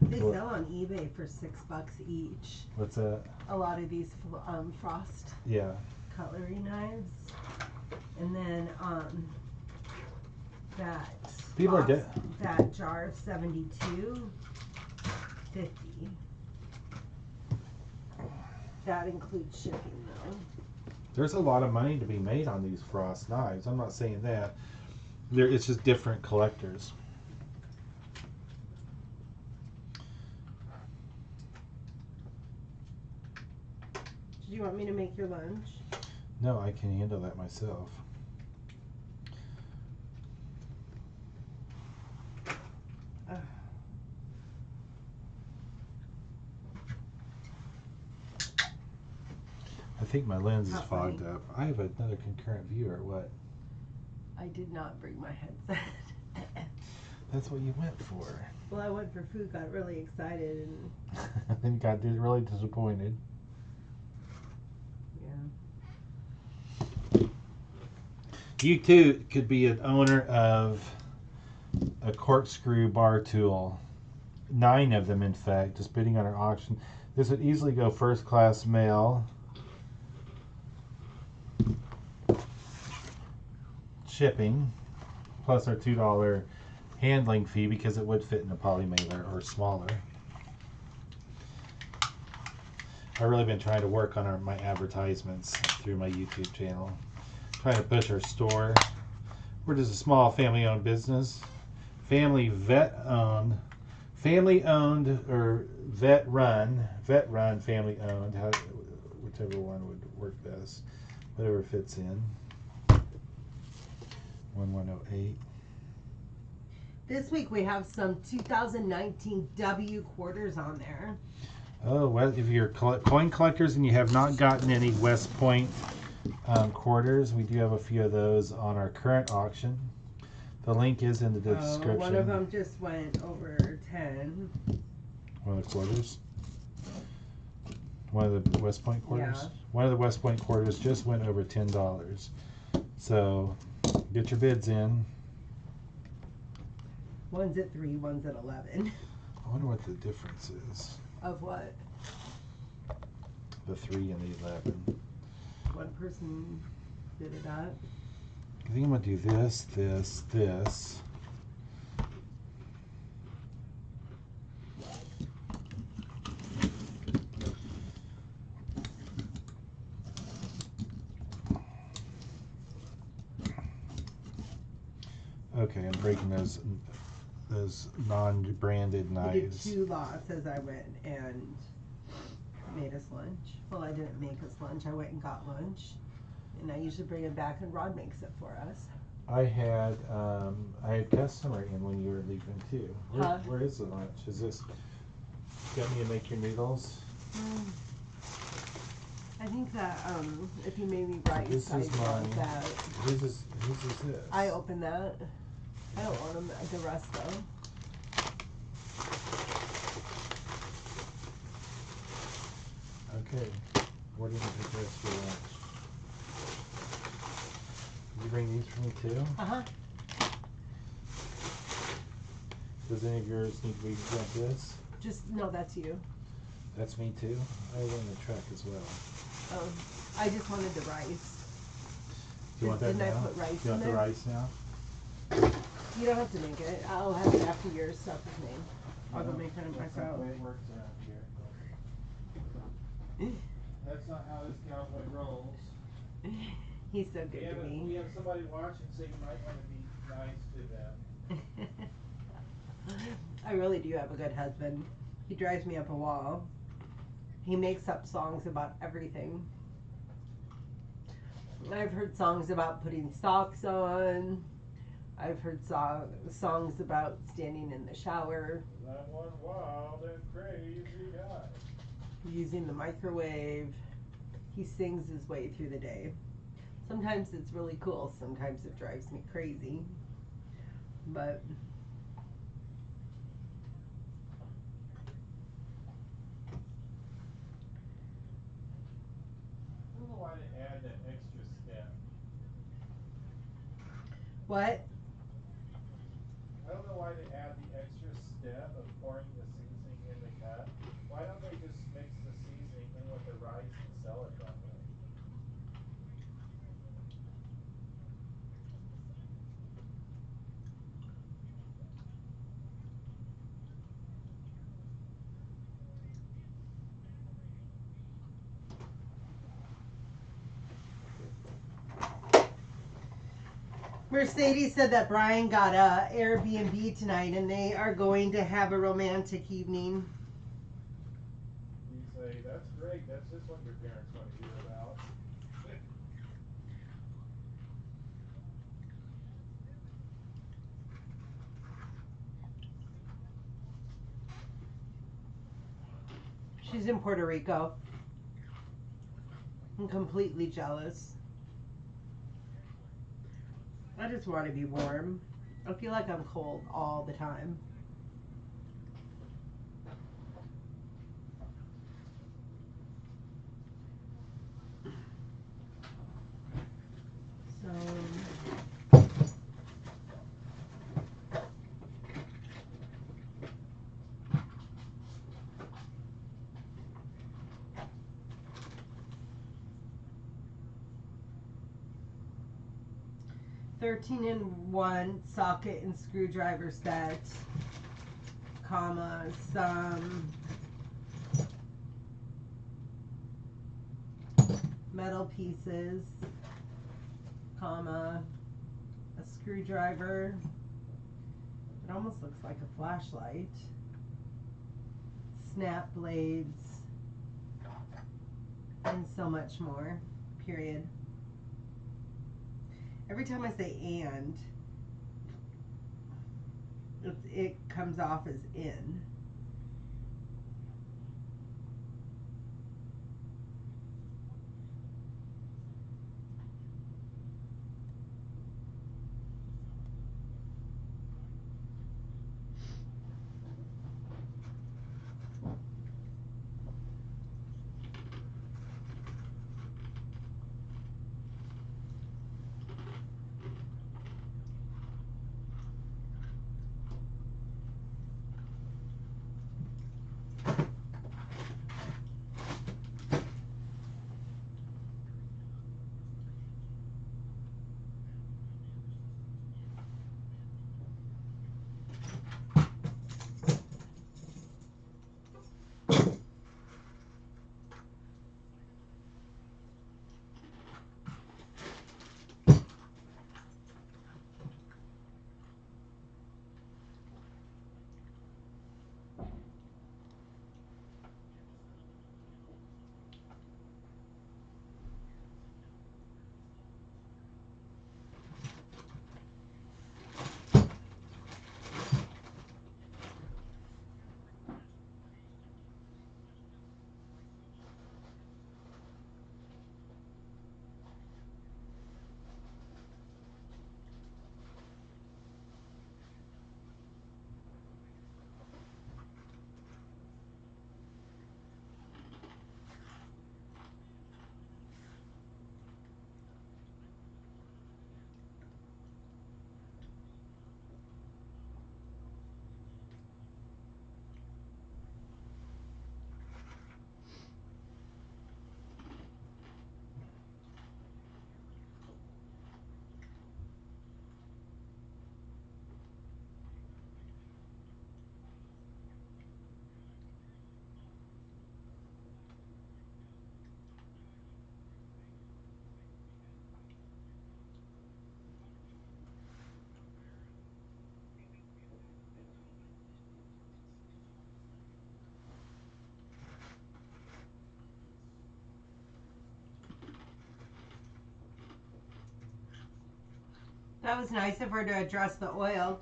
They sell on eBay for $6 each. What's that? A lot of these Frost Yeah. cutlery knives, and then that People are box, that jar of 72, 50. That includes shipping though. There's a lot of money to be made on these Frost knives. I'm not saying that. It's just different collectors. Did you want me to make your lunch? No, I can handle that myself. I think my lens is Not fogged funny. up. I have another concurrent view or what? I did not bring my headset. That's what you went for. Well, I went for food, got really excited, and And got really disappointed. yeah. You too could be an owner of a corkscrew bar tool. 9 of them, in fact, just bidding on our auction. This would easily go first class mail. Shipping, plus our $2 handling fee because it would fit in a poly mailer or smaller. I've really been trying to work on my advertisements through my YouTube channel. Trying to push our store. We're just a small family-owned business. Family vet-owned or vet-run, family-owned, whichever one would work best. Whatever fits in. 1108. This week we have some 2019 W quarters on there. Oh, well, if you're coin collectors and you have not gotten any West Point quarters, we do have a few of those on our current auction. The link is in the description. One of them just went over 10. One of the quarters? One of the West Point quarters? Yeah. One of the West Point quarters just went over $10. So get your bids in. One's at 3, one's at 11. I wonder what the difference is. Of what? The 3 and the 11. One person did it up. I think I'm going to do this, this, this. Okay, I'm breaking those non-branded I did knives. 2 lots as I went and made us lunch. Well, I didn't make us lunch. I went and got lunch. And I usually bring it back and Rod makes it for us. I had customer in when you were leaving too. Huh? Where is the lunch? Is this got me to make your noodles? I think that if you made me rice, This I'd is want mine. that. Whose is this? I opened that. I don't want them, the rest though. Okay. Where do you take the rest of your lunch? Did you bring these for me too? Uh-huh. Does any of yours need to be like this? Just, no, that's you. That's me too. I went in the truck as well. I just wanted the rice. Do you want that Didn't now? I put rice Do you want in the there? rice now? You don't have to make it. I'll have it after your stuff is made. I'll go make it That's not myself. the way it works around here. That's not how this cowboy rolls. He's so good to We me. have somebody watching, so you might want to be nice to them. I really do have a good husband. He drives me up a wall. He makes up songs about everything. I've heard songs about putting socks on. I've heard songs about standing in the shower, I'm one wild and crazy guy. using the microwave. He sings his way through the day. Sometimes it's really cool. Sometimes it drives me crazy. But I don't know why they add that extra step. what? I don't know why they add the extra step of pouring the seasoning in the cup. Why don't they just mix the seasoning in with the rice and sell it that way? Mercedes said that Brian got a Airbnb tonight and they are going to have a romantic evening. You say, that's great, that's just what your parents want to hear about. She's in Puerto Rico. I'm completely jealous. I just want to be warm. I feel like I'm cold all the time. So 13-in-1 socket and screwdriver set, comma, some metal pieces, comma, a screwdriver. It almost looks like a flashlight. Snap blades, and so much more. Period. Every time I say and, it comes off as in. That was nice of her to address the oil.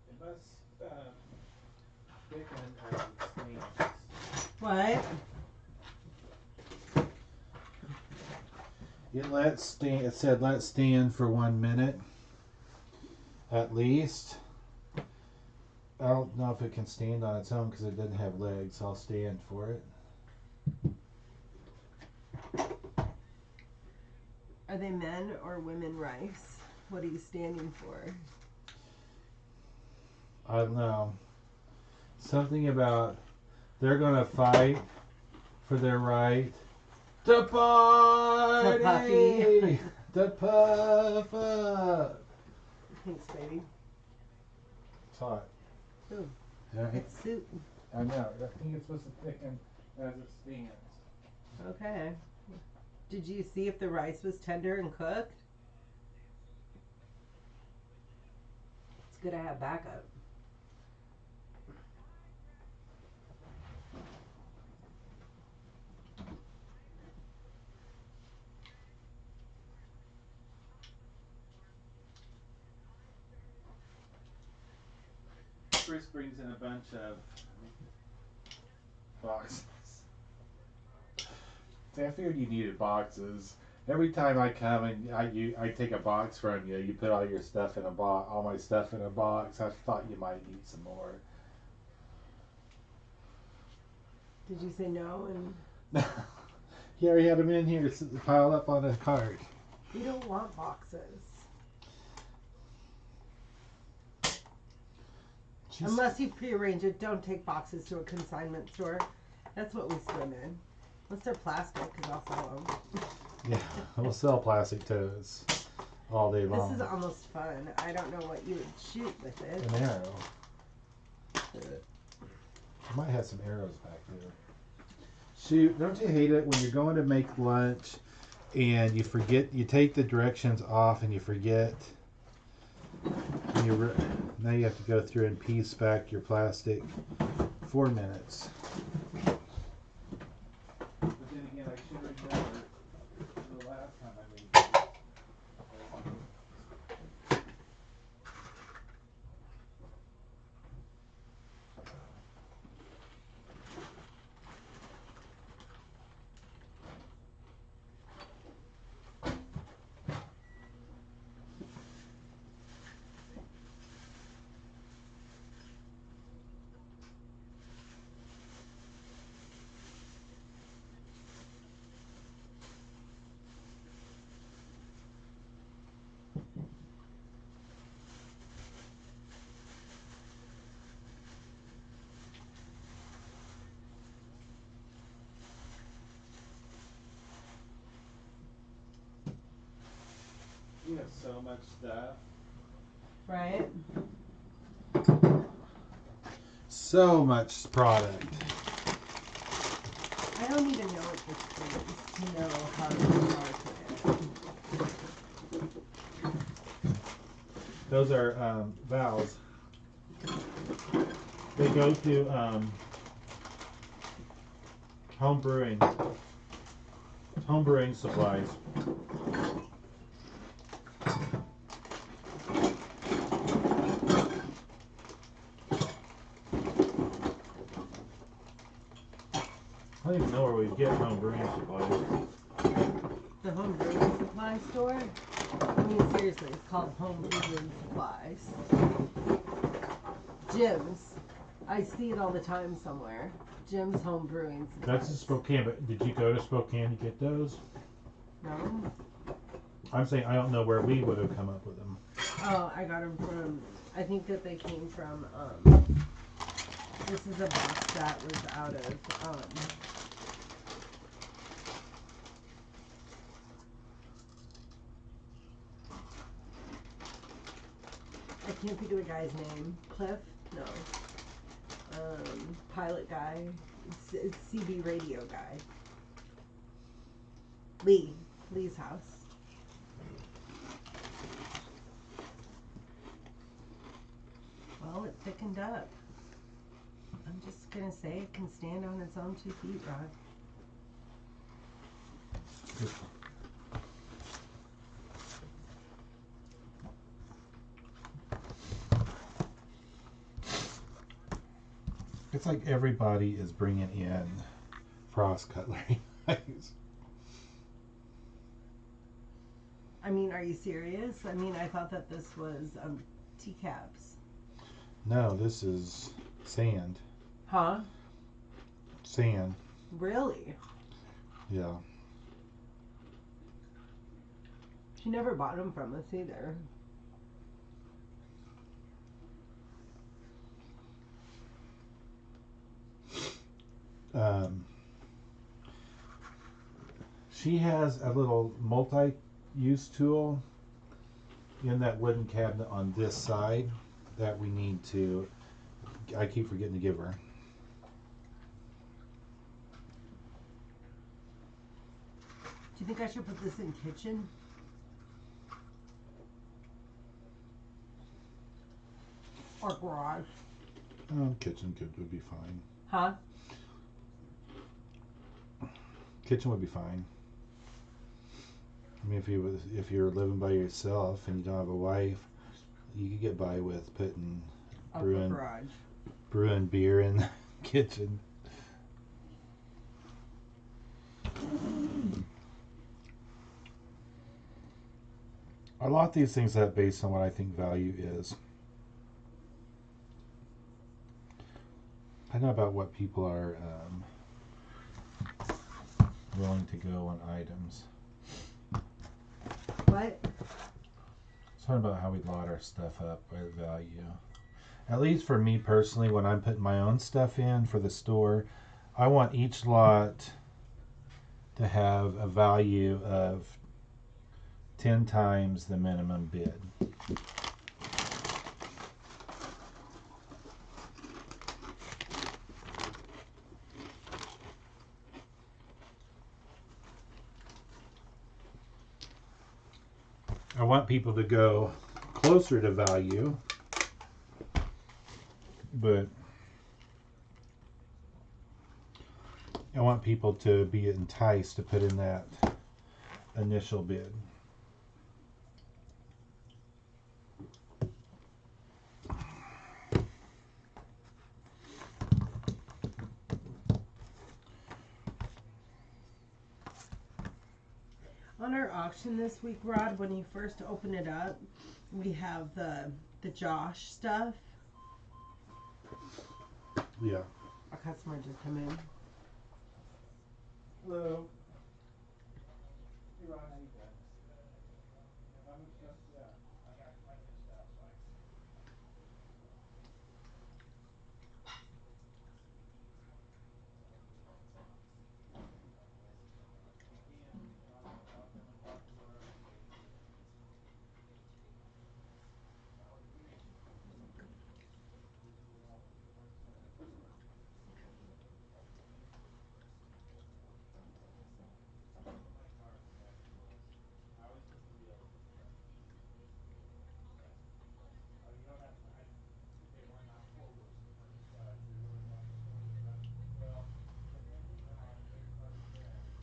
It must thicken as it stands. What? It said let stand for 1 minute at least. I don't know if it can stand on its own because it doesn't have legs. I'll stand for it. Are they men or women rice? What are you standing for? I don't know. Something about they're gonna fight for their right to party. puffy. To puff up. Thanks, baby. It's hot. Ooh, Yeah, it's soup. I know. I think it's supposed to thicken as it stands. Okay. Did you see if the rice was tender and cooked? It's good to have backup. Chris brings in a bunch of Boxes. See, I figured you needed boxes. Every time I come and I take a box from you, you put all your stuff in a box, all my stuff in a box. I thought you might need some more. Did you say no? And He already had them in here piled up on a cart. We don't want boxes. She's- Unless you prearrange it, don't take boxes to a consignment store. That's what we swim in. Unless they're plastic, because I'll sell them. Yeah, we'll sell plastic toads all day long. This is almost fun. I don't know what you would shoot with it. An arrow. I might have some arrows back there. Shoot, don't you hate it when you're going to make lunch and you forget, you take the directions off and you forget, and now you have to go through and piece back your plastic 4 minutes. But then again, I should remember the last time I made this. We have so much stuff. Right? So much product. I don't even know what this is to know how to market it. Those are valves. They go to home brewing supplies. I don't even know where we get home brewing supplies. The home brewing supply store? I mean, seriously, it's called Home Brewing Supplies. Jim's. I see it all the time somewhere. Jim's Home Brewing Supplies. That's in Spokane, but did you go to Spokane to get those? No? I'm saying I don't know where we would have come up with them. Oh, I got them from, I think that they came from, this is a box that was out of, I can't think of the guy's name. Cliff? No. Pilot guy. It's CB radio guy. Lee's house. Well, it thickened up. I'm just gonna say it can stand on its own 2 feet, Rod. It's like everybody is bringing in frost cutlery. I mean, are you serious? I mean, I thought that this was teacaps. No, this is sand. Huh? Sand. Really? Yeah. She never bought them from us either. She has a little multi-use tool in that wooden cabinet on this side that we need to, I keep forgetting to give her. Do you think I should put this in kitchen? Or garage? Kitchen would be fine. Huh? Kitchen would be fine. I mean, if you're living by yourself and you don't have a wife, you could get by with putting Upper garage. brewing beer in the kitchen. A lot of these things are based on what I think value is. I know about what people are willing to go on items. What? It's talking about how we lot our stuff up by the value. At least for me personally, when I'm putting my own stuff in for the store, I want each lot to have a value of 10 times the minimum bid. I want people to go closer to value, but I want people to be enticed to put in that initial bid. On our auction this week, Rod, when you first open it up, we have the Josh stuff. Yeah. A customer just come in. Hello. Hey Ron, how you doing? How much stuff? Yeah, I got quite a bit of stuff, so I. You can, I'll come and talk to you wherever you need to. Put my card in the back of the list. I always put the deals in the front. Yeah. Oh, you don't have to, they weren't on quotas, but if you really want the quotas done, well, depending on credit card spend, yeah.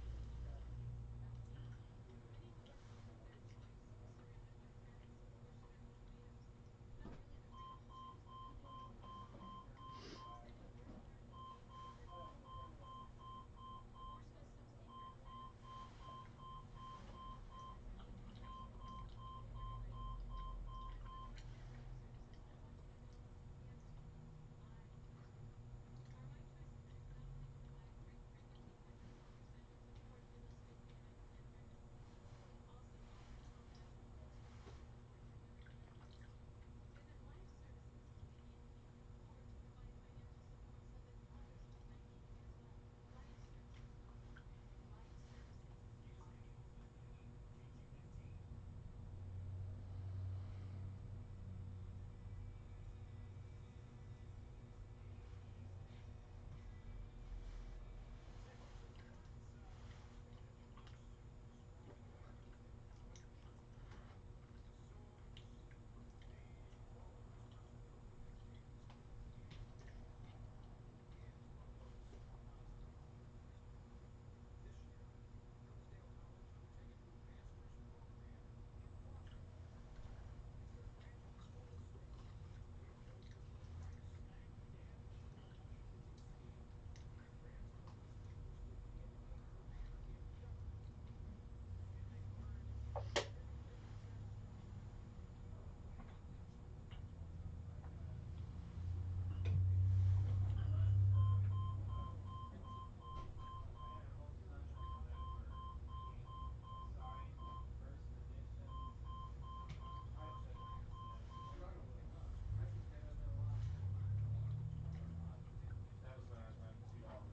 That was when I was running $2 a lot.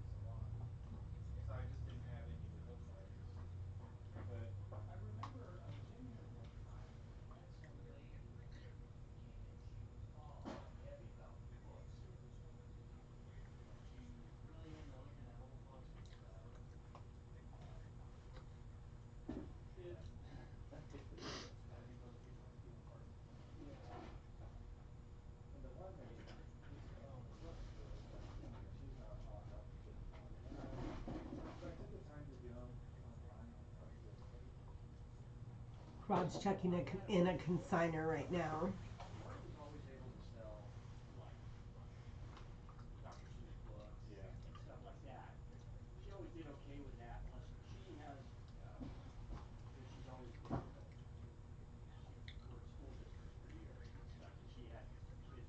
So I just didn't have any of the book buyers. But I remember I was in here one time and we had some lady came in, she was all heavy about books. She's really into looking at old books and stuff. It I think those people are few and far between. Yeah. And the one lady used to own a bookstore like in here, she's not on up anymore. So I took the time to do them online on Craigslist. Rod's checking in a consigner right now. Lori was always able to sell like Dr. Seuss books Yeah. and stuff like that. She always did okay with that unless she has, because she's always been, she worked school districts for years and stuff, and she had kids crazy.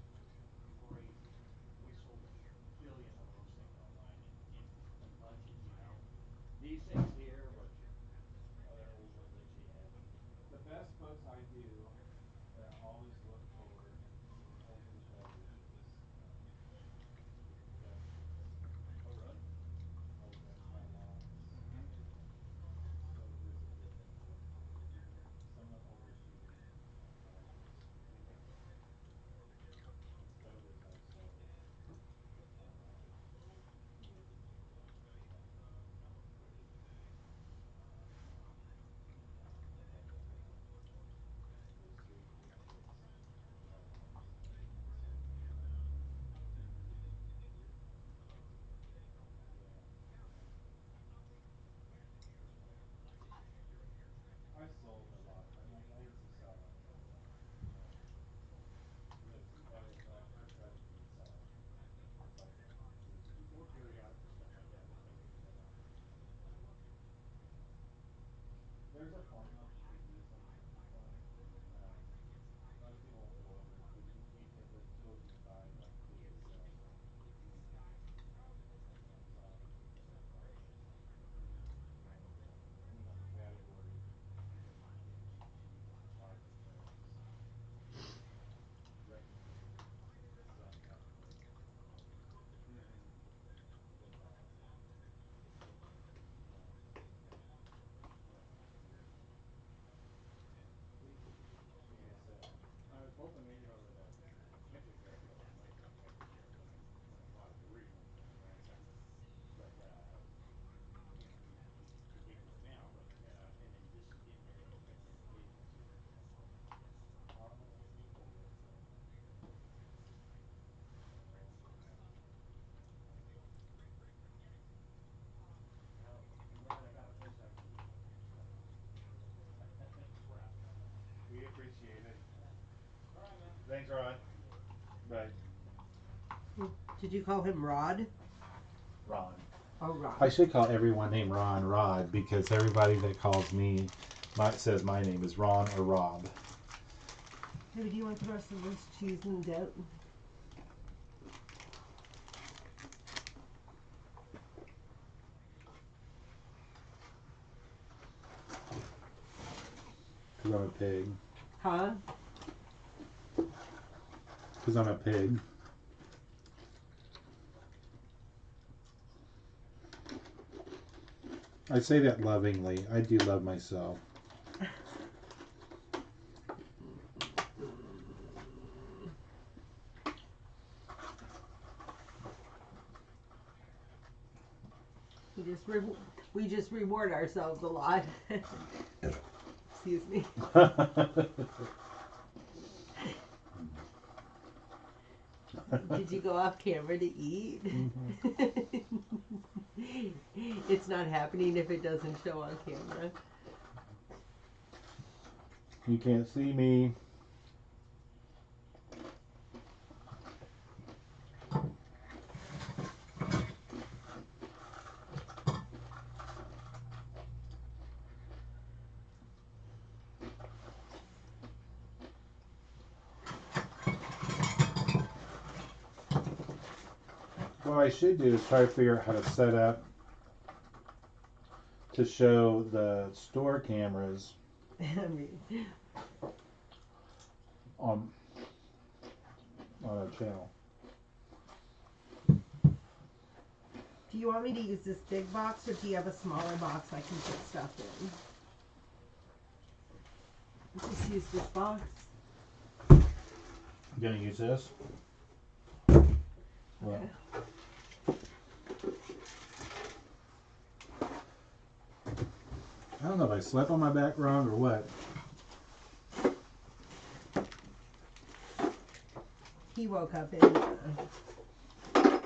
We sold 1 billion of those things online in budget, you know. These things here Thanks, Rod. Bye. Did you call him Rod? Ron. Oh, Rod. I should call everyone named Ron Rod because everybody that calls me says my name is Ron or Rob. Maybe do you want the rest of this cheese and dip? Because I'm a pig. Huh? Because I'm a pig. I say that lovingly. I do love myself. We just reward ourselves a lot. Excuse me. Did you go off camera to eat? Mm-hmm. It's not happening if it doesn't show on camera. You can't see me. What I should do is try to figure out how to set up to show the store cameras I mean, on our channel. do you want me to use this big box or do you have a smaller box I can put stuff in? Just use this box. You gonna use this? Well, I don't know if I slept on my back wrong or what. He woke up in a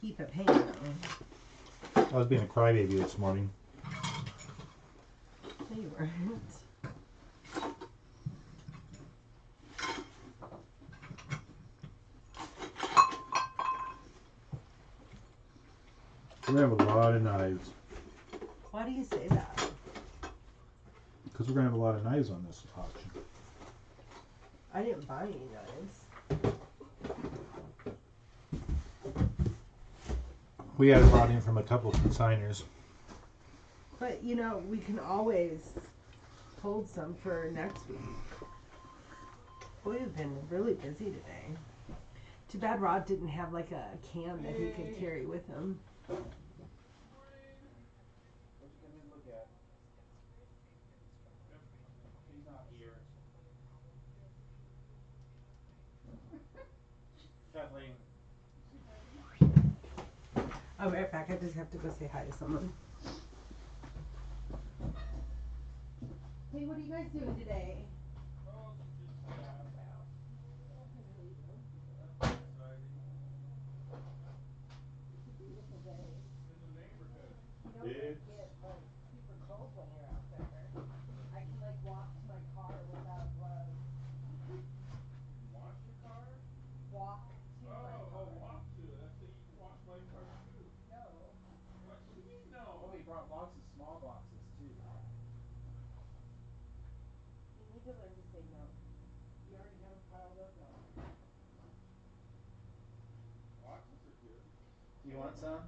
heap of pain though. I was being a crybaby this morning. No, you weren't. We have a lot of knives. Why do you say that? Because we're gonna have a lot of knives on this auction. I didn't buy any knives. We had it brought in from a couple of consigners. But you know, we can always hold some for next week. We've been really busy today. Too bad Rod didn't have like a can that he could carry with him. What'd you come in to look at? He's not here. Kathleen. I'll be right back. I just have to go say hi to someone. Hey, what are you guys doing today? Oh, just It's a beautiful day. in the neighborhood. You don't get like super cold when you're out there. I can like walk to my car without gloves. Wash your car? Walk to my car. Walk to it. I said you can wash my car too. No. What do you mean no? Oh, he brought boxes, small boxes too. You need to learn to say no. You already have a pile of no. Boxes are good. Do you want some?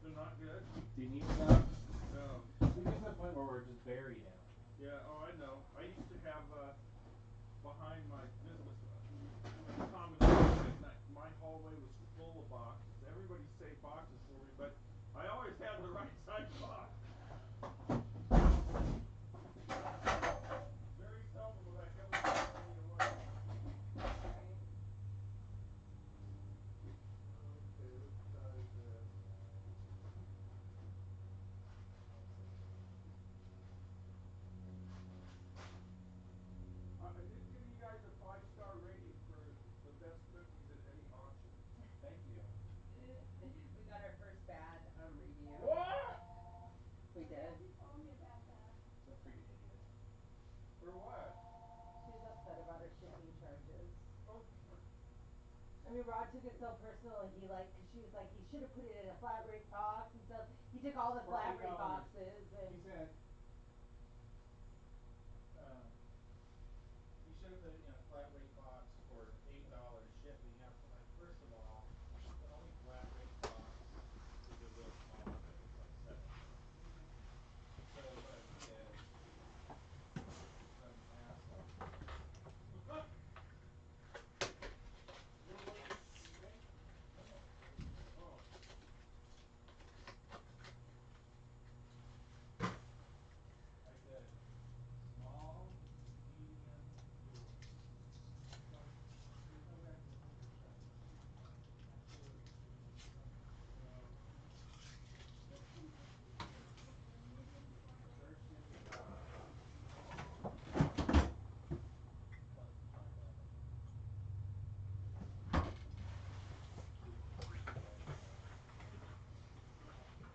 They're not good? Do you need some? No. We get to the point where we're just buried in them. Yeah, oh, I know. I used to have, behind my business, common at night, my hallway was full of boxes. Everybody saved boxes for me, but I always had the right size box. Very seldom would I ever throw any away. Okay, let's try this. I did give you guys a 5-star rating for the best cookies at any auction. Thank you. We got our first bad review. What? We did. So pretty idiot. For what? She was upset about her shipping charges. Oh, mean, Rod took it so personal. He like, cause she was like, he should have put it in a flat rate box and stuff. He took all the For flat $8. rate boxes He and. said, you should have put it in a flat rate box for $8 shipping. I was like, first of all, the only flat rate box is a real small one. It's like 7 foot. So what I did, I'm an asshole. Little late, okay? No, oh, I said small, medium, yours. So, there's no regular order set. That's the order that came in December. Let's see what the first shipping plus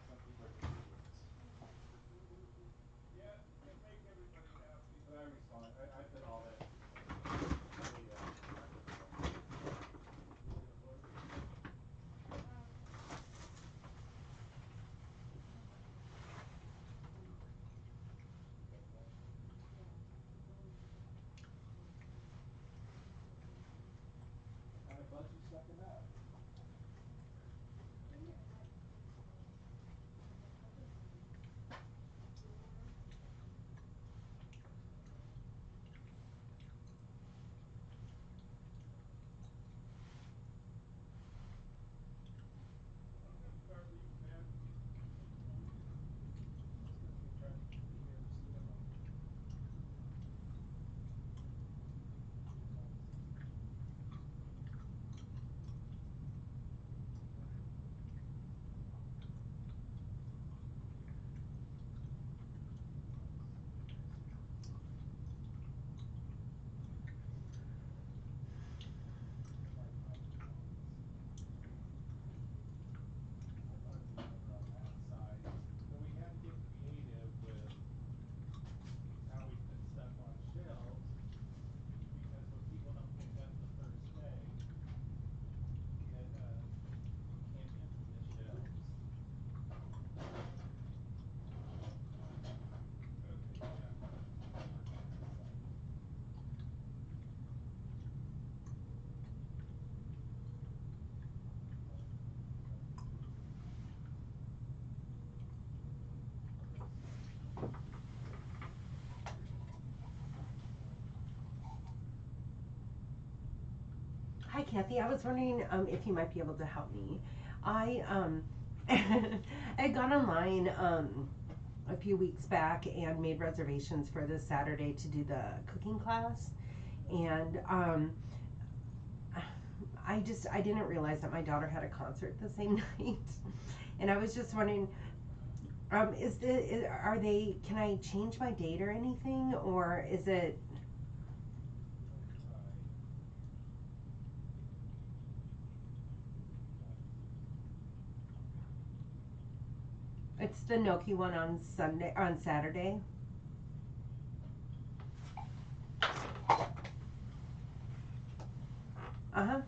some people are just idiots. Yeah, you can make everybody happy. But I respond. I put all that. Really, is it worth it? You got more? What kind of bugs you sucking up? Why don't we start leaving packages? Just because we try to keep you here to see them all. I thought it'd be better on that side, but we had to get creative with how we put stuff on shelves, because when people don't pick up the first day, it can empty the shelves. Okay, yeah. Hi, Kathy. I was wondering if you might be able to help me. I I got online a few weeks back and made reservations for this Saturday to do the cooking class, and I didn't realize that my daughter had a concert the same night, and I was just wondering, are they? Can I change my date or anything, or is it? It's the Noki one on Saturday. Uh huh.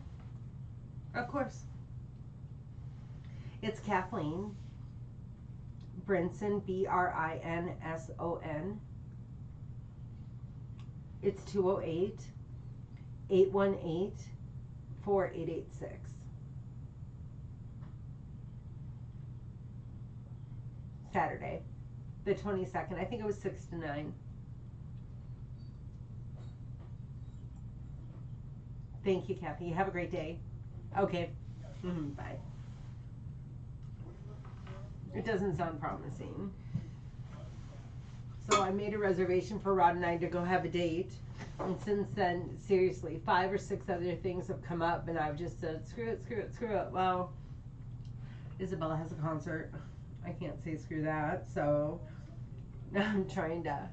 Of course. It's Kathleen Brinson, Brinson. It's 208-818-4886. Saturday, the 22nd. I think it was 6 to 9. Thank you, Kathy. Have a great day. Okay. Bye. It doesn't sound promising. So I made a reservation for Rod and I to go have a date. And since then, seriously, 5 or 6 other things have come up, and I've just said, screw it, screw it, screw it. Well, Isabella has a concert. I can't say screw that, so I'm trying to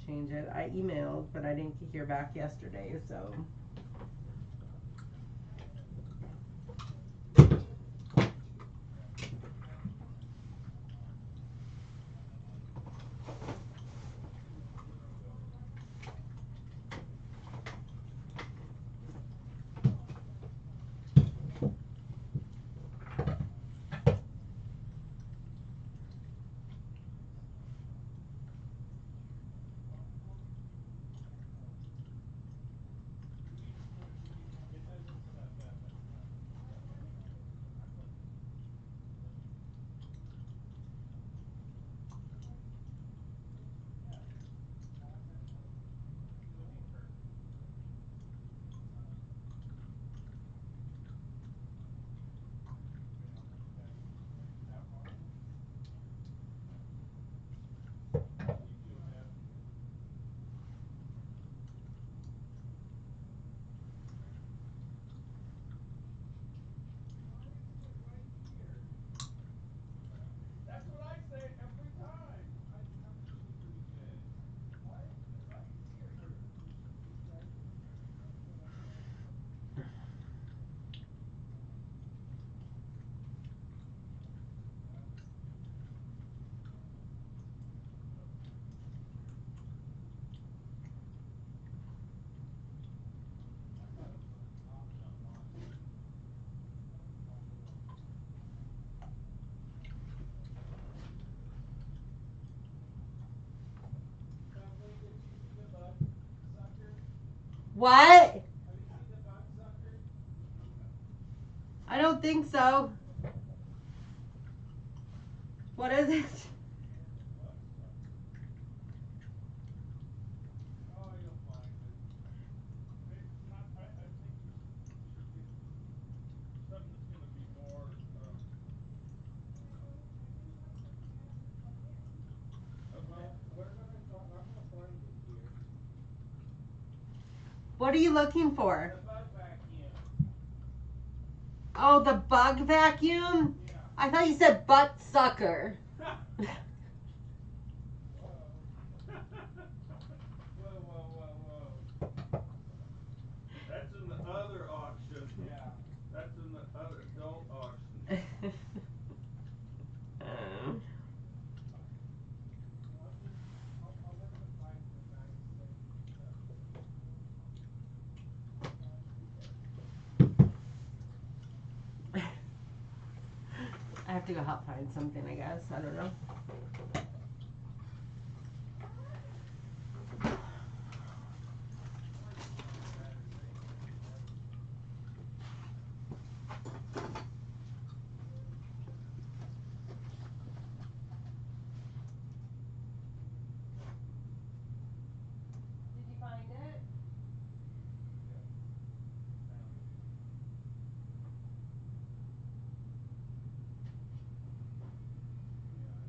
change it. I emailed, but I didn't hear back yesterday, so. What? Have you seen the bug sucker? I don't think so. What is it? Bug sucker. Oh, you'll find it. I think you should get something that's gonna be more. Well, I'm gonna find it here. What are you looking for? The bug vacuum. Oh, the bug vacuum? Yeah. I thought you said butt sucker. Whoa. That's in the other auction. Yeah. That's in the other adult auction. I'll look to find some nice safety stuff. I have to go help find something, I guess. I don't know. Did you find it? Yep. Found it. Yeah.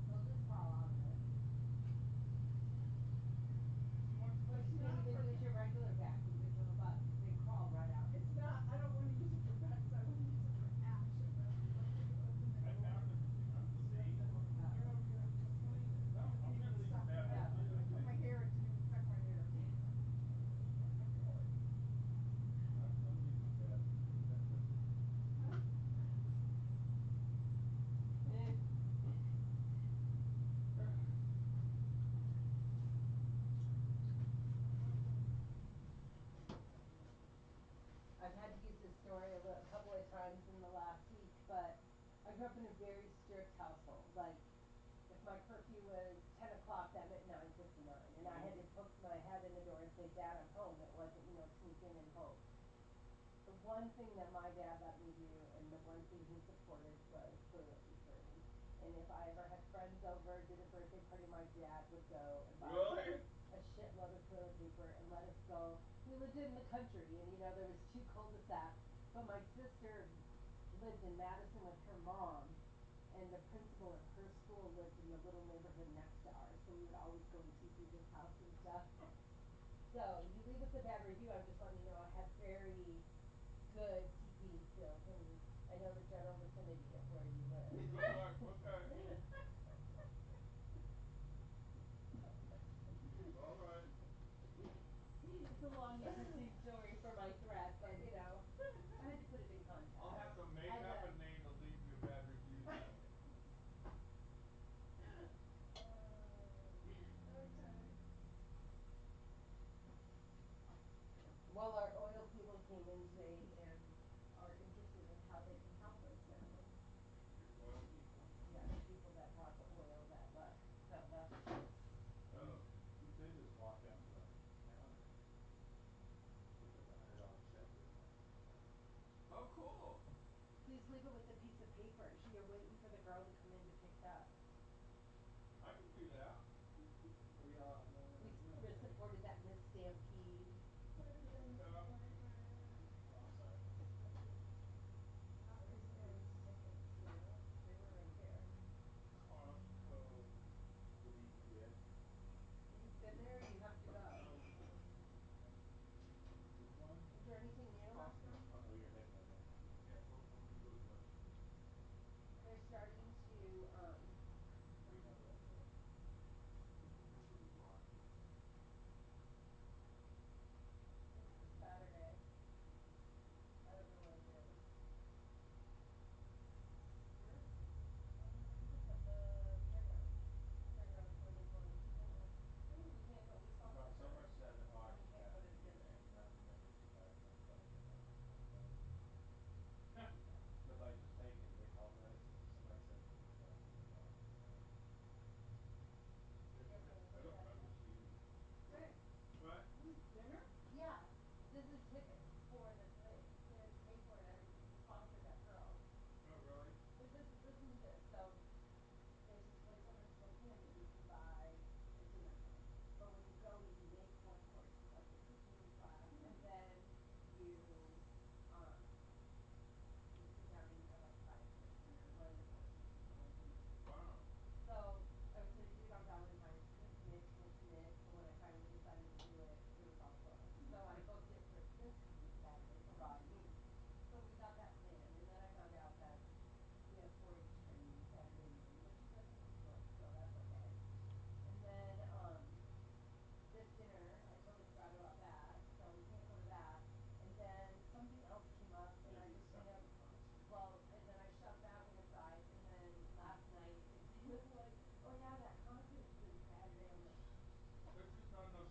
They'll just crawl out of it. What if you didn't even use your regular vacuum to kill the bugs? They crawl right out. It's not, I don't wanna use it for bugs, I wanna use it for action, that's like when you open the I door. found a seed. You're just clean it. No, It I'm didn't gonna even leave suck that my, out. I put my hair, it didn't even suck my hair. I'm leaving that. That doesn't. I've had to use this story a couple of times in the last week, but I grew up in a very strict household. Like, if my curfew was 10 o'clock, that meant 9:59. And I had to poke my head in the door and say, Dad, I'm home. It wasn't, sneak in and hope. The one thing that my dad let me do, and the one thing he supported, was toilet papering. And if I ever had friends over, did a birthday party, my dad would go and buy Really? a shitload of toilet paper and let us go. We lived in the country, and there was two cul-de-sacs, but my sister lived in Madison with her mom, and the principal of her school lived in the little neighborhood next to ours, so we would always go and see through his house and stuff. So you leave us a bad review. I'm just letting you know I have very good keeping skills, and I know the general vicinity of where you live. Okay. All right. It's a long, interesting story for my threat, but I had to put it in context. I'll have to make I up know. a name to leave you a bad review then. Okay. Well, our oil people came in today and are interested in how they can help us now. Your oil people? Yeah, the people that brought the oil that left. Oh. They just walk down to the counter. Put like $100 check in there. Oh, cool. Please leave it with a piece of paper. You're waiting for the girl to come in to pick it up. I can do that. We supported that Miss Stampede. President's Yeah. appointment. Oh, I'm sorry. Where's Ben's tickets? They were right there. Costco. The EPA. You've been there, you have to go. Which one? Is there anything new? Costco. Oh, you're heading there now. Yes, I'm gonna go to lunch. They're starting to How do you know that?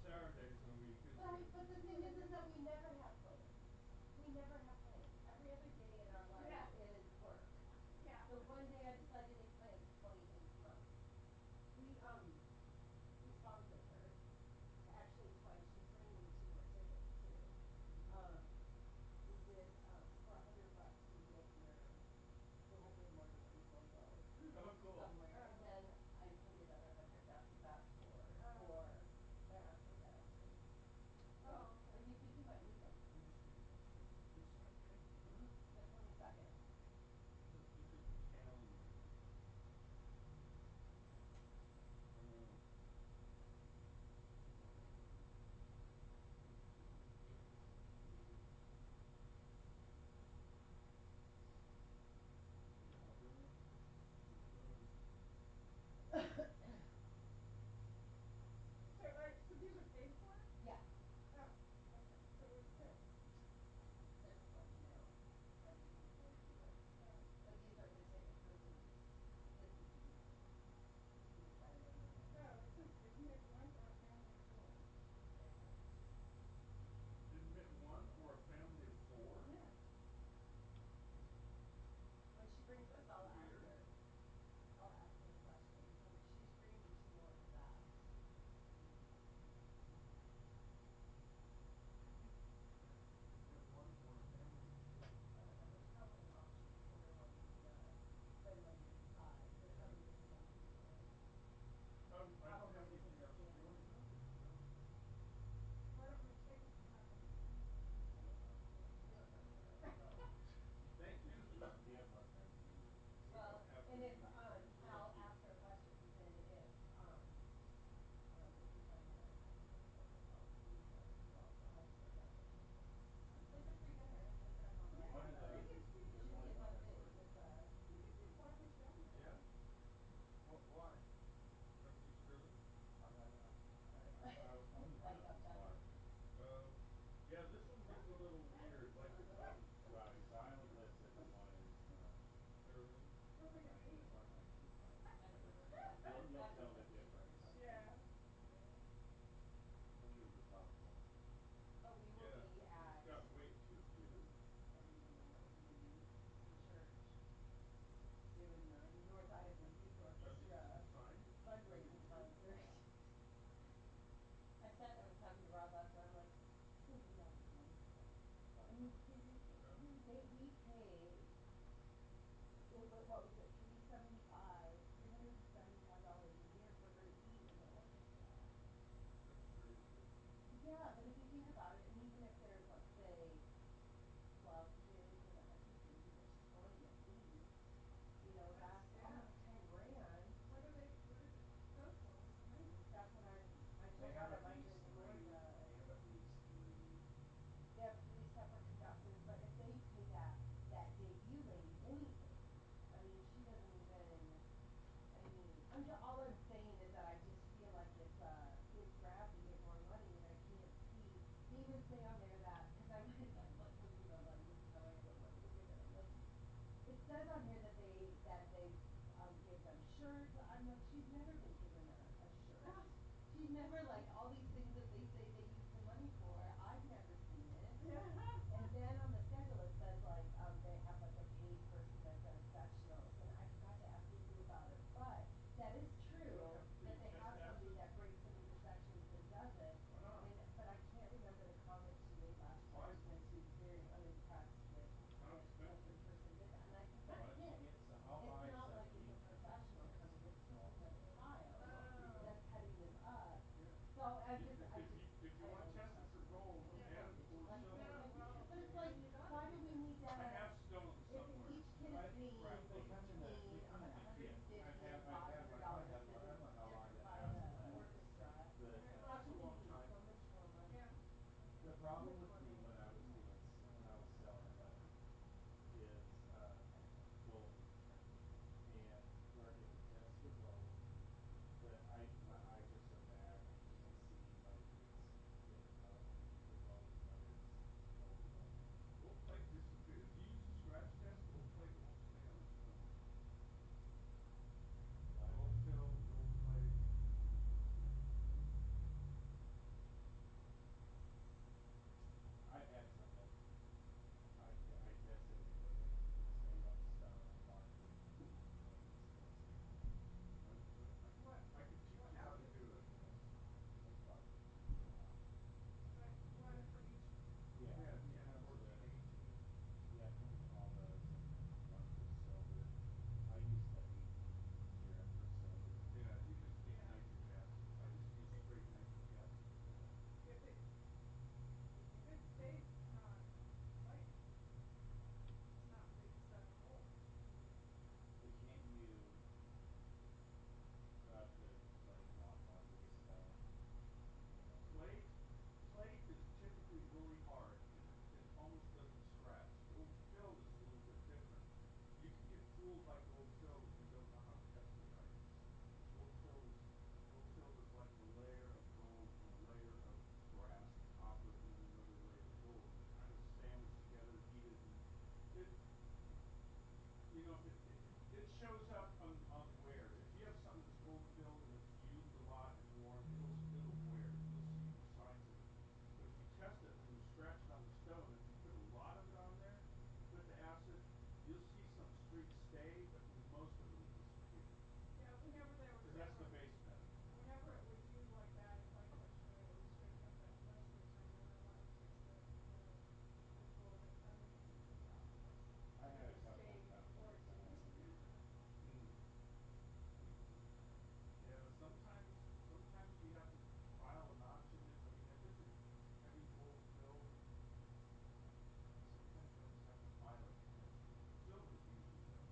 Saturdays when we visit. But the thing is that we never have plans. We never have plans. Every other day in our life Yeah. is work. Yeah. The one day I decide to make plans, 20 things come up. We sponsored her. Actually twice. She's bringing me 2 more tickets too. We did for $100 we get your the whole Good Morning logo Oh, cool. somewhere, and then I paid another $100. That's for their actual dancers. Oh, And you could, you might meet them. Which Saturday? Huh? The 22nd. Look at the calendar. Oh. So these are paid for? Yeah. Oh, okay. So where's Chris? Chris is going tomorrow. I think he's going to it. Oh. But these are the tickets. This is the he decided on the day. Oh, it says admit one or a family of 4. Admit one or a family of 4? Yeah. When she brings us, That's I'll ask weird. her. I'll ask her the question. She's bringing me 2 more for that. Admit one or a family of 4. I don't know. There's probably an option for when we spend money to decide. There's Yeah. probably different options for it. I don't Probably have isn't anything for else to do on camping. Sunday, so. So I don't have tickets to nothing. You don't know anything. You don't know anything. So. Thank you. We have enough time to do it. We Well, don't have to and do if anything. We're I'll lucky. ask her a question, because then if we find that our time is important, I'll use that to also help her that way. It's like a free dinner with grandmama. Yeah. One of the, We get free there's She only gets one up that's and working. gets We get free Florida children. Yeah? Why? Have to be early? I was only Like running up from that. tomorrow. Yeah, this one gets a little weird, like the phone. Right, so I only listed the one in, Early. Sounds like a me. it's on 19th. That's But perfect. you'll That'd be tell the perfect. difference. Yeah. We'll use the top one. But we will Yeah, be at it's got way too few. some church doing the North Idaho Youth Are these Orchestra two signed? fundraising concert. I was talking to Rob last night, I'm like, it's gonna be all this money for us. I mean, seriously, we pay, what was it, $375 a year for her to be in the orchestra. That's crazy. Yeah, but if you think about it, and even if there's, let's say, 12 kids and 100 students, there's 20 at least. You know, that's Yeah. almost 10 grand. Where does it go for? What's the money? That's what I They told have her at my least budget in 3, Georgia. they have at least 3. They have 3 separate conductors, but if they pay that debut lady anything, I mean, she doesn't even. I mean, all I'm saying is that I just feel like it's grab to get more money, and I can't see. They even say on there that because I went like looking online, this is how I end up money to give it. I'm like, it says on here that they give them shirts. I'm like, she's never been given a shirt. She's never like all these things that they say they use the money for. I've never seen it. Yeah. And then on the schedule it says like they have like a paid person that does sectionals, and I forgot to ask Izzy about it, but that is true Don't have that free they test have somebody passes? that breaks them into sections and does it. Why not? But I can't remember the comment she made last Why? time. She said she was very unimpressed with How that expensive? the person did that, and I said, Why that's don't you it. get some, I'll buy It's not some like it's a ink professional and coming, some it's small just another tools. child Oh. that's cutting this up. Yeah. So I just, If you want to test it for gold, Yeah. add it before we sell Yeah, it. well, But it's like, then you gotta why do do we this. need to? I have stones If somewhere. each kid I- is paying they come in the, between they come in the kit. $150 I've and had my, I $500, had then one, I don't know it's how long different that by lasts, the but, orchestra. but, It lasts a long It's time. so much more money. Yeah. the problem with me when I was selling money is, gold. And where if you test for gold, my eyes are so bad, I can't see like it's difficult for gold when it's gold only. Gold plate disappears. Do you use a scratch test? Gold plate won't stay on the stone. What? Gold fill, gold plate. shows up on wear. If you have something that's cold filled and it's used a lot and it's worn, it'll wear. You'll see signs of it. But if you test it when you scratch it on the stone, if you put a lot of it on there and put the acid, you'll see some streaks stay, but most of it will disappear. Yeah, whenever there was Because that's the ever, base metal. whenever it would do like that, if I touched it, it would straighten up, but most of the time then I wanted to take the tool and cut it and take it out, but I it had a would couple stay or it companies and I didn't. never used them. Mm. Yeah, sometimes you have to file a notch in it. I mean, if it's a heavy gold fill, sometimes you almost have to file it because silver's easy though.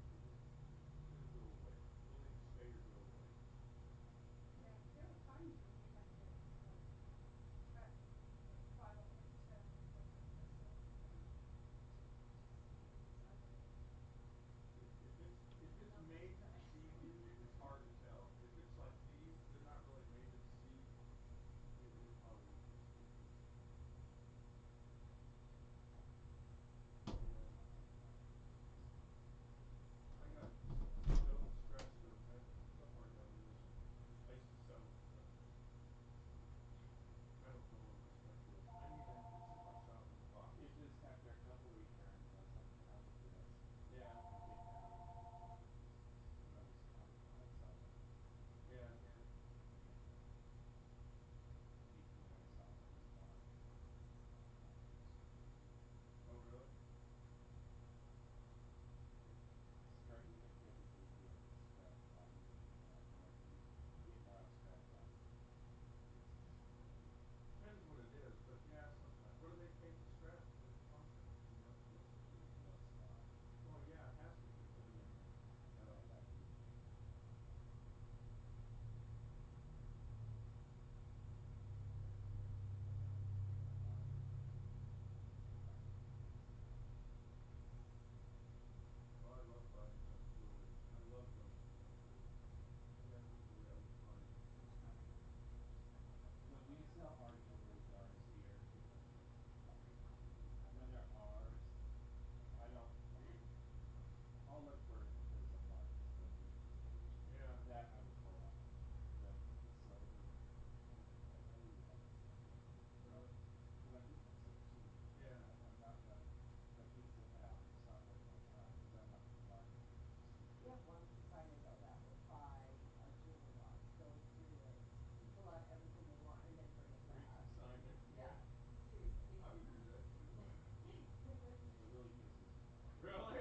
It'll go away. It'll either stay or go away. Yeah, there were times when we had to like cut, like file into like a silver thing to see inside of it. If it's Not this made to time. deceive you, it's hard to tell. If it's like these, they're not really made to deceive. It probably won't deceive you. Yeah. I got stone scratched on somewhere down here. I used to sell them, but I don't know where my stuff is. I need to get some more soldering blocks. It just after a couple returns, I was like, enough of this. Yeah. I'm getting out of it. Because I sell them. Yeah, yeah. And recently I saw this block on Facebook. Oh, really? It's starting to typically get scratch bonded, more you get more out of scratch bonded than it's Depends what it is, but yeah, sometimes. What do they pay for scratch function? Do you know? it's usually real small. Oh yeah, it has to be. I mean, That's what I got usually. And then a lot of it is buying jewelry. oh, I love buying junk jewelry. I love going to junk jewelry. I got people there all the time. When we sell our jewelry to our sphere, people just buy it. When they're ours, I don't. I'll look for if there's a mark still being used. Yeah. That I would pull out. But the silver, I leave it alone. Really? Because I'm getting it so cheap. Yeah. I'm not gonna, if I keep sitting out, it's not worth my time because I'm not marketing it to We have people. one society though that will buy a jewelry box, go through it, pull out everything they want, and then bring it to us. Reconsign it. Yeah, seriously. I would do that too. It really pisses me off. Really?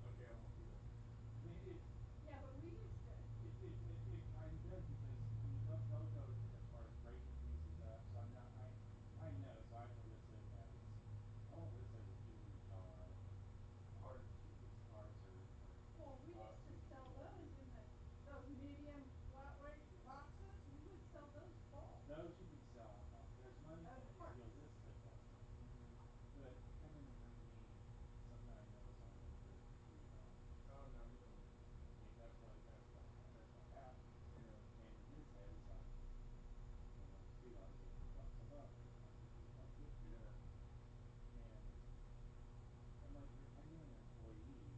Okay, I won't do that. I mean, it's Yeah, but reading's good. it kind of does because I mean they'll go as far as breaking pieces up. So I'm not I know so I have to list it as I won't list it as a jewelry jar. Parts. It's parts or Well, we used to obsolete sell jewelry. those in those medium flat weight boxes. We would sell those full Those you can sell. There's money of in it if parts. you list it well. Mhm. But to come in and bring me something I know is only gonna break $3. Oh no, you don't want to do that. I mean that's what happens. Yeah. And in his head he's like, it's $2 or $3 above it. And I said, well, don't get to it. Yeah. And I'm like, you're paying an employee.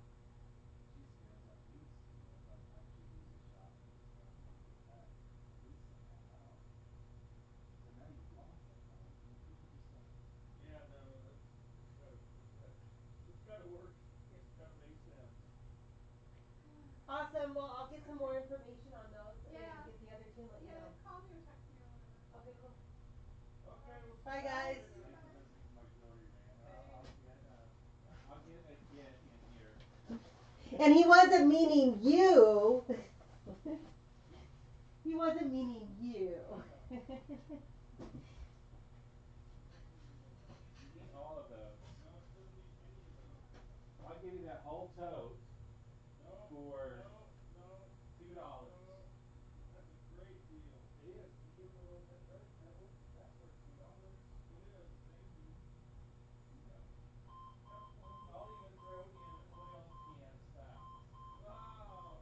She stands at least, if I actually use the shop and get stuff and make it cut, at least a half hour. So now you've lost that time. I mean, people just don't. Yeah, no, it's gotta work. It's gotta make sense. Awesome. Well, I'll get some more information on those Yeah. and get the other two and let you Yeah, know. call me or text me or whatever. Okay, cool. Okay, Alright. we'll see Bye, you guys. later See you then. Thanks for guys. listening to my jewelry rant. Okay. I'll get a get in here. And he wasn't meaning you. He wasn't meaning you. You need all of those. No, she doesn't need any of those. I'll give you that whole tote No, for no, no, $2. no. That's a great deal. It is. Can you give it a little bit better? That's worth $2. It is. Thank you. Yep. Have fun. I'll even throw in oil can stops. Wow.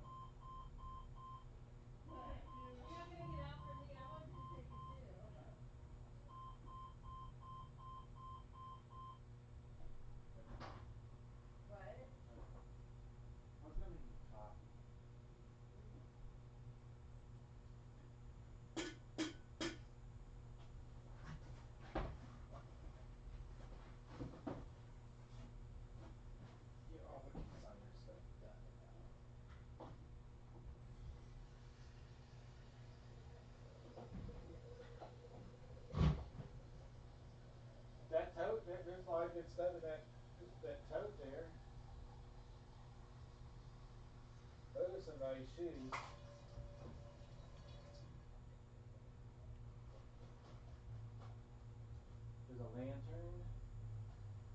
Thank you. I'm not gonna get out for Lee. I wanted to take it too. That's What? that's good stuff in that tote there. Those are some nice shoes. There's a lantern,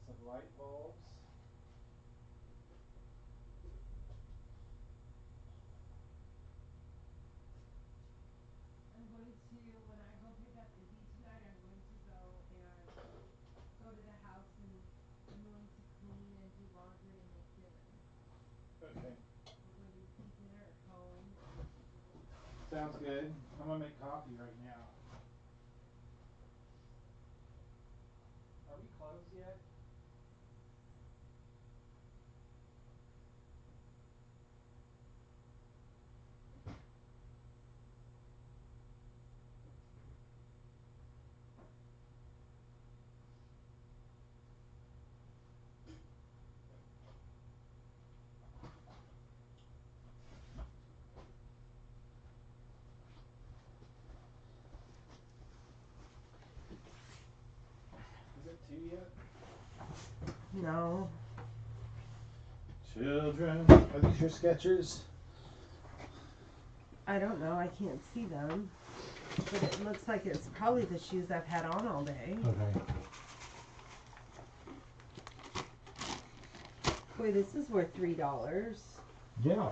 some light bulbs. I'm going to, when I go pick up Izzy tonight, I'm going to go and go to the house and I'm going to clean and do laundry and make dinner. Okay. We're going to eat dinner at home. Sounds good. I'm gonna make coffee right now. Are we closed yet? Is it 2 yet? No. Children. Are these your Skechers? I don't know. I can't see them. But it looks like it's probably the shoes I've had on all day. Okay. Boy, this is worth $3. Yeah.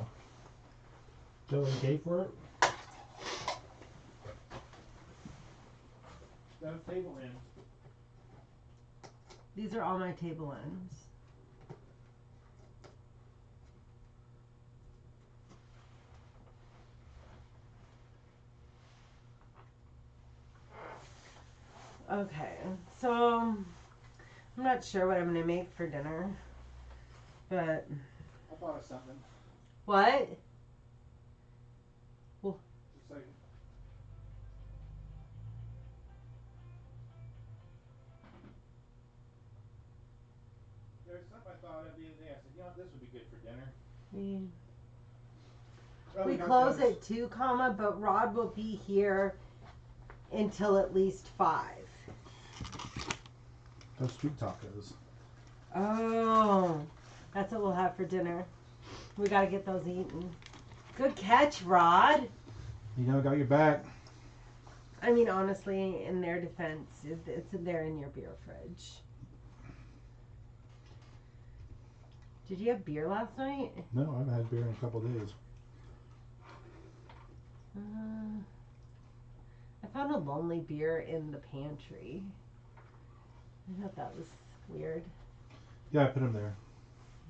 Joe okay for it? Got a table in. These are all my table ends. Okay, so I'm not sure what I'm gonna make for dinner, but I thought of something. what? Just a second. There's something I thought of the other day. I said, you know what, this would be good for dinner. We close at 2, but Rod will be here until at least 5. Those street tacos. Oh, that's what we'll have for dinner. We gotta get those eaten. Good catch, Rod. You know, got your back. I mean, honestly, in their defense, it's there in your beer fridge. Did you have beer last night? No, I haven't had beer in a couple days. I found a lonely beer in the pantry. I thought that was weird. Yeah, I put them there.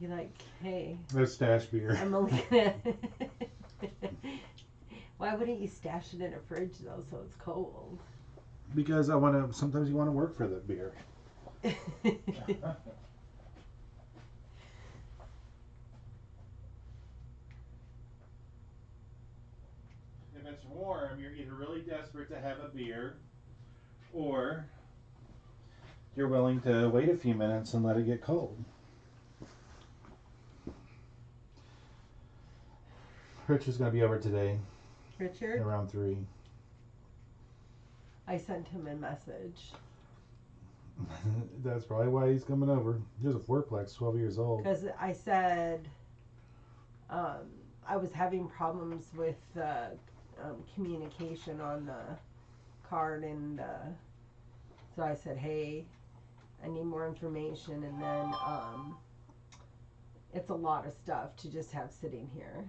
You're like, hey, That's stash beer. I'm only gonna. Why wouldn't you stash it in a fridge though, so it's cold? Because I want to. Sometimes you want to work for the beer. If it's warm, you're either really desperate to have a beer, or You're willing to wait a few minutes and let it get cold. Rich is going to be over today Richard, around 3. I sent him a message That's probably why he's coming over. He has a fourplex, 12 years old. because I said I was having problems with communication on the card, and so I said, hey, I need more information, and then it's a lot of stuff to just have sitting here.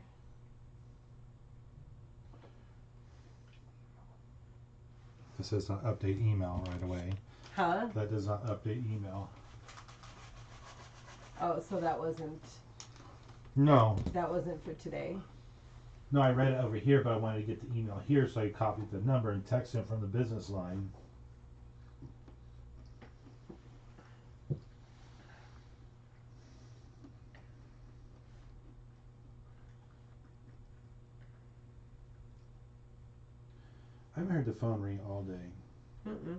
It says not update email right away. Huh? That does not update email. Oh, so that wasn't No. for today. No, I read it over here, but I wanted to get the email here, so I copied the number and texted him from the business line. I haven't heard the phone ring all day. Mm-mm.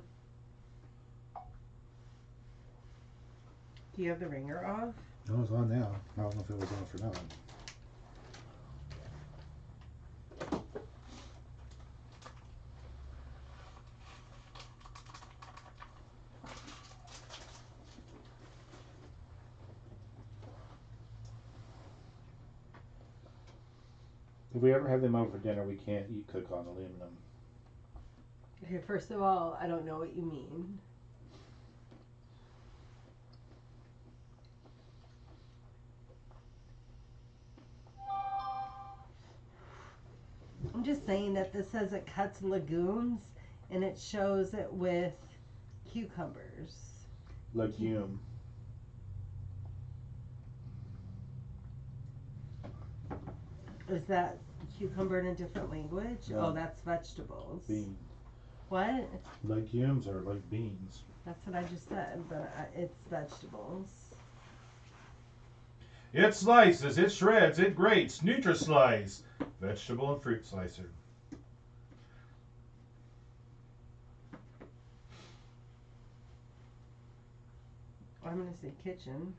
Do you have the ringer off? No, it's on now. I don't know if it was off or not. If we ever have them over for dinner, we can't cook on aluminum. Okay, first of all, I don't know what you mean. I'm just saying that this says it cuts legumes and it shows it with cucumbers. Legume. Is that cucumber in a different language? No. Oh, that's vegetables. Beans. What? Legumes are like beans. That's what I just said, but it's vegetables. It slices, it shreds, it grates. NutriSlice, vegetable and fruit slicer. I'm gonna say kitchen.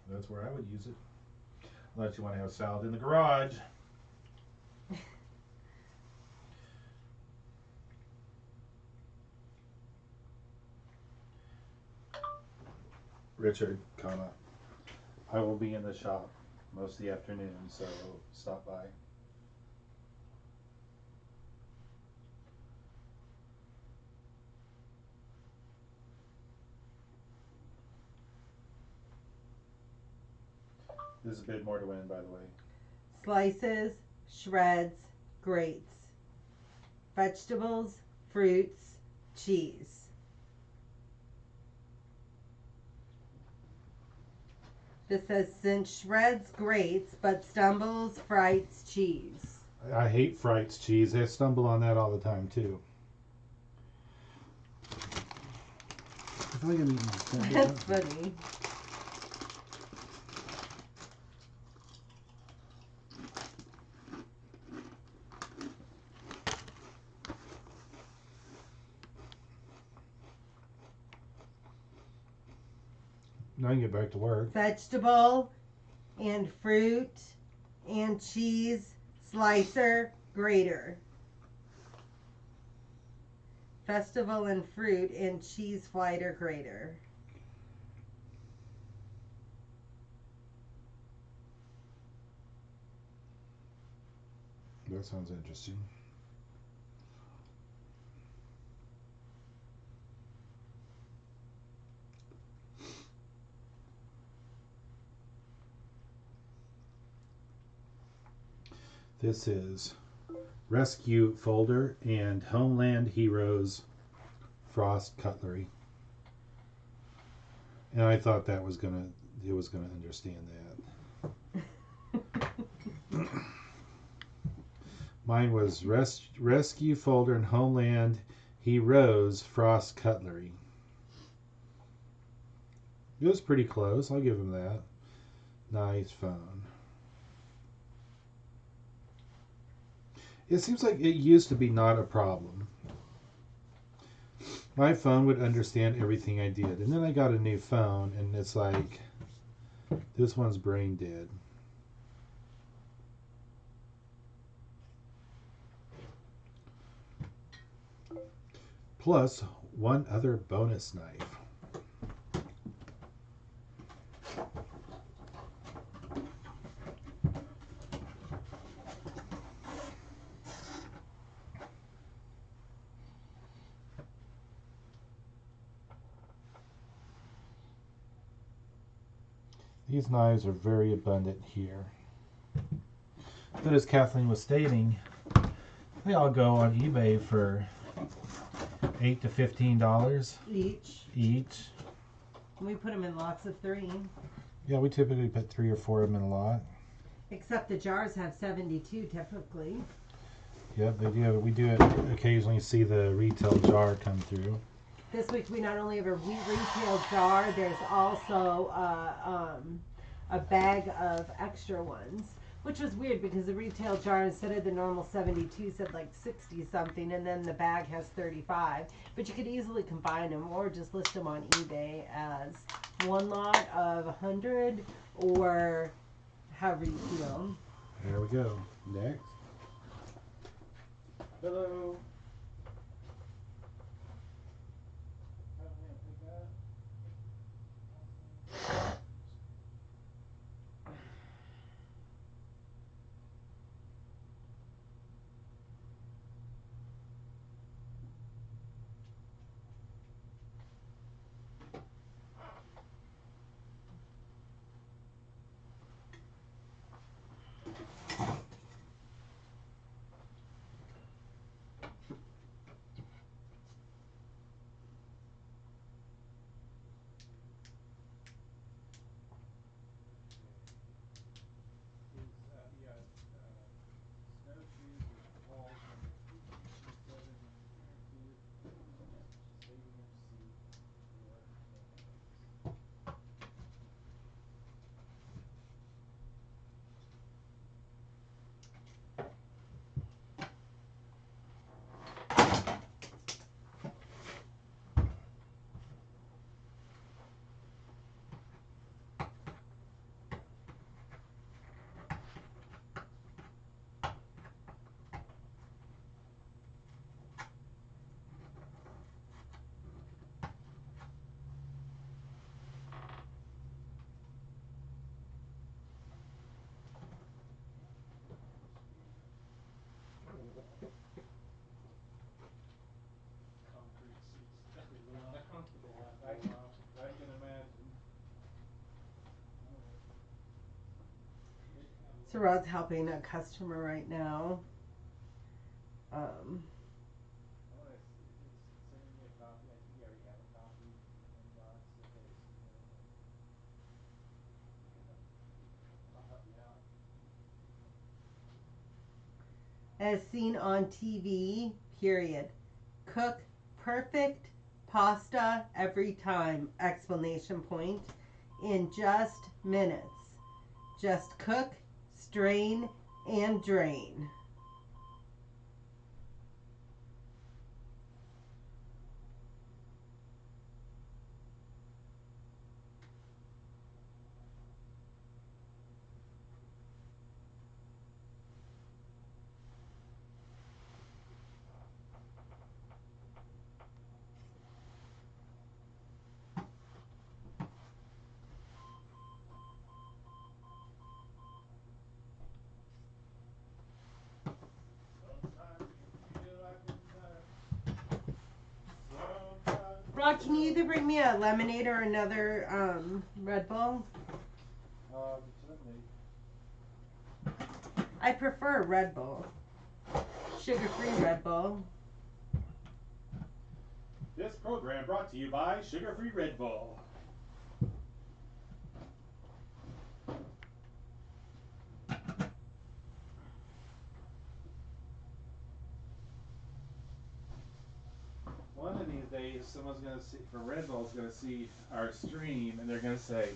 That's where I would use it. Unless you want to have salad in the garage. Richard, I will be in the shop most of the afternoon, so stop by. There's a bit more to win, by the way. Slices, shreds, grates. Vegetables, fruits, cheese. This says since shreds, grates, but stumbles, frights, cheese. I hate Frights cheese. I stumble on that all the time too. I feel like I'm eating this. That's funny. Now I can get back to work. Vegetable and fruit and cheese slicer grater. Vegetable and fruit and cheese slider grater. That sounds interesting. This is Rescue Folder and Homeland Heroes Frost Cutlery. And I thought it was gonna understand that. Mine was Rescue Folder and Homeland Heroes Frost Cutlery. It was pretty close. I'll give him that. Nice phone. It seems like it used to be not a problem. My phone would understand everything I did. And then I got a new phone and it's like, this one's brain dead. Plus one other bonus knife. These knives are very abundant here. But as Kathleen was stating, they all go on eBay for $8 to $15 Each. We put them in lots of 3. Yeah, we typically put 3 or 4 of them in a lot. Except the jars have 72 typically. Yep, they do. We do occasionally see the retail jar come through. This week we not only have a retail jar, there's also a bag of extra ones, which was weird because the retail jar instead of the normal 72 said like 60 something, and then the bag has 35. But you could easily combine them or just list them on eBay as one lot of 100 or however you feel. There we go. Next. Hello. So Rod's helping a customer right now. I want to send me a copy. I think you already have a copy inbox that they submitted. I'll help you out. As seen on TV, period. Cook perfect pasta every time, explanation point, in just minutes. Just cook, strain, and drain. Sometimes you feel like a nut. Sometimes Rod, can you either bring me a lemonade or another Red Bull? certainly. I prefer a Red Bull. Sugar-free Red Bull. This program brought to you by Sugar Free Red Bull. One of these days, someone's gonna see, from Red Bull's gonna see our stream, and they're gonna say,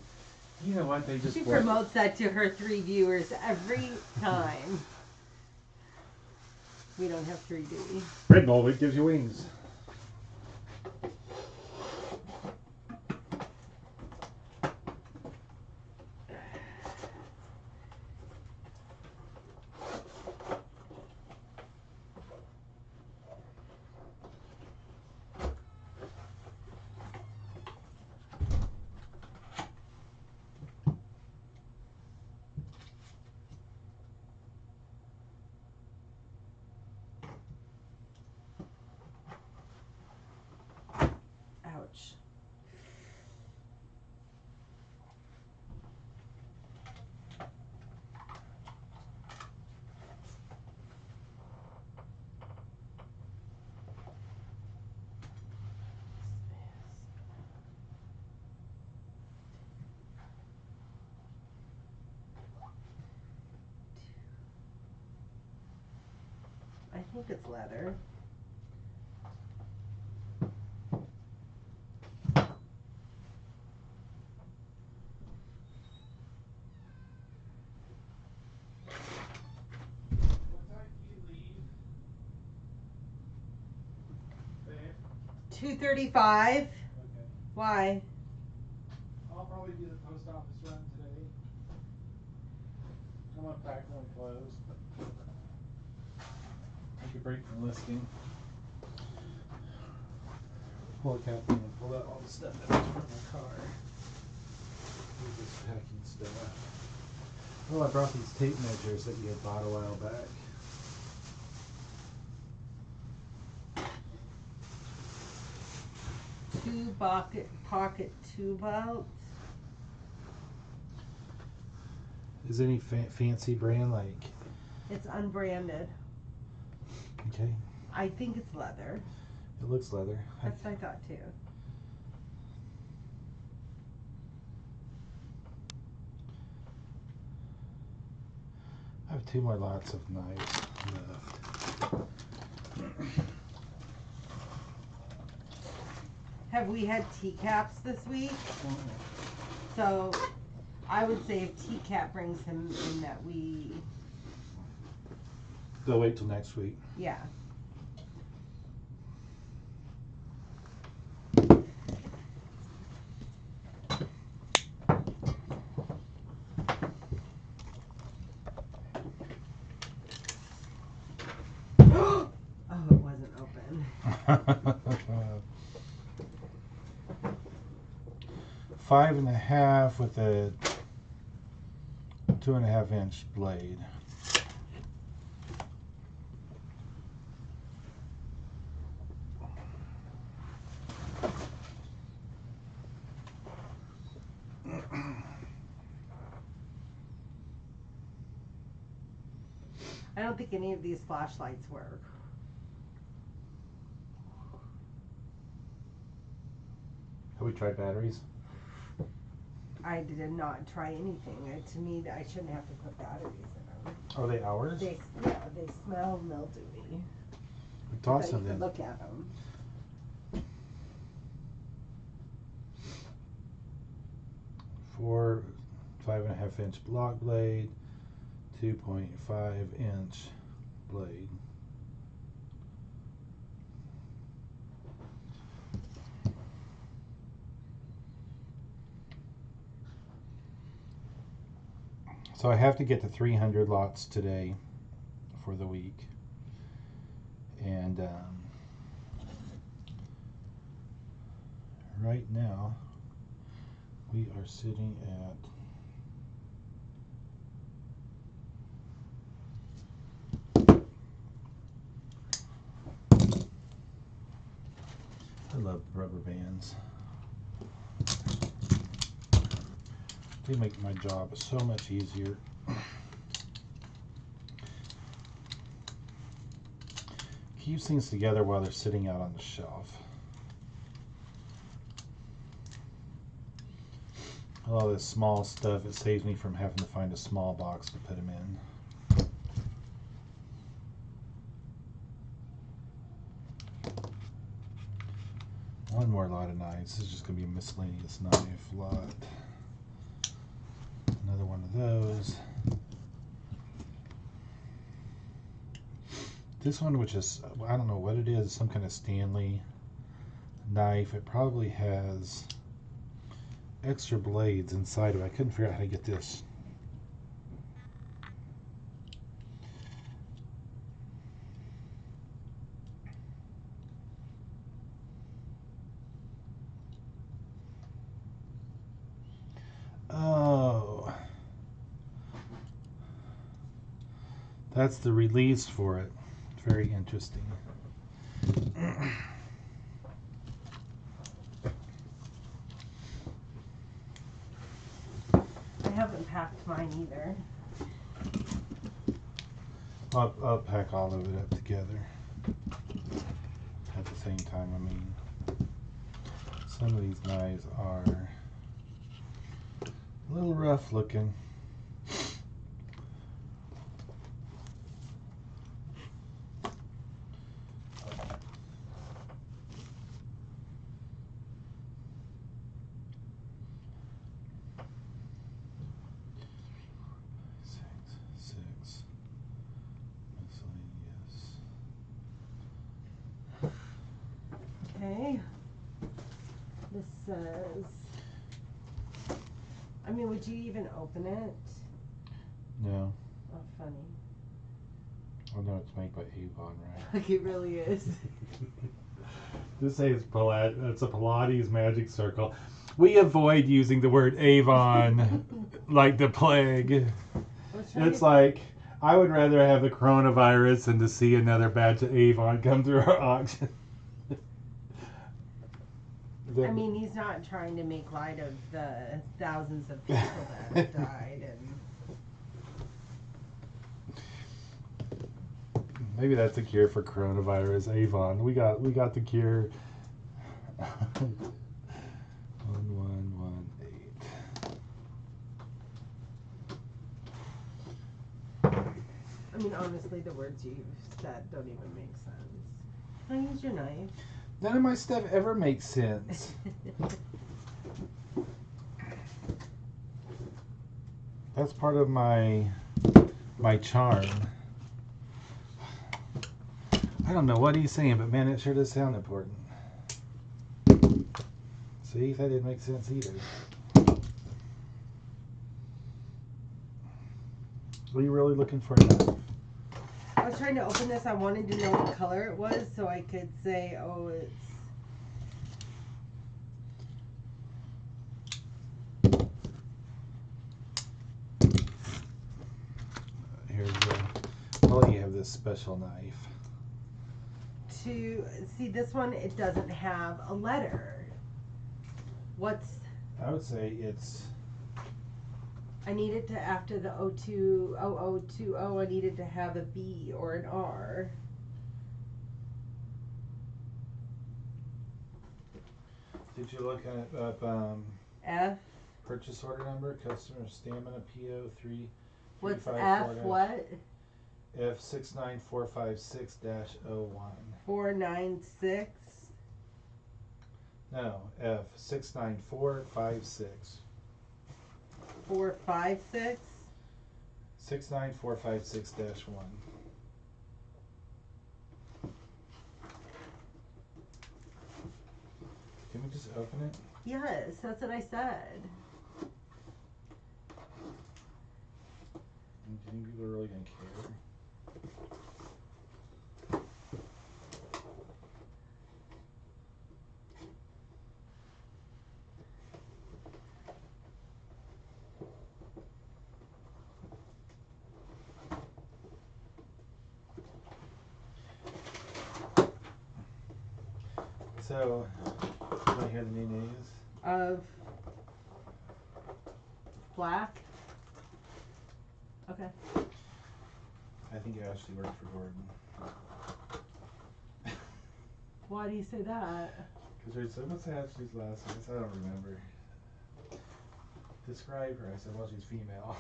"You know what? They just She worked." promotes that to her 3 viewers every time. We don't have 3, do we? Red Bull, it gives you wings. Ouch. I think it's leather. What time do you leave? Babe? 2:35. Okay. Why? I'll probably do the post office run today. I'm gonna pack one clothes. Take a break from listing. Pull a cap in and pull out all the stuff out from my car. Use this packing stuff. Oh, I brought these tape measures that you had bought a while back. Two pocket two belts. Is any fancy brand like? It's unbranded. Okay, I think it's leather. it looks leather. That's what I thought too. I have 2 more lots of knives left. Have we had TCAPs this week? So I would say if TCAP brings him in that we, They'll wait till next week. yeah. Oh, it wasn't open. 5.5 with a 2.5 inch blade. I don't think any of these flashlights work. Have we tried batteries? I did not try anything. To me, I shouldn't have to put batteries in them. Are they ours? They smell mildewy. Toss But them you then. can look at them. 4 5.5 inch block blade, 2.5 inch blade. So I have to get to 300 lots today for the week. And right now we are sitting at I love rubber bands. They make my job so much easier. Keeps things together while they're sitting out on the shelf. All this small stuff, it saves me from having to find a small box to put them in. One more lot of knives. This is just going to be a miscellaneous knife lot. Another one of those. This one, which is, I don't know what it is, some kind of Stanley knife. It probably has extra blades inside of it. I couldn't figure out how to get this. Oh, that's the release for it. Very interesting. I haven't packed mine either. I'll pack all of it up together at the same time. I mean, some of these knives are a little rough looking. Six. Miscellaneous. Okay. This says. I mean, would you even open it? No. Oh, funny. Oh no, it's made by Avon, right? Like it really is. This says it's a Pilates magic circle. We avoid using the word Avon like the plague. It's like, I would rather have the coronavirus than to see another batch of Avon come through our auction. I mean, he's not trying to make light of the thousands of people that have died, and maybe that's the cure for coronavirus, Avon. We got the cure. 1118. I mean, honestly, the words you've said don't even make sense. Can I use your knife? None of my stuff ever makes sense. That's part of my charm. I don't know what he's saying, but man, it sure does sound important. See, that didn't make sense either. Are you really looking for a knife? I was trying to open this. I wanted to know what color it was so I could say, oh, it's... Here we go. I'll let you have this special knife. To see this one, it doesn't have a letter. What's... I would say it's I needed to, after the 020020, I needed to have a B or an R. Did you look at up F. purchase order number, customer stamina PO 3 What's 354 F? What? F69456-01. 496. No, F69456. 456. 69456-1. Can we just open it? Yes, that's what I said. Do you think people are really gonna care? So, you want to hear the new news? Of black. Okay. I think Ashley worked for Gordon. Why do you say that? Because I said, what's Ashley's last name? I said, I don't remember. Describe her. I said, well, she's female.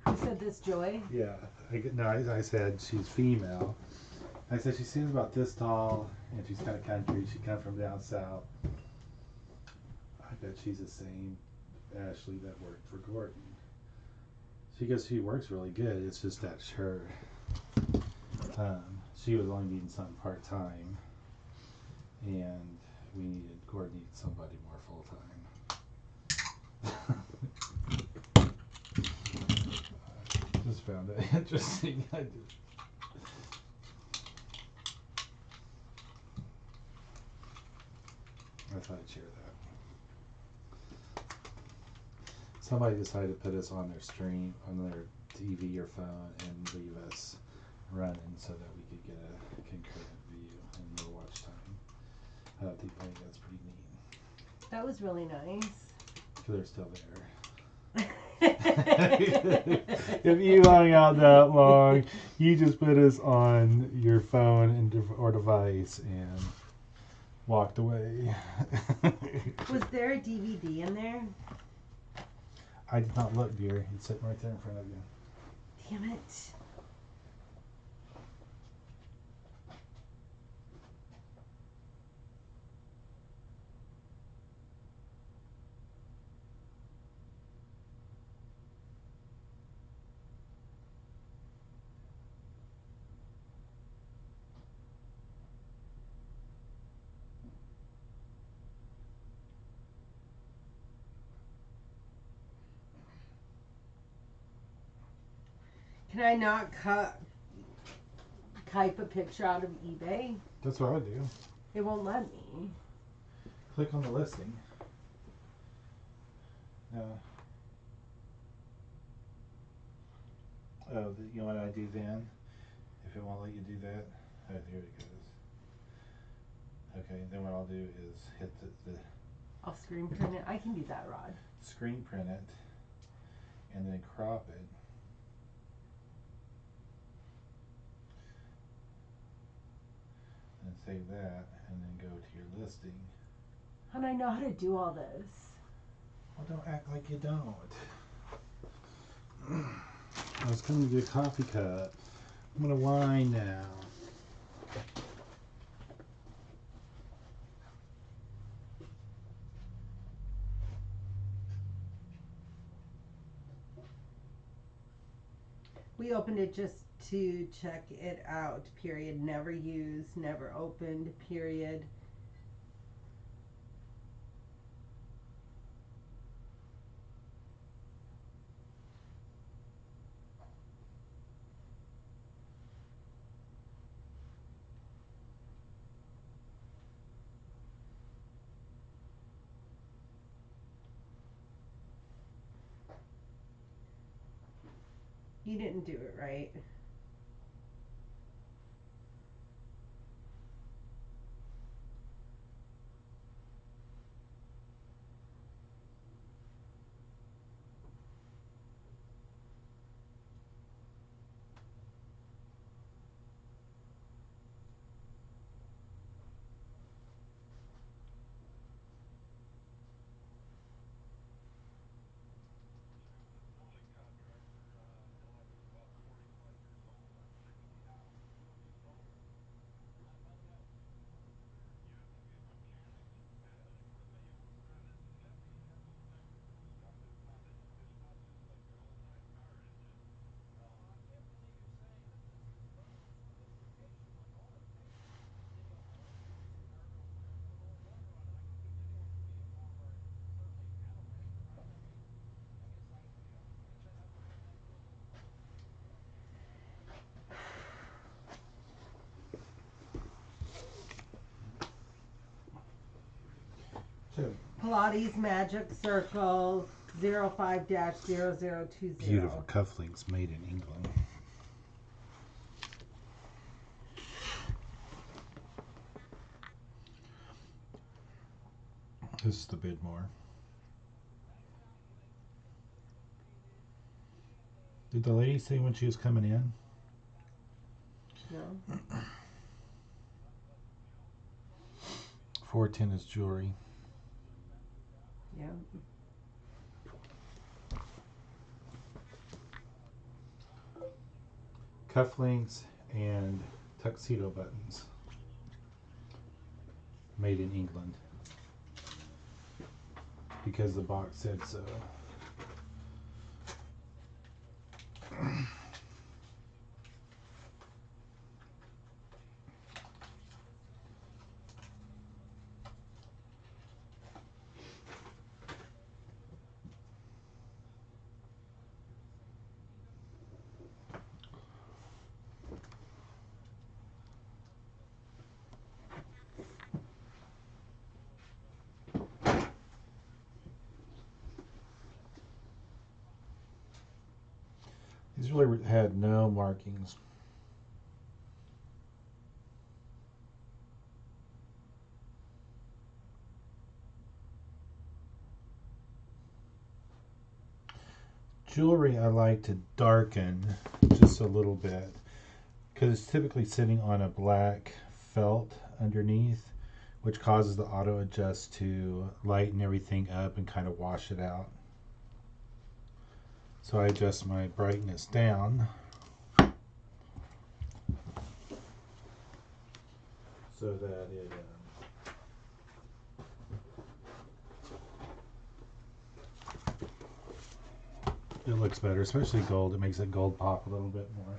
You said this, Joy? Yeah. I said she's female. I said she seems about this tall, and she's kind of country. She come from down south. I bet she's the same Ashley that worked for Gordon. She goes, she works really good. It's just that her, she was only needing something part time, and Gordon needed somebody more full time. Just found it interesting. I thought I'd share that. Somebody decided to put us on their stream, on their TV or phone, and leave us running so that we could get a concurrent view and more watch time. I think that's pretty neat. That was really nice. Because they're still there. If you hung out that long, you just put us on your phone or device and walked away. Was there a DVD in there? I did not look, dear. It's sitting right there in front of you. Damn it. Can I not type a picture out of eBay? That's what I would do. It won't let me. Click on the listing. You know what I do then? If it won't let you do that, oh, here it goes. Okay, then what I'll do is hit the I'll screen print it. I can do that, Rod. screen print it, and then crop it. And save that, and then go to your listing. And I know how to do all this. Well, don't act like you don't. I was coming to get a coffee cup. I'm gonna whine now. We opened it just to check it out, period. Never used, never opened, period. You didn't do it right. Pilates Magic Circle 05-0020. Beautiful cufflinks made in England. This is the bid more. Did the lady say when she was coming in? No. 410 is jewelry. Yeah. Cufflinks and tuxedo buttons. Made in England. Because the box said so. These really had no markings. Jewelry I like to darken just a little bit because it's typically sitting on a black felt underneath, which causes the auto adjust to lighten everything up and kind of wash it out. So I adjust my brightness down so that it looks better, especially gold. It makes it gold pop a little bit more.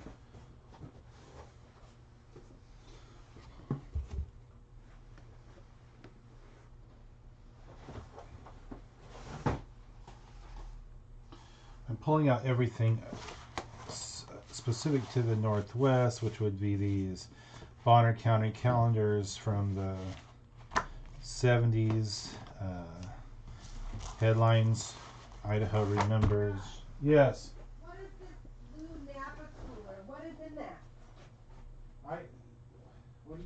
I'm pulling out everything specific to the Northwest, which would be these Bonner County calendars from the 70s. Headlines, Idaho remembers. Yes. What is this blue Napa cooler? What is in that? What are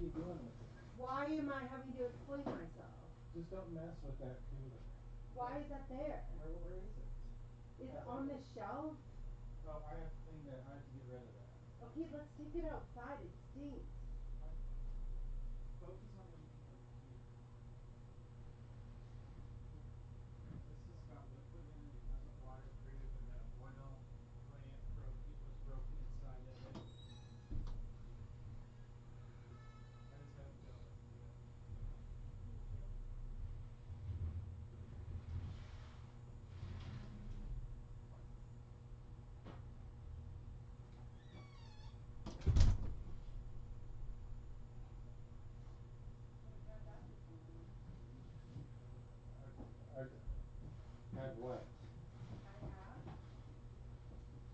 you doing with it? Why am I having to explain myself? Just don't mess with that cooler. Why is that there? Where is it? It's on the shelf. Oh, I have to clean that. I have to get rid of that. Okay, let's take it outside. It stinks. Focus on what you can do here. This has got liquid in it. It wasn't waterproof, and then a boil lamp was broken inside of it. I just haven't dealt with it yet. Have what?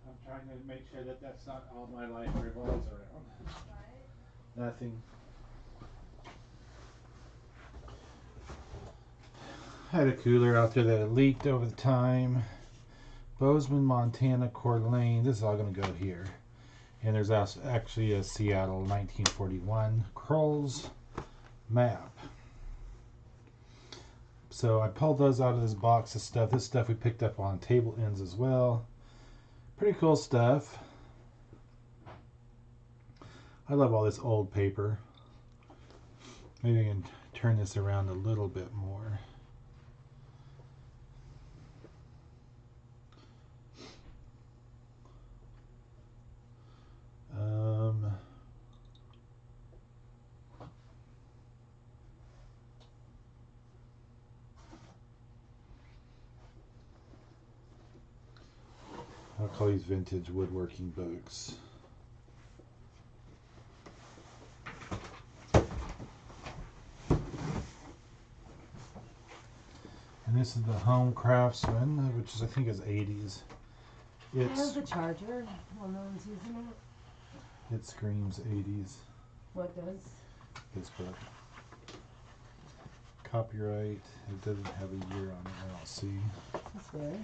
I'm trying to make sure that that's not all my life revolves around. What? Nothing. Had a cooler out there that had leaked over the time. Bozeman, Montana, Coeur d'Alene. This is all going to go here. And there's also actually a Seattle 1941 Kroll's map. So I pulled those out of this box of stuff. This stuff we picked up on table ends as well. Pretty cool stuff. I love all this old paper. Maybe I can turn this around a little bit more. I'll call these vintage woodworking books. And this is the Home Craftsman, which is I think is 80s. There's the charger. Well, no one's using it. It screams 80s. What does? This book. copyright. It doesn't have a year on it. I don't see. That's good.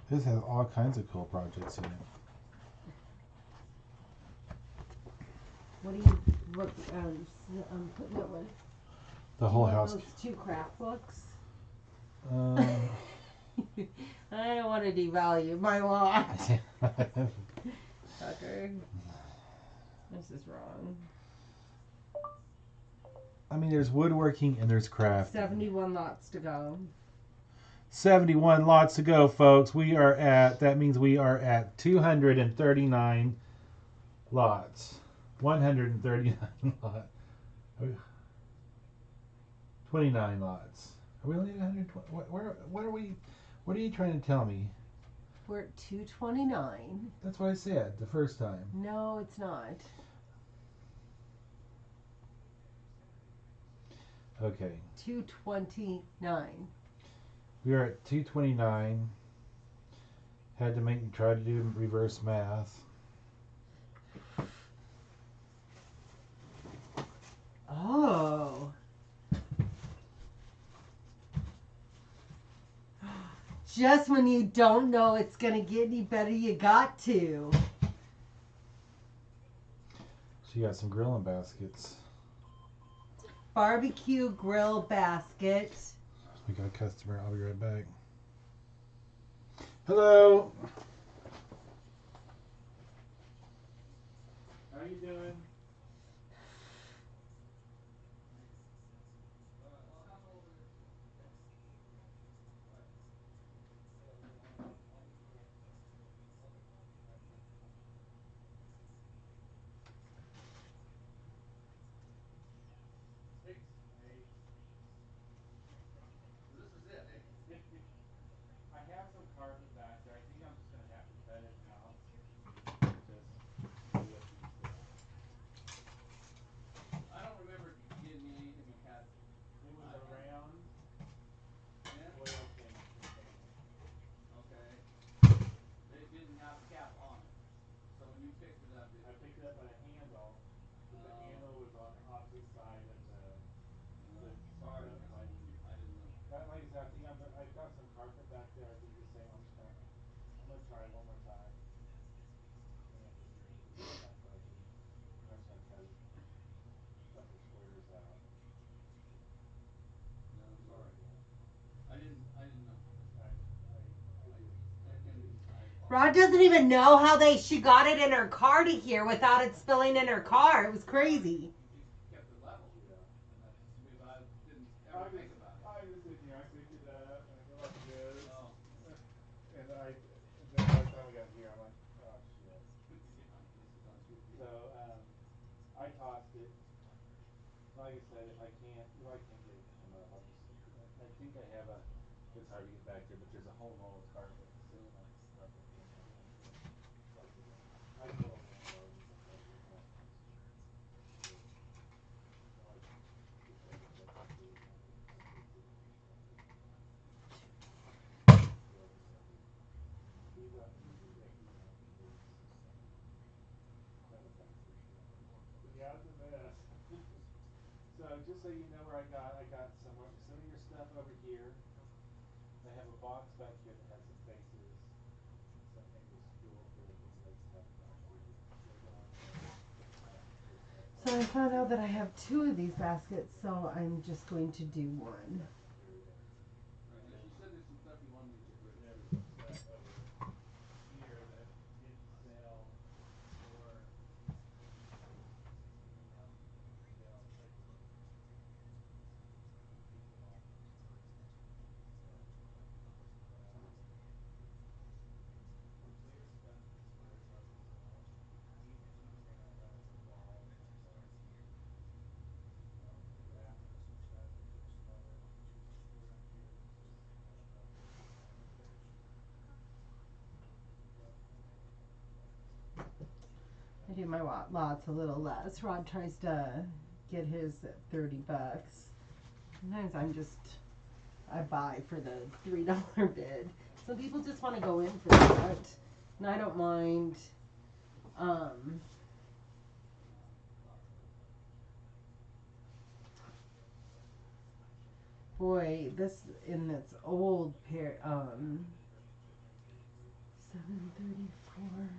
This has all kinds of cool projects in it. What do you what putting it with? The whole Do you want house. those 2 craft books. Um, I don't want to devalue my lot. Tucker. This is wrong. I mean, there's woodworking and there's craft. 71 lots to go. 71 lots to go, folks. That means we are at 239 lots. 139 lots. 29 lots. Are we only at 120? What are you trying to tell me? We're at 229. That's what I said the first time. No, it's not. Okay. 229. We are at 229. Had to try to do reverse math. Oh. Just when you don't know it's going to get any better, you got to. So you got some grilling baskets. Barbecue grill basket. We got a customer. I'll be right back. Hello. How you doing? I have some carpet back there. I think I'm just gonna have to cut it out. Just do it instead. I don't remember getting me anything with cat. It was a round Yeah? oil tank container. Okay. It didn't have a cap on it. So when you picked it up, I picked it up by the handle, but the handle was on the opposite side of the sorry, stuff. because I didn't know. Like I said, I think I've got some carpet back there. I think the same. I'm gonna try one more time. And just make it that fuzzy. I'm just gonna cut it a couple squares out. No, I'm Do it sorry. again. I didn't know. I did. Rod doesn't even know how she got it in her car to here without it spilling in her car. It was crazy. You kept it level. Yeah. And that's, but I didn't ever think about it. I just sit here. I picked it up and I go like this. Oh. And then by the time we got here, I'm like, oh shit. Yeah, this is on 2 feet. So I tossed it. Like I said, if I can't get it to come up, I'll just. I think I have a. It's hard to get back there, but there's a whole roll of carpet sitting on the carpet thing. I'm gonna plug it in. I told the landlord, he's like, oh, you're gonna have to just do it. So I just had to check and see, and I fixed it and just plugged it in. Drilled it in. He's actually the one who lives. That was back there too. But yeah, it's a mess. So just so you know where I got some of your stuff over here. I have a box back here that has some faces, and the stool for the things I stuff back here. They're going there. This stuff. So I found out that I have 2 of these baskets, so I'm just going to do one. There it is. Right, now she said there's some stuff you wanted me to get rid of. There was some stuff over here that didn't sell, or sell. I just picked them off of her. And there's stuff that's very hard to sell. Even when I got it involved, wrap and some stuff that you'll smell it. Around here, it's just kind of hard to sell. But I do my lots a little less. Rod tries to get his at $30. Sometimes I buy for the $3 bid. Some people just want to go in for that. And I don't mind. Boy, this in this old pair. 734.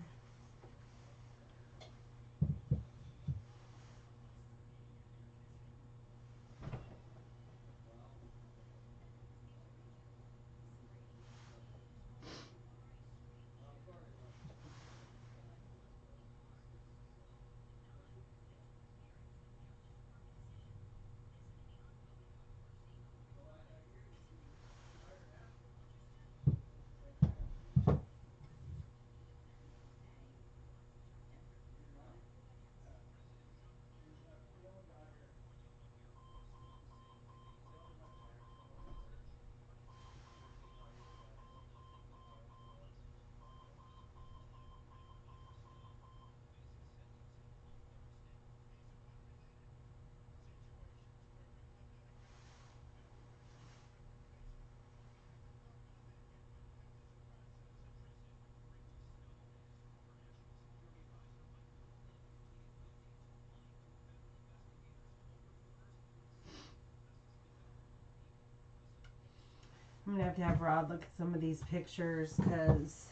I'm gonna have Rod look at some of these pictures because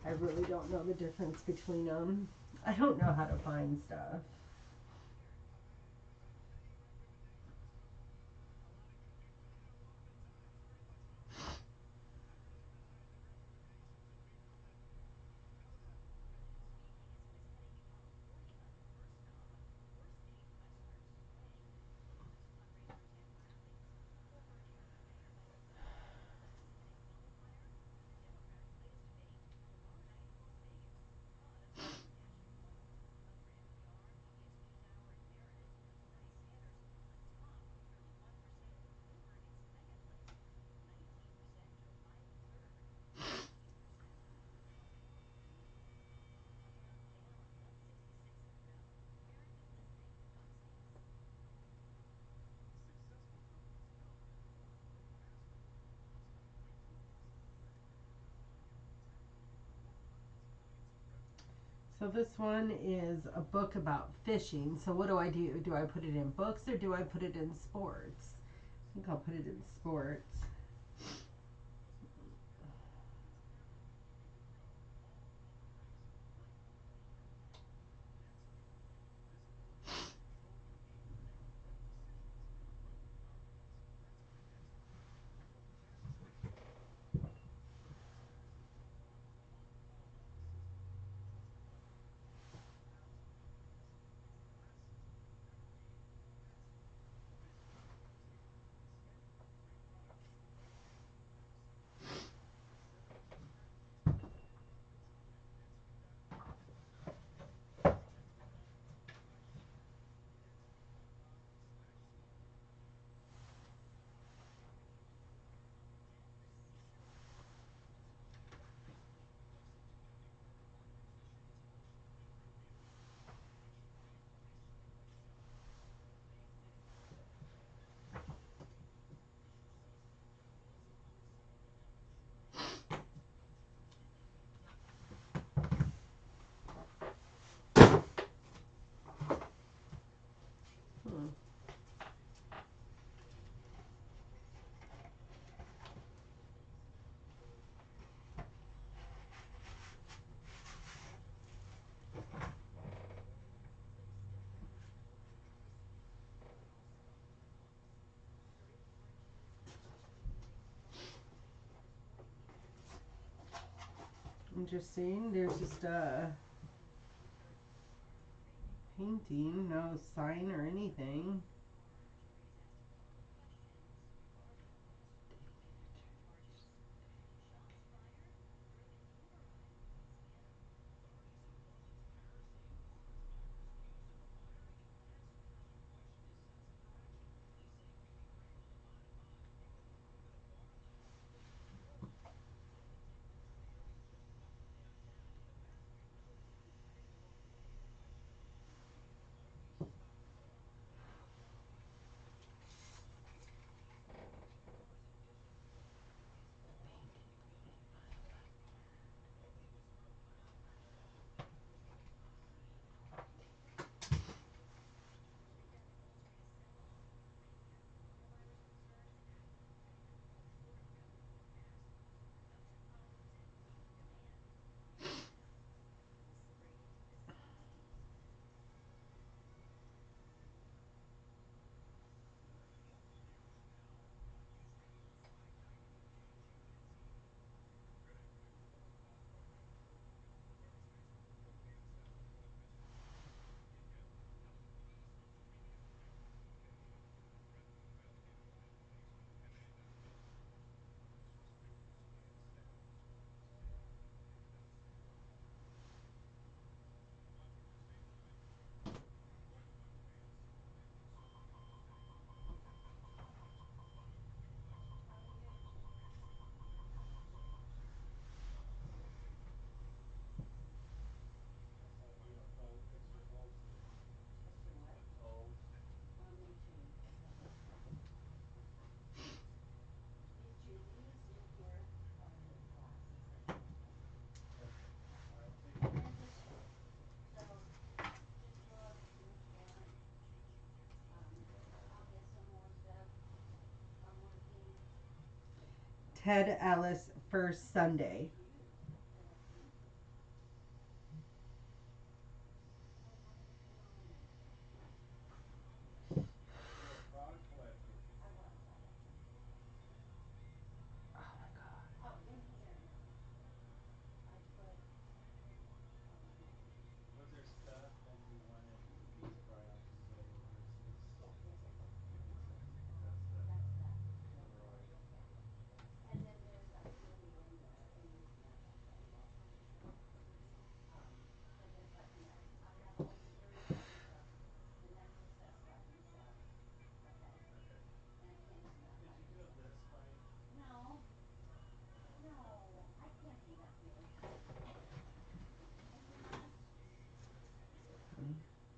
I really don't know the difference between them. I don't know how to find stuff. So this one is a book about fishing. So what do I do? Do I put it in books or do I put it in sports? I think I'll put it in sports. Hmm. Interesting. There's just a painting, no sign or anything. Ted Ellis First Sunday. You're a frog collector. I was, Oh my god. oh, in here, I put, Was there stuff that you wanted to be brought out to sale versus? yeah, this is, That's the that's that. Leroy. And then there's a jewelry in there, and you can have that thing. But there's like, I have all the earrings and stuff, the necklace that's by themselves, okay? Okay. And it came from that Did one. you do a list by? No, no, I can't be that big. And you know,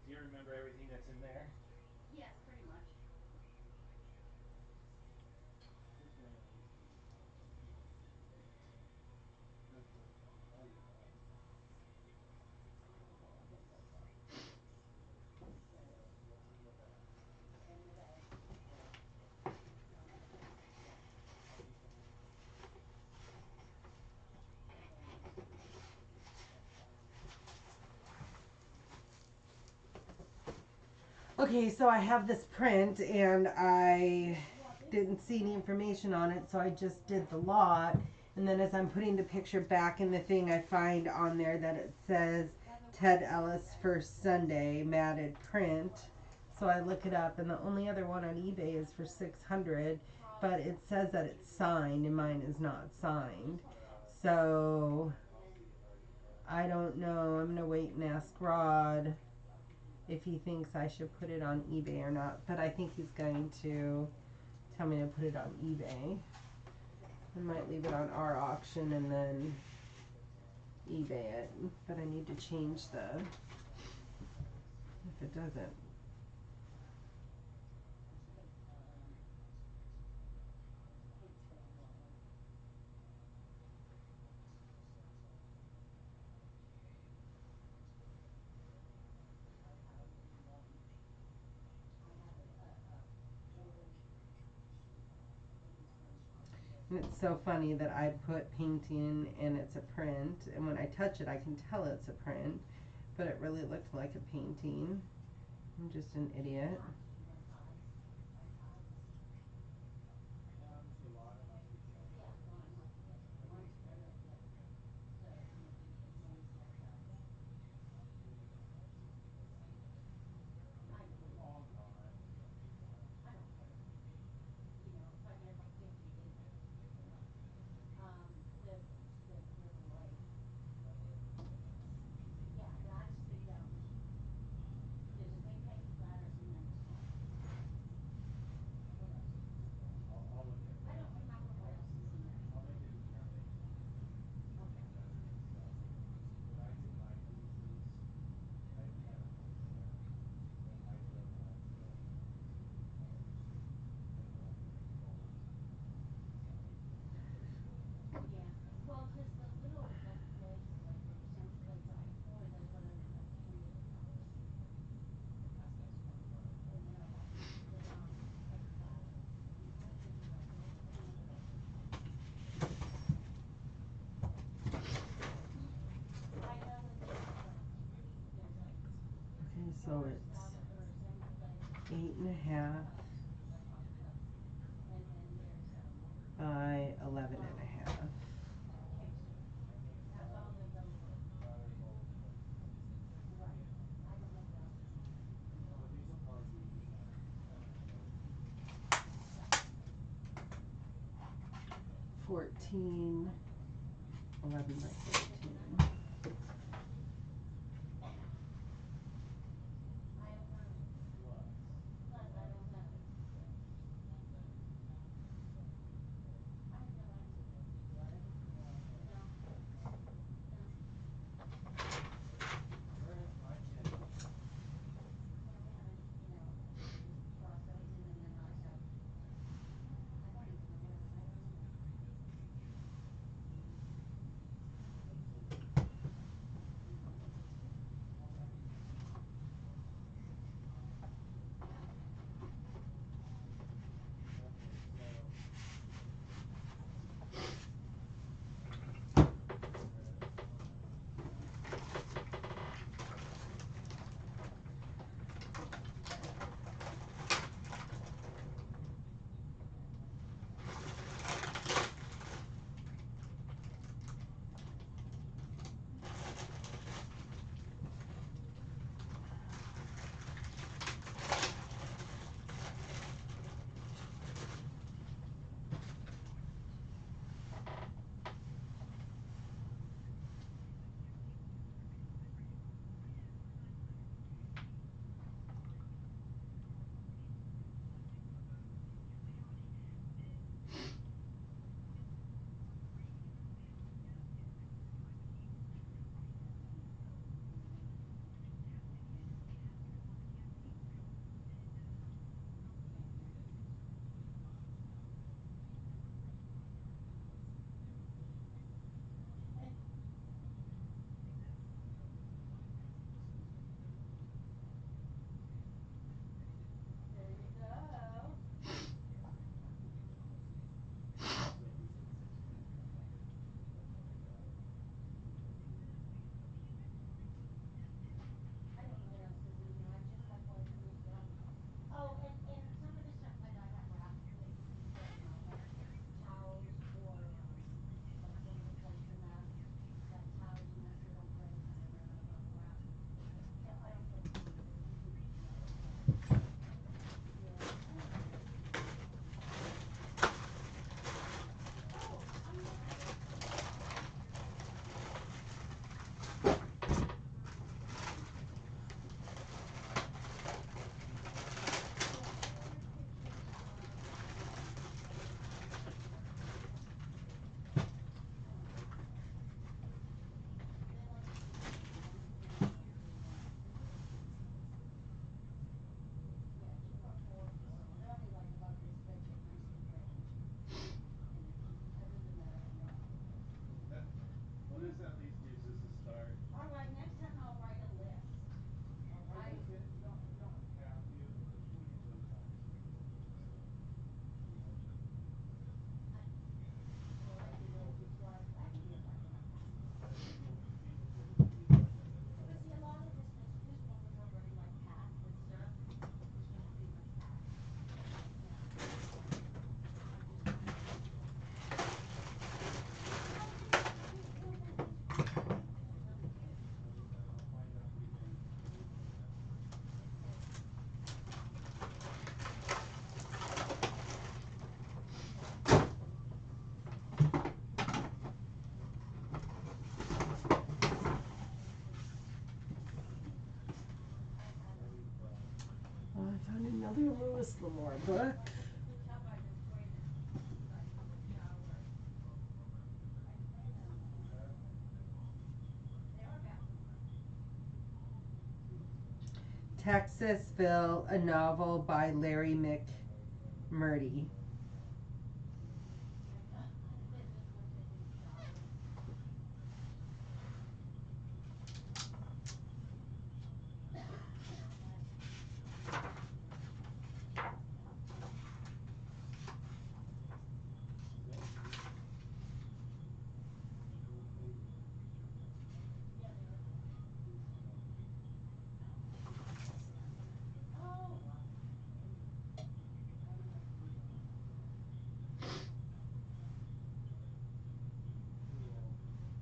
Do you remember everything that's in there? yes, pretty much. Who's going to these things? That's a value add. What's in the back? In the bag. No, yeah, How many bags? and then that's, Okay, so I have this print and I didn't see any information on it, so I just did the lot. And then as I'm putting the picture back in the thing, I find on there that it says Ted Ellis First Sunday matted print. So I look it up, and the only other one on eBay is for $600, but it says that it's signed, and mine is not signed. So I'll see if I can. I don't know. I'm gonna wait and ask Rod if he thinks I should put it on eBay or not. But I think he's going to tell me to put it on eBay. I might leave it on our auction and then eBay it. But I need to change the, if it doesn't. And it's so funny that I put painting and it's a print, and when I touch it I can tell it's a print, but it really looked like a painting. I'm just an idiot. The lawn must be something. yeah, Lana must be, one's gonna get the, one's like that. I don't They're know, all gone. I don't care. You know, if I get like 50, then, the Riverway. Yeah, that's the, there's a big page ladders and then the small. What else? I'll look at I that. don't remember what else is in there. I'll make a determination Okay. whether it's when I did my leases, I even had a wholesaler that I drove out to Midland and sold. Yeah, well, 'cause the little, like, blades, like the sandwich blades that I pour, they run like $28. And they're like, like, I know that there's a Okay, so it's or a sandwich blade. 8.5 And then there's, by 11.5. Kingston. And then That's all that goes for. ladder bolts and Right. I don't know what else is in there. but these will probably be 14, 11 by 14. I don't know. plus. Plus, I don't know. I have no answer. No. No. Where is my check? Well, we haven't, just crossed everything and then I have, I don't even know where, I don't know. do Lewis Lamore book. Good job, I just waited, so I took a shower. I cleaned them. They are bathroom. Texasville, a novel by Larry McMurdy. I know. They just were taking a shower. Yeah, they are. Oh, wow. I only have 3 dogs.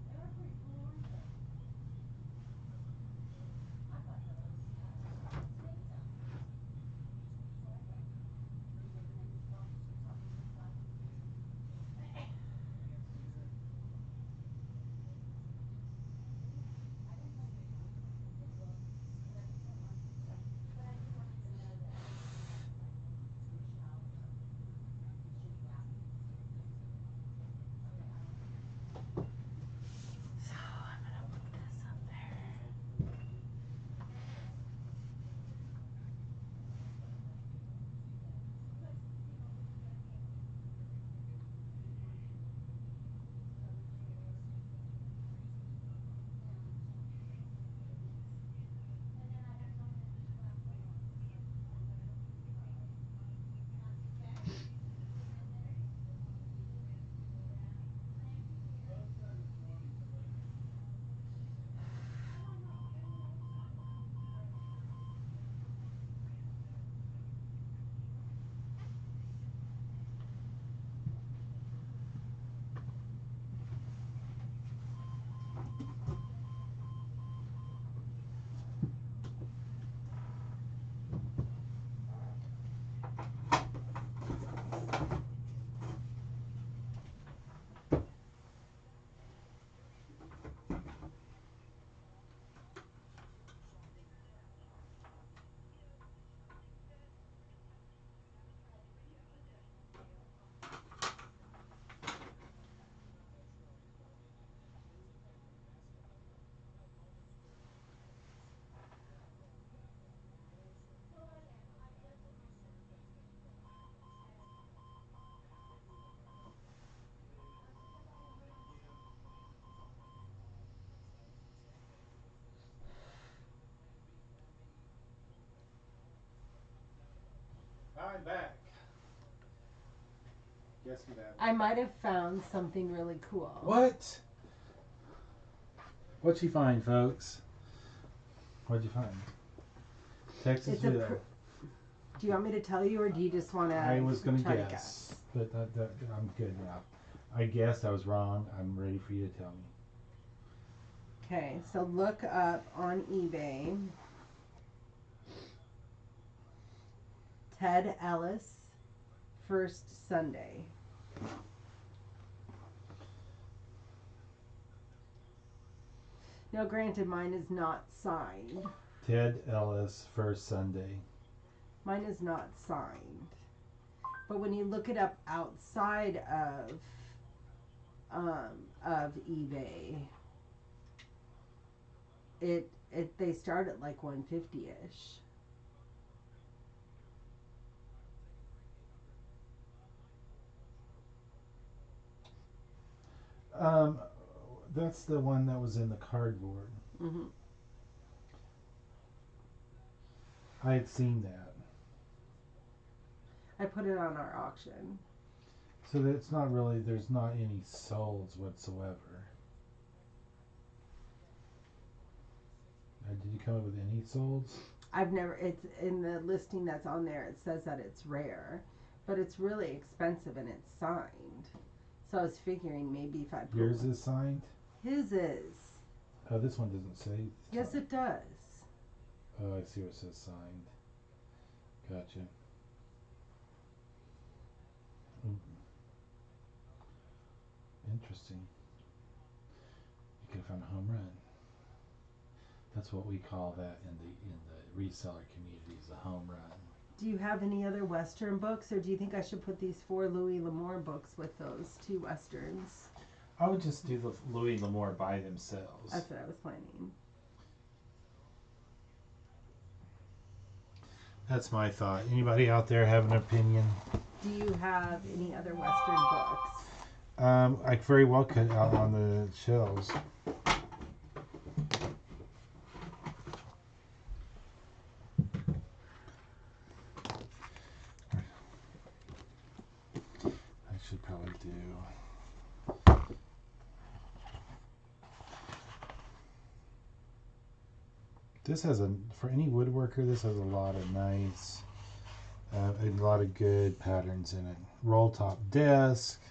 They are pretty cool, aren't they? I got those, snakes out there. So I got, their name is Foxy, Tommy McFadden. I didn't know they were big dogs, but I don't like them. But I do want you to know that she has like good shower, she vacuums. Okay, I don't. So I'm gonna put this up there. You guys, you know, we get other chairs and then I have some that just left over. Okay? Thank you, dear. I don't know, they were outside. I'm back. Guess what happened? I might have found something really cool. What? What'd you find, folks? What'd you find? It's a Texasville. Do you want me to tell you, or do you just want to? I was gonna try guess, but I'm good now. I guessed I was wrong. I'm ready for you to tell me. Okay, so look up on eBay. Ted Ellis, First Sunday. Now, granted, mine is not signed. Ted Ellis, First Sunday. Mine is not signed. But when you look it up outside of eBay, it they start at like 150-ish. Um, that's the one that was in the cardboard. Mm-hmm. I had seen that. I put it on our auction. So that it's not really. There's not any souls whatsoever. Did you come up with any souls? I've never. It's in the listing that's on there. It says that it's rare, but it's really expensive and it's signed. So I was figuring maybe if I put Yours is signed. his is. Oh, this one doesn't say. Yes, it does. Oh, I see what it says signed. Gotcha. Mm. Interesting. You could have found a home run. That's what we call that in the reseller community, is a home run. Do you have any other Western books, or do you think I should put these 4 Louis L'Amour books with those 2 Westerns? I would just do the Louis L'Amour by themselves. That's what I was planning. That's my thought. Anybody out there have an opinion? Do you have any other Western books? I very well could out on the shelves. I should probably do. This has for any woodworker, this has a lot of nice, a lot of good patterns in it. Roll top desk.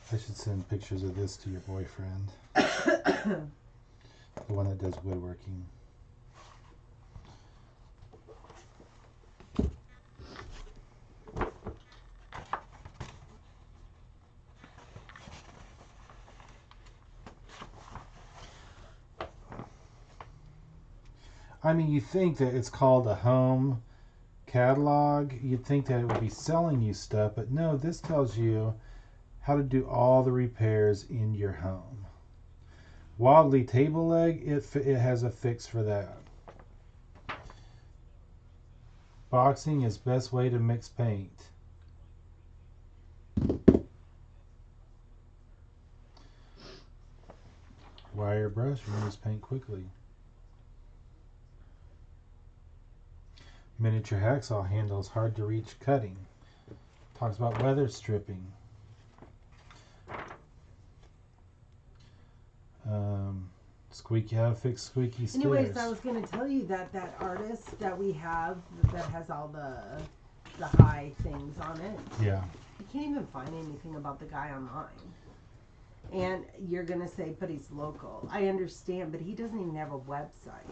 I should send pictures of this to your boyfriend. The one that does woodworking. I mean, you think that it's called a home catalog. You'd think that it would be selling you stuff, but no, this tells you how to do all the repairs in your home. Wildly table leg, it has a fix for that. Boxing is best way to mix paint. Wire brush removes paint quickly. Miniature hacksaw handles hard to reach cutting. Talks about weather stripping. Squeaky, how to fix squeaky stairs. Anyways, I was going to tell you that that artist that we have that has all the high things on it. Yeah. You can't even find anything about the guy online. And you're going to say, but he's local. I understand, but he doesn't even have a website.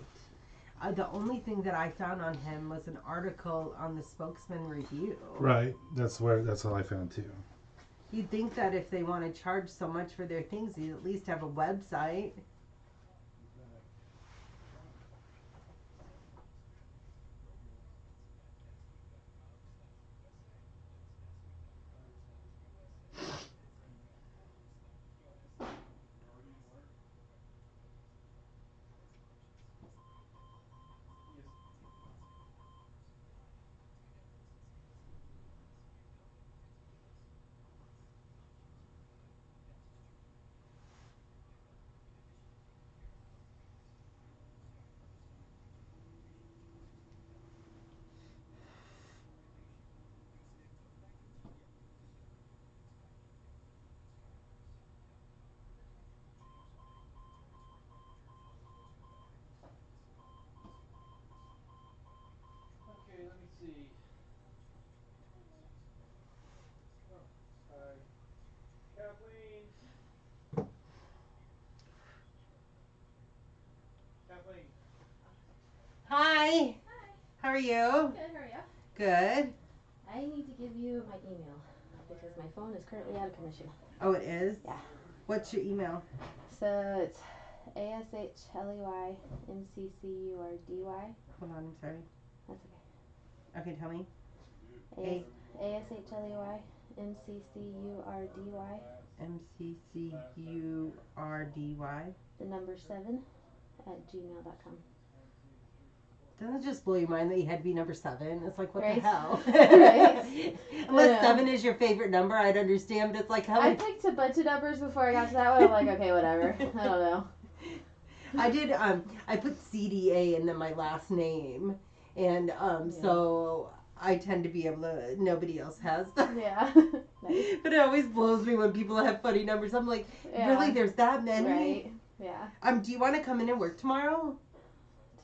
The only thing that I found on him was an article on the Spokesman Review. Right. That's what I found too. You'd think that if they want to charge so much for their things, you'd at least have a website. Okay, let me see. Oh, hi. Kathleen. Kathleen. Hi. Hi. How are you? Good, how are you? Good. I need to give you my email because my phone is currently out of commission. Oh, it is? Yeah. What's your email? So it's ASHLEYMCCURDY. Hold on, I'm sorry. That's okay. Okay, tell me. ASHLEYMCCURDY. MCCURDY. The number 7 at gmail.com. Doesn't it just blow your mind that you had to be number 7? It's like, what Right. the hell? Right. Unless Yeah. 7 is your favorite number, I'd understand, but it's like, how I many... picked a bunch of numbers before I got to that one. I'm like, okay, whatever. I don't know. I did, I put CDA and then my last name. And, so I tend to be able to, nobody else has that. Yeah. Nice. But it always blows me when people have funny numbers. I'm like, Yeah. really? There's that many? Right. Yeah. Do you want to come in and work tomorrow?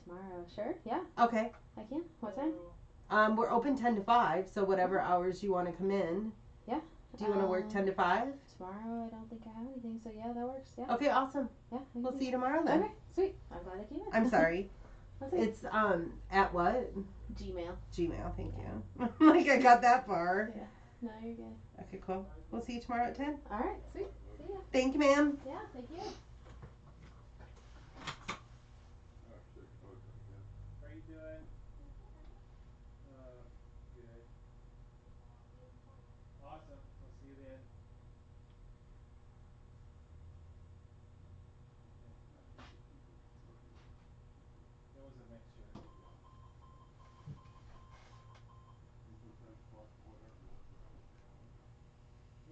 Tomorrow, sure. Yeah, Okay. I can. What time? We're open 10 to 5, so whatever hours you want to come in. Yeah. Do you want to work 10 to 5? Tomorrow, I don't think I have anything, so yeah, that works. Yeah. Okay, awesome. Yeah. We'll see you tomorrow then. Okay, sweet. I'm glad I came in. I'm sorry. That's okay. It's at what? Gmail. Gmail, thank you. Like I got that far. No, you're good. Okay, cool. We'll see you tomorrow at 10. All right, sweet. See ya. Thank you, ma'am. Yeah, thank you. Oh, 6 bucks, I guess. How are you doing? Good. Awesome. We'll see you then. It was a mixture. You put 10 bucks, whatever it was, that was the only thing.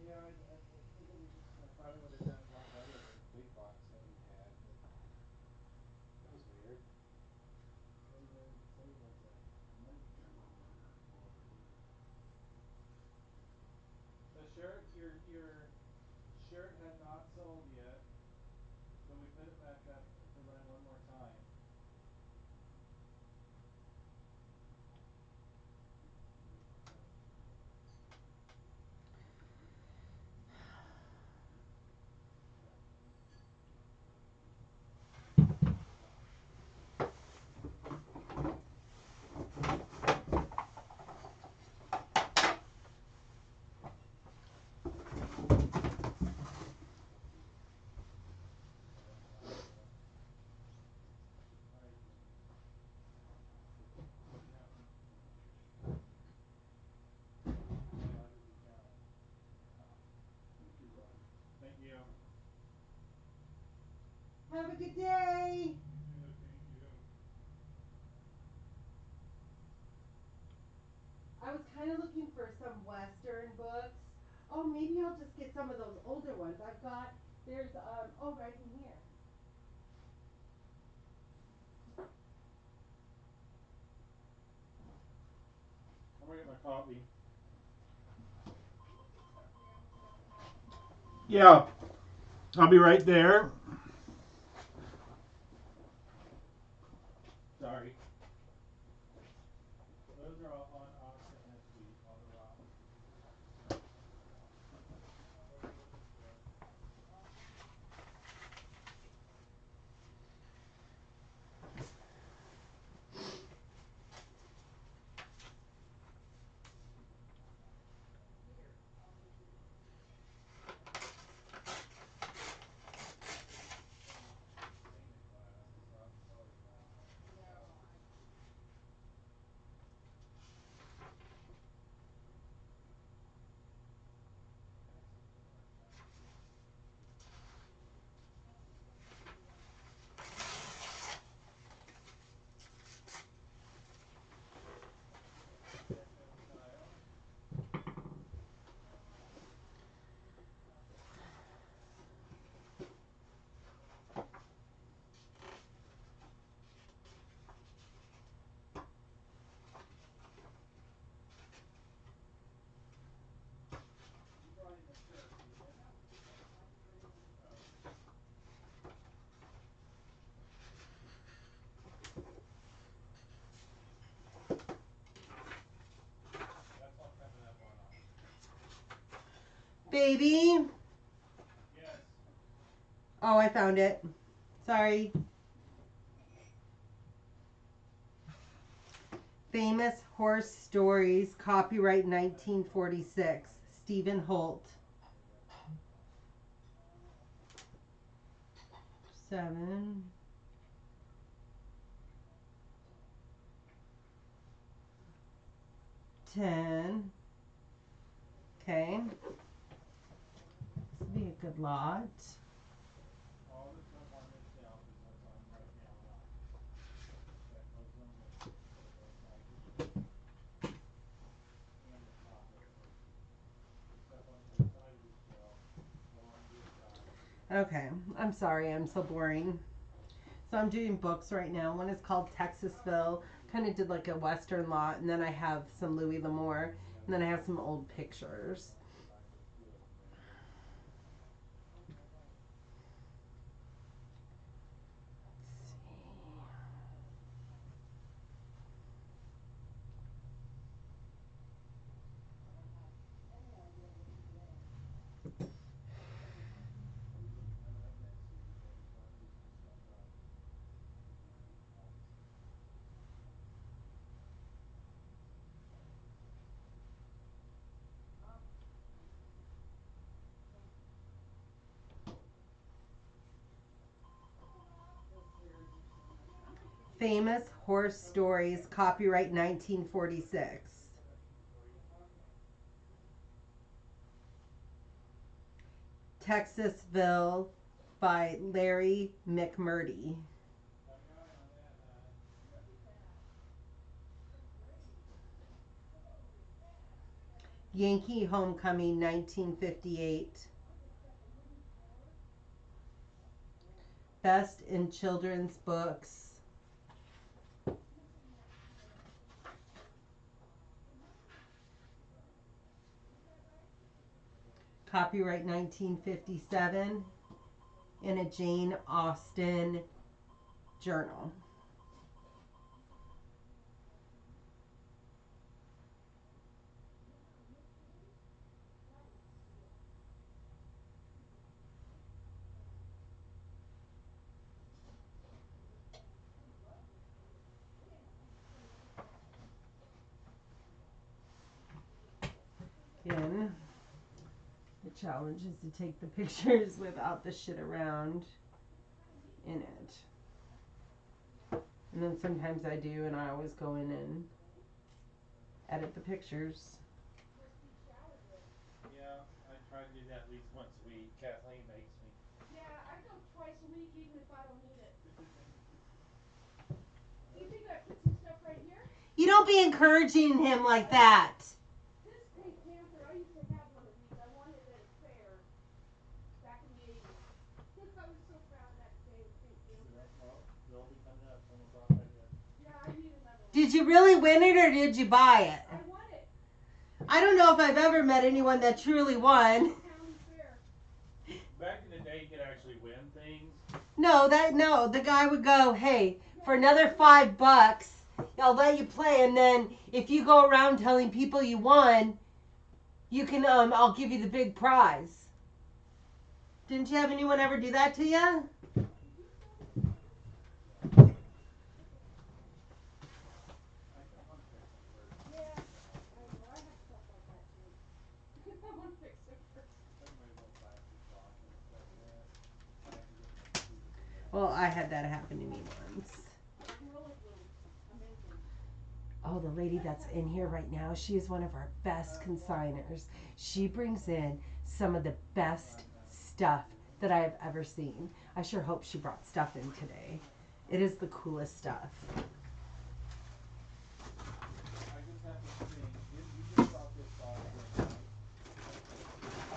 Yeah, I think it was. I probably would have done a lot better with the big box that we had, but that was weird. What was it? I don't remember what it was. The shirt, your shirt had not sold yet, but we put it back up to run one more time. Thank you, bud. Thank you. Have a good day. You too, thank you. I was kind of looking for some Western books. Oh, maybe I'll just get some of those older ones. There's, right in here. I'm gonna get my coffee. Yeah, I'll be right there. Sorry. Those are all on auction this week, all the rocks. What are you looking for? Stained glass. I saw colored glass. Retro style. You brought in the shirt, didn't you? Oh. That's all coming up on auction. Baby. Yes. Oh, I found it. Sorry. Famous Horse Stories, copyright 1946, Stephen Holt. 7. Ten. Okay. This would be a good lot. All the stuff on this shelf is what's on right now on auction. That goes on with it. So both sides of this and the top of it. The stuff on the inside of the shelf along this side. Okay. I'm sorry, I'm so boring. So I'm doing books right now. One is called Texasville. Kind of did like a Western lot, and then I have some Louis L'Amour, and then I have some old pictures. Combine those two of them together. Coming up next week, I just want to do some stuff up. And then obviously Famous Horse Stories, copyright 1946. Texasville by Larry McMurdy. I got on that, Look at that. So great. Holy cats. Yankee Homecoming 1958. What is that, the wooden tower? Best in Children's Books. Missing that tail. Is that right? Copyright 1957. In a Jane Austen journal. Again, the challenge is to take the pictures without the shit around in it. And then sometimes I do, and I always go in and edit the pictures. Must be showered with. yeah, I try to do that at least once a week. Kathleen makes me. Yeah, I go twice a week even if I don't need it. Do you think I put some stuff right here? You don't be encouraging him like that. This Pink Panther, I used to have one of these. I won it at a fair back in the 80s. I was so proud of that Pink Panther. Well, they'll be coming up. Someone brought that in. Yeah, I need another one. Did you really win it or did you buy it? I won it. I don't know if I've ever met anyone that truly won. County fair. Back in the day, you could actually win things. No, the guy would go, hey, for another $5, I'll let you play, and then if you go around telling people you won, you can I'll give you the big prize. Didn't you have anyone ever do that to you? I want to fix them first. Yeah, I know. I have stuff like that too. I want to fix it first. Put my little plastic box and stuff in there. I have to get my computer to do that. Well, I had that happen to me once. Gorilla Glue. Amazing. Oh, the lady that's in here right now, she is one of our best consigners. She brings in some of the best stuff that I have ever seen. I sure hope she brought stuff in today. It is the coolest stuff. I just have to think. You just brought this box in, right?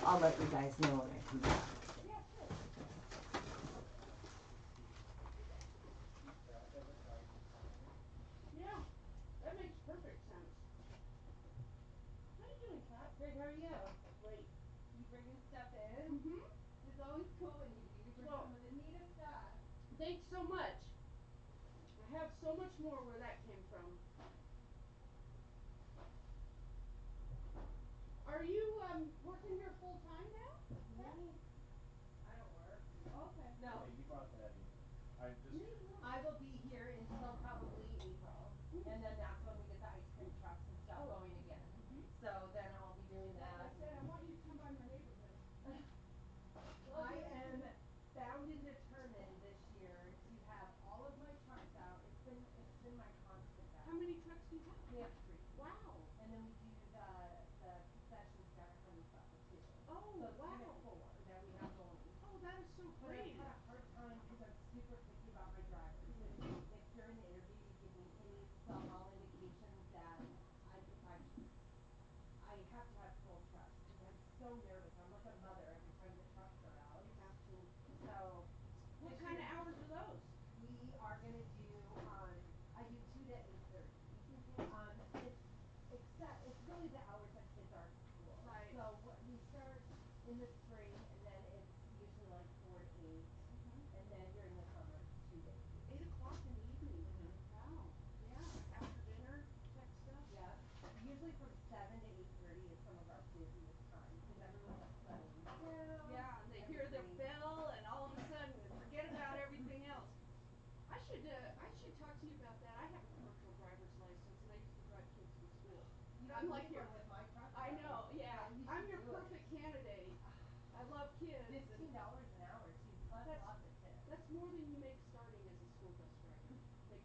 I'll let you guys know when I come back. Yeah, sure. Keep track of it so I can sign it. Yeah, that makes perfect sense. How you doing, Kat? Great, how are you? Great. You bringing stuff in? Mm-hmm. It's always cool when you do. You bring Well- some of the neatest stuff. Thanks so much. I have so much more where that came from. Are you working here full time now? Kat? Me? I don't work. Okay. No. Hey, you brought that in. I just. I will be here until probably April. And then that's when we get the ice cream trucks and stuff Oh. going again. Mhm. So then I'll be doing Like I that. said, I want you to come by my neighborhood. I am bound and determined this year to have all of my trucks out. It's been my constant battle. How many trucks do you have? We have 3. Wow. And then we do the concessions down at Honeysuckle too. Oh, So it's kind of wow. 4 that we have going. Oh, that is so But I've great. had a hard time because I'm super picky about my drivers. And if during the interview you give me any small indications that I have to have full trucks because I'm so nervous. I'm like a mother every time the trucks are out. You have to. So What this kind of year hours are those? we are gonna do I do 2 to 8:30. It's really the hours that kids are at school. Right. So what we start in the spring and then it's usually like 4 to 8. Mhm. And then during the summer it's 2 to 8. 8 o'clock in the evening. Mhm. Wow. Yeah. After dinner type stuff. Yep. Usually from 7 to 8:30 is some of our busiest times because everyone's up setting down. Yeah, and they hear the Everything. bell and all of a sudden forget about everything else. I should talk to you about that. I have a commercial driver's license and I used to drive kids to school. You I'm don't like need your one with my truck. I though. know, yeah. You I'm should your do it. perfect candidate. I love kids. and $15 an hour too plus That's- lots of tips. That's more than you make starting as a school bus driver. You make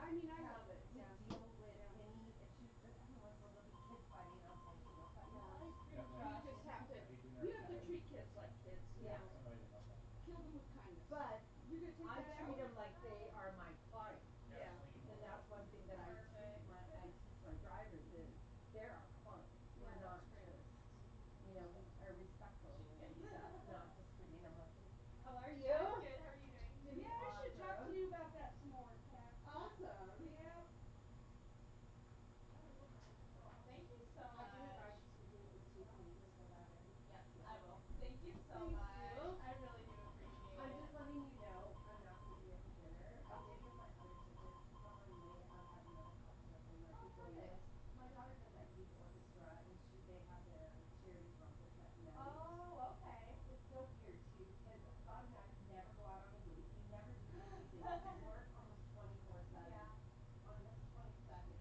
I mean, I have love it, to yeah. deal with any issues with anyone, so there'll be kids fighting outside, you know, cutting Yeah. up ice cream Yeah. trucks. You just and- have to, I hate doing you our have to cat. treat kids like kids, you Yeah. know, Somebody to help out. kill them with kindness. But You gonna take I that treat out? them like they are my clients. Yeah. Kathleen. And that's one thing that I Perfect. teach my drivers is they're our clients. We're Yeah, not that's true. just, you know, we are respectful She can get used to it. not just treating them like, how are I'm you? good. How are you doing? Doing Yeah, I should talk to awesome. you about that some more, Kat. Awesome. Yep. Well, thank you so I'll do it, much. do it with two, please, fill that in. Yep, Yeah. I will. Thank you so Thank much. you. I really do appreciate I'm it. just letting you know, I'm not gonna be at the dinner. I did get my other tickets because I may have another cocktail thing where I Oh, could join perfect. this. My daughter does that youth orchestra and they have their charity breakfast at night. Oh, okay. It's so weird too because Bob and I never go out on a date. We never do anything. We work almost 24/7. Yeah. On the 22nd,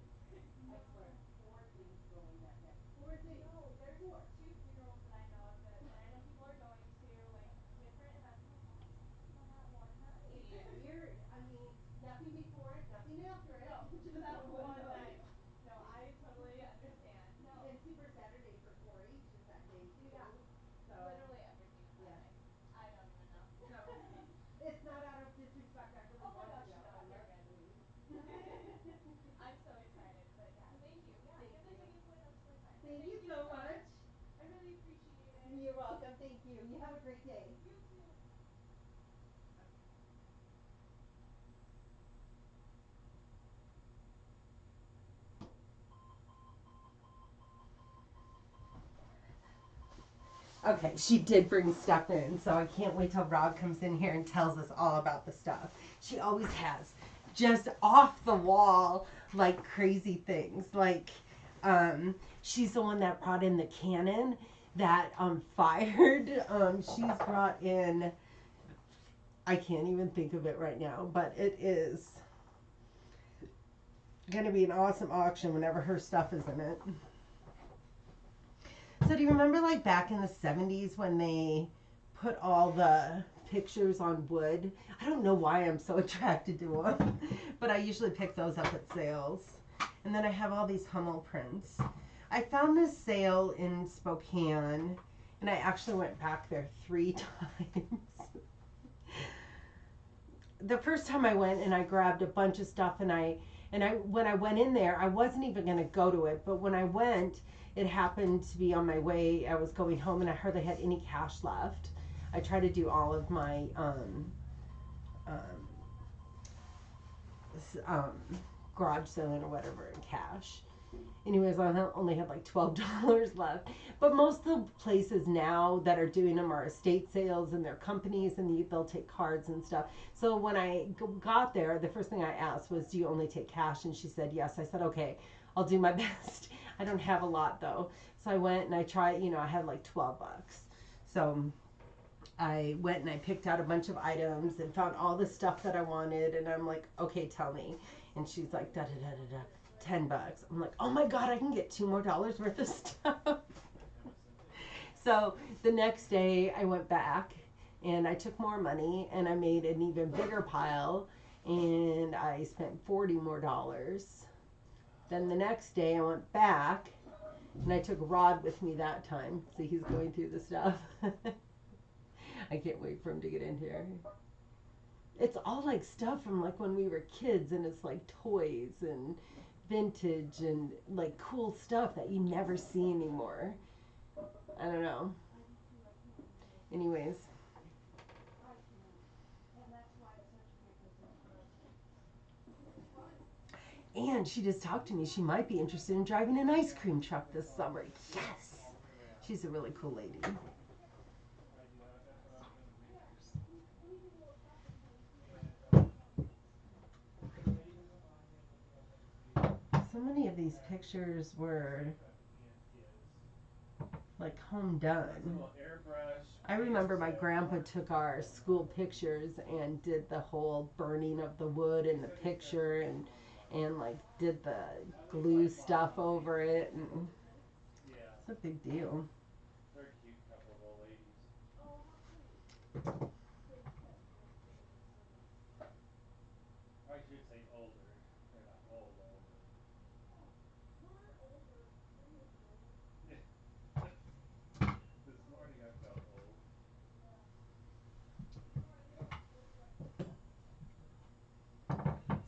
I swear, No. 4 things going that day. 4 things. No, there's Four. 2 funerals that I know of that, and I know people are going to, like, different events. I'm like, why is everyone on that one night? Weird. I mean, nothing before it, nothing after it. No, just that one night. night. No, I totally understand. No, And Super Saturday for 4-H is that day too. Yeah. So literally everything is that yeah. night. I don't even know. So it's not out of disrespect. I really Oh my want to gosh, go. no, I you're love good. food. I'm so excited, but yeah, thank you. Yeah, Thank give the you. tickets away. That's totally fine. Thank Thank you you so so much. much. I really appreciate it. You're welcome. Thank you. You have a great day. You too. Okay, she did bring stuff in, so I can't wait till Rob comes in here and tells us all about the stuff. She always has just off the wall, like crazy things. Like, she's the one that brought in the cannon that fired. She's brought in, I can't even think of it right now, but it is gonna be an awesome auction whenever her stuff is in it. So do you remember like back in the 70s when they put all the pictures on wood? I don't know why I'm so attracted to them, but I usually pick those up at sales. And then I have all these Hummel prints. I found this sale in Spokane, and I actually went back there 3 times. The first time I went and I grabbed a bunch of stuff and I when I went in there, I wasn't even going to go to it, but when I went, it happened to be on my way. I was going home and I hardly had any cash left. I try to do all of my um, um, garage selling or whatever in cash. Anyways, I only had like $12 left. But most of the places now that are doing them are estate sales and they're companies and they'll take cards and stuff. So when I got there, the first thing I asked was, do you only take cash? And she said, yes. I said, okay, I'll do my best. I don't have a lot though. So I went and I tried, I had like $12. So I went and I picked out a bunch of items and found all the stuff that I wanted. And I'm like, okay, tell me. And she's like, da da da da da. $10. I'm like, oh my God, I can get $2 more worth of stuff. So the next day I went back and I took more money and I made an even bigger pile and I spent $40 more. Then the next day I went back and I took Rod with me that time. So he's going through the stuff. I can't wait for him to get in here. It's all like stuff from like when we were kids and it's like toys and vintage and like cool stuff that you never see anymore. I don't know. Anyways. I can. And that's why it's such a great business for us. It's fun. And she just talked to me. She might be interested in driving an ice cream truck this summer. Yes. She's a really cool lady. I do. That's what I was gonna do. We did a little shopping today too. And the lady doesn't mind me looking up on the So many of these pictures were is like home that's a done. little airbrush. I remember my paint grandpa set. took our school pictures and did the whole burning of the wood in the picture and like did the glue stuff over it and Yeah, it's a big deal. they're a cute couple of old ladies. Oh, how sweet. They just have great taste. I should say older. They're not old, but. We're older, we're maybe old. This morning I felt old.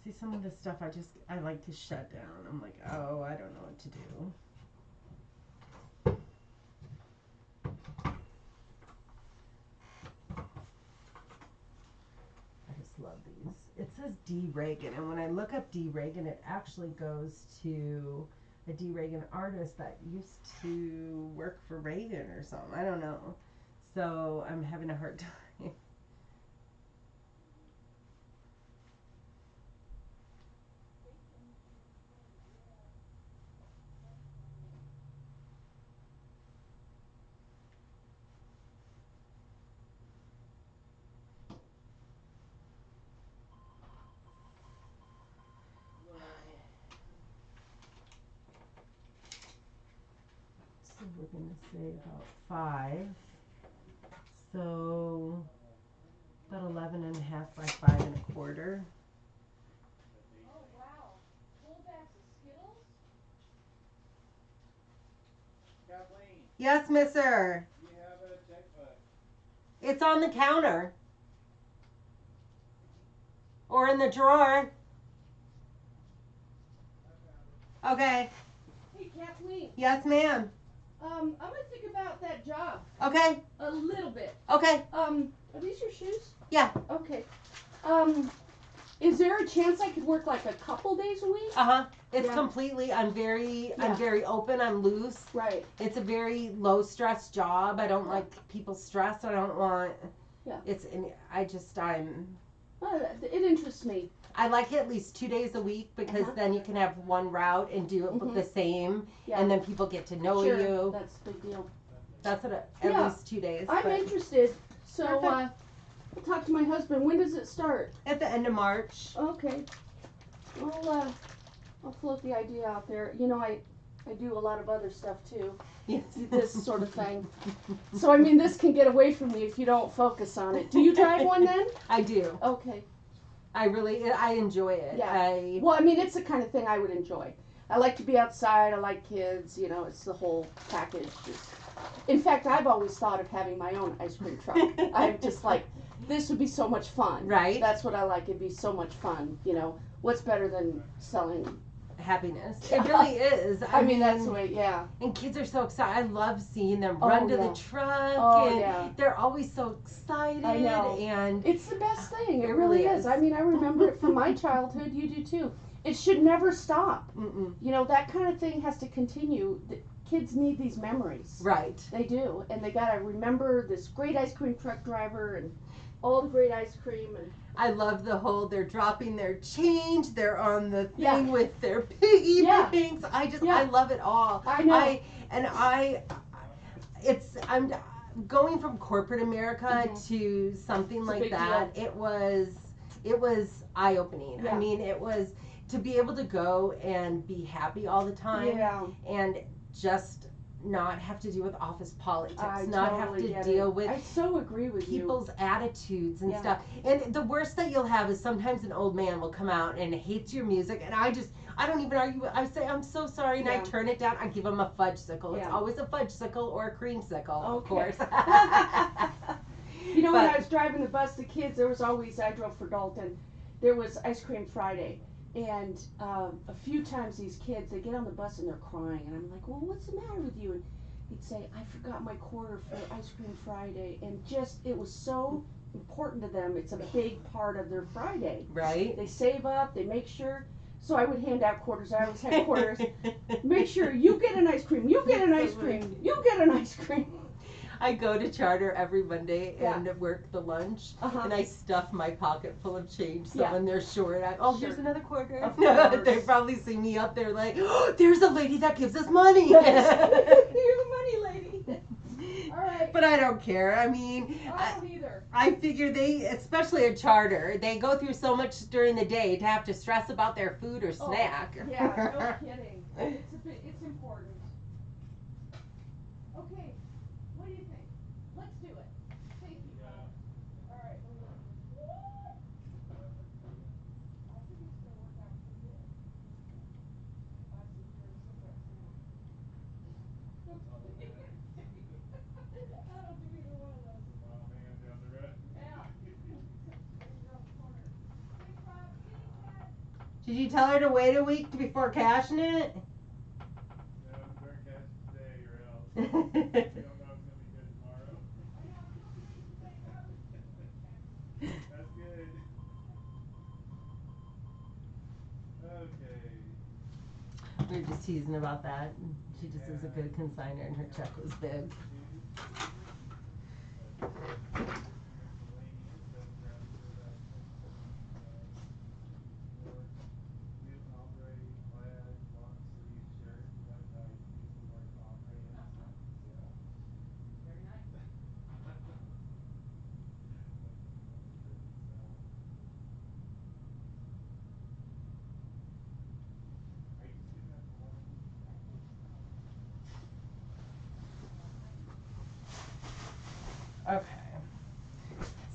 See, some of this stuff I like to shut down. I'm like, oh, I don't know what to do. I just love these. It says D. Reagan, and when I look up D. Reagan, it actually goes to a D. Reagan artist that used to work for Reagan or something. I don't know. So I'm having a hard time. So we're gonna say about 5. So about 11 and a half by 5 1/4. Oh, wow. Whole bags of Skittles? Kathleen, Yes, mister. you have a checkbook. It's on the counter. Or in the drawer. I found it. Okay. Hey Kathleen, Yes, ma'am. I'm gonna think about that job Okay. a little bit. Okay. Are these your shoes? Yeah. Okay. Is there a chance I could work like a couple days a week? Uh-huh. It's Yeah. completely I'm Yeah. very open, I'm loose. Right. It's a very low stress job. I don't like people stressed. I don't want Yeah. It interests me. I like it at least 2 days a week because Uh-huh. then you can have one route and do it Mhm. the same, Yeah. and then people get to know Sure. you. That's a big deal. That's at Yeah. least 2 days. I'm but interested. So Perfect. I'll talk to my husband. When does it start? at the end of March. Okay. I'll float the idea out there. You know, I do a lot of other stuff too. Yes. This sort of thing. So I mean, this can get away from me if you don't focus on it. Do you drive one then? I do. Okay. I enjoy it. Yeah. Well, I mean, it's the kind of thing I would enjoy. I like to be outside. I like kids. You know, it's the whole package. In fact, I've always thought of having my own ice cream truck. I'm just like, this would be so much fun. Right. That's what I like. It'd be so much fun. You know, what's better than selling? Happiness. It really is. I mean, that's the way. Yeah. And kids are so excited. I love seeing them Oh, run to yeah. the truck. Oh, and yeah. they're always so excited. I know. And It's the best thing. It It really really is. is. I mean, I remember it from my childhood. You do too. It should never stop. mm-mm. You know, that kind of thing has to continue. The kids need these memories. Right. They do. And they gotta remember this great ice cream truck driver and all the great ice cream. And I love the whole they're dropping their change, they're on the thing Yeah. with their piggy Yeah. banks. I Yeah. love it all. I know. I'm going from corporate America Mhm. to something It's a like big that. It was eye opening. Yeah. I mean, it was to be able to go and be happy all the time yeah. and just not have to deal with office politics, I not totally have to get deal it. with I so agree with people's attitudes and Yeah. stuff. And the worst that you'll have is sometimes an old man will come out and hates your music, and I don't even argue. I say I'm so sorry, and I Yeah. turn it down. I give him a fudge-sicle. It's Yeah. always a fudge-sicle or a creamsicle, of Okay. course. You know, when But- I was driving the bus, the kids, I drove for Dalton, there was Ice Cream Friday. And a few times these kids, they get on the bus and they're crying. And I'm like, well, what's the matter with you? And he'd say, I forgot my quarter for Ice Cream Friday. And just, it was so important to them. It's a big part of their Friday. Right? They save up, they make sure. So I would hand out quarters. I always had quarters. Make sure you get an ice cream, you get an ice cream, you get an ice cream. I go to Charter every Monday Yeah. and work the lunch, Uh-huh. and I stuff my pocket full of change. So Yeah. when they're short, Sure. here's another quarter. Of course. They probably see me up there like, oh, there's a lady that gives us money. You're the money lady. All right. But I don't care. I mean, I don't either. I figure especially a Charter, they go through so much during the day to have to stress about their food or snack. Oh, yeah, no kidding. It's important. Okay, what do you think? Let's do it. Thank you. Yeah. All right. I think it's gonna work out pretty good. Did you tell her to wait a week before cashing it? No, better catch it today or else. We don't know if it's gonna be good tomorrow. That's good. Okay. We were just teasing about that. She just is a Yeah. good consigner and her check was big. Miscellaneous, that's perhaps for that more new ombre plaid long sleeve shirt. That I use the word ombre in a sentence, yeah. Very nice. That's a good sell. Are you just getting that from Walgreens? I think so. Okay.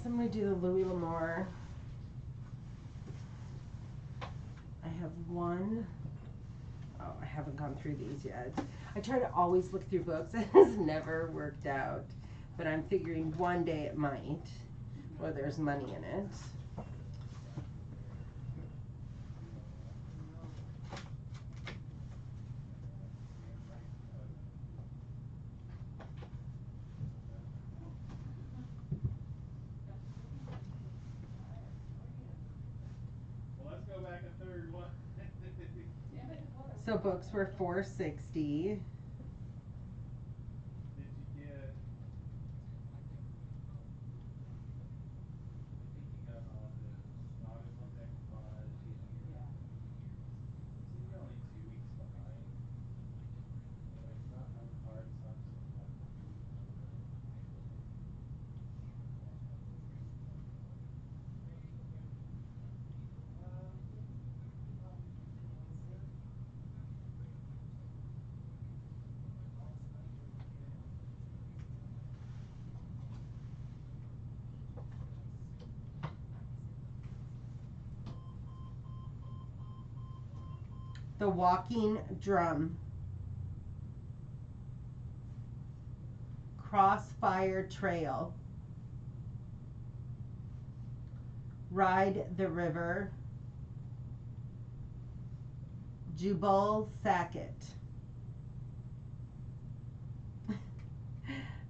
So I'm gonna do the Louis L'Amour. I have one. Oh, I haven't gone through these yet. I try to always look through books. It has never worked out. But I'm figuring one day it might. Or there's money in it. Well, let's go back a third one. Damn it, what a- So books were $4.60. Did you get? I think you got all the August on decoupage. Yeah. So you're only 2 weeks behind. Anyway, it's not number card, so I'm just gonna have to do The Walking Drum. Crossfire Trail. Ride the River. Jubal Sackett.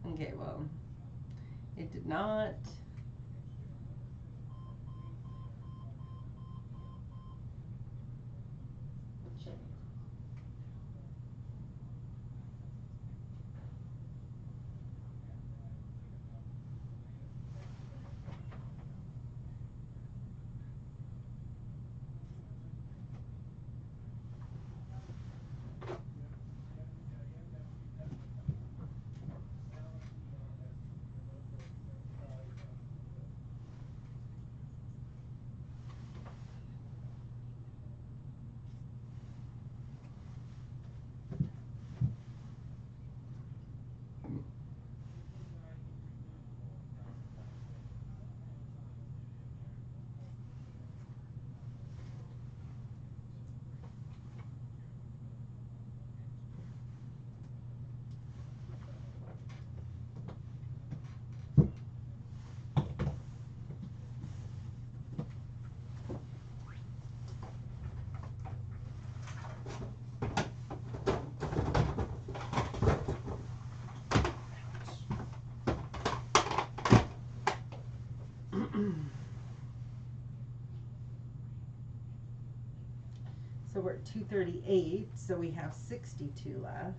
Okay, well, it did not. Check. So we're at 238, so we have 62 left.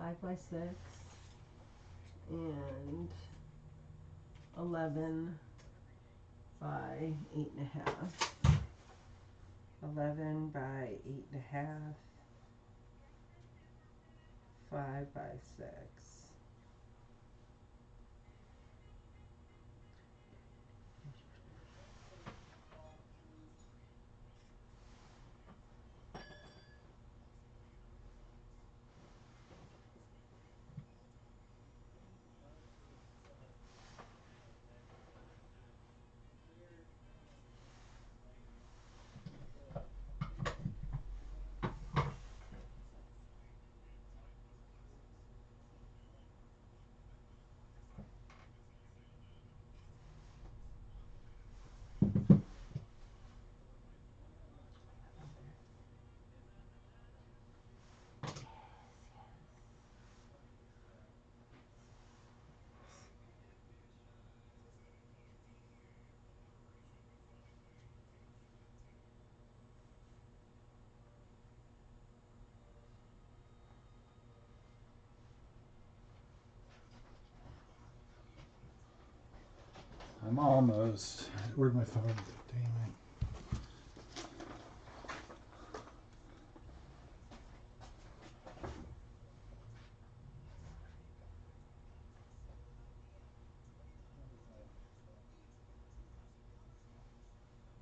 5x6 and 11 by 8.5. 11 by 8.5. 5x6. I'm almost. Where'd my phone go? Dang it.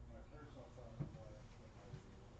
My personal phone is on in my room.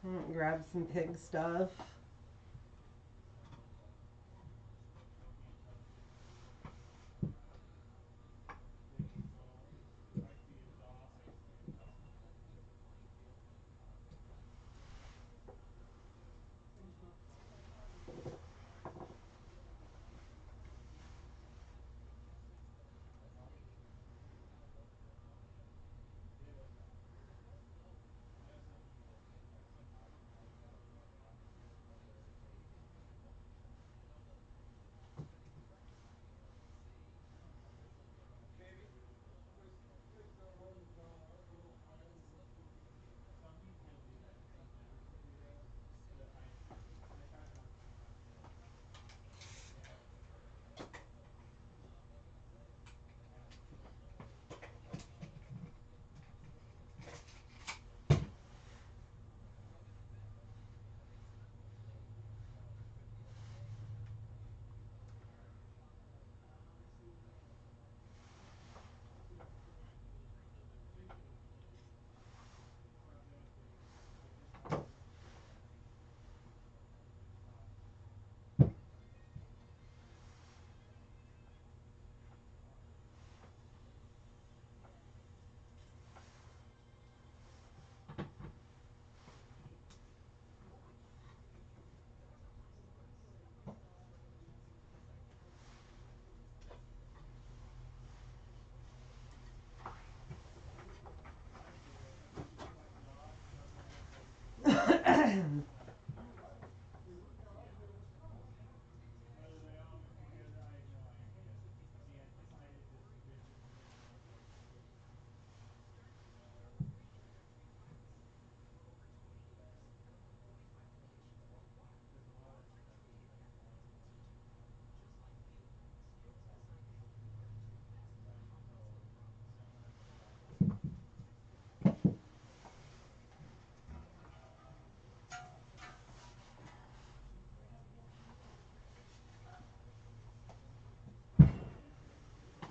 Grab some pig stuff. Piggy bones. Like the exhaust. It was just a Maybe twist the horn jaw up a little higher than you should be. some people will do that. Some vendors will do that. But I got it on camera. Yeah. It's not doing piggy. I just started. I do. I think it's like Josh. Sometimes they They work out all together just fine. whether they all work together, I have no idea. And I did this vision thing where they switch because a lot of that stuff is so sometimes I like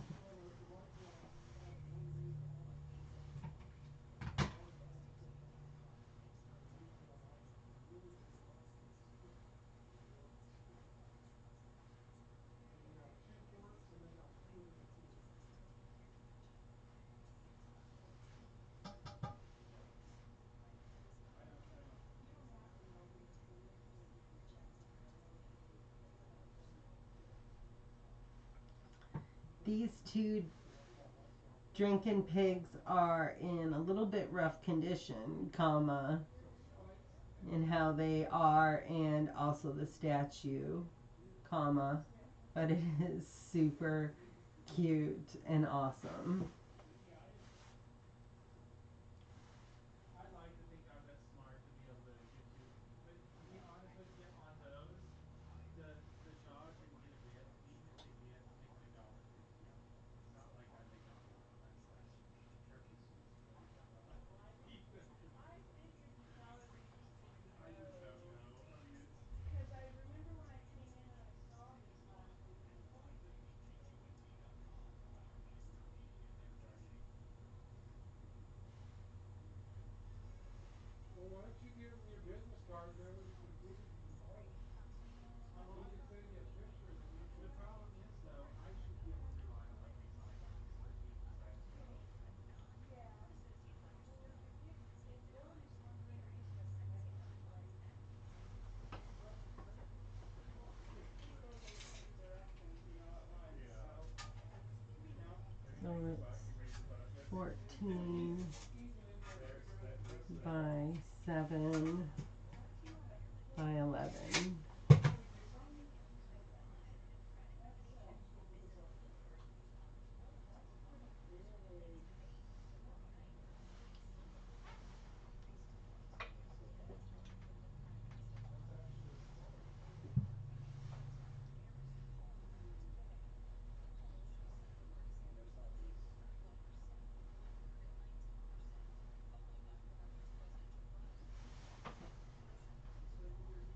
Well, the white jaw has one main jaw, large jaw, and the meat jaw is really thick fork. And they got two forks and they got spoons too. I don't You don't have to know which spoon to use with that. These two drinking pigs are in a little bit rough condition, comma, in how they are, and also the statue, comma, but it is super cute and awesome. I like to think I'm that smart to be able to get to, but to be honest with you, on those, the Josh didn't get a bid. Even if they did, make me $1.50 on it. It's not like I'm making a lot of money on turkey season. Even I figured you probably didn't I just don't know. know. I mean, it's Because I remember when I came in and I saw these last week, and I thought, right. Well, why don't you give them your business card and that way they can call you. I Or you will. can send you a picture and then you can. The problem is though, I should be able to rely on what they sign on this turkey because I have sales coming in. yeah. Well, there's a big, if Dylan is one way or he's the right-hand wife, Left and center. well, he goes every direction, you know, at once, Yeah. so, you know. Have you So made the butt? it's You raised the butt yet? 14 Easing in there There's for that the fixed rest that. of by 7 by 11. Well, we do some. That's, I'll just open this up. that's pretty big. That's actually a smaller pig. That's not this. This right here.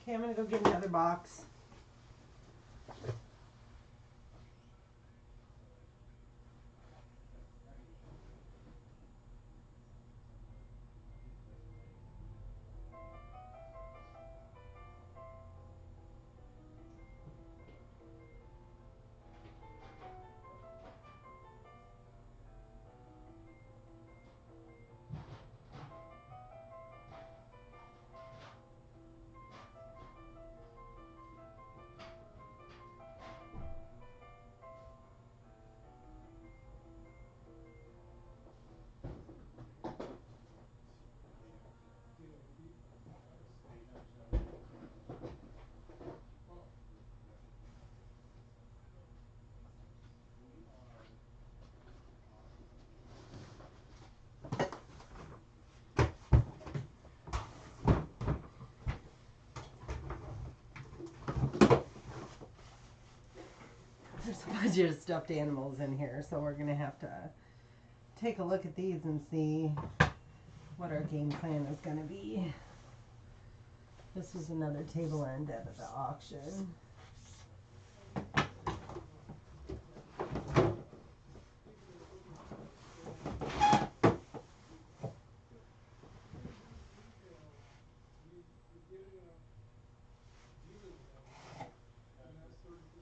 Okay, I'm gonna go get another box. There's a bunch of stuffed animals in here, so we're gonna have to take a look at these and see what our game plan is gonna be. This was another table end out of the auction. You get it dealer value, and that's 30%.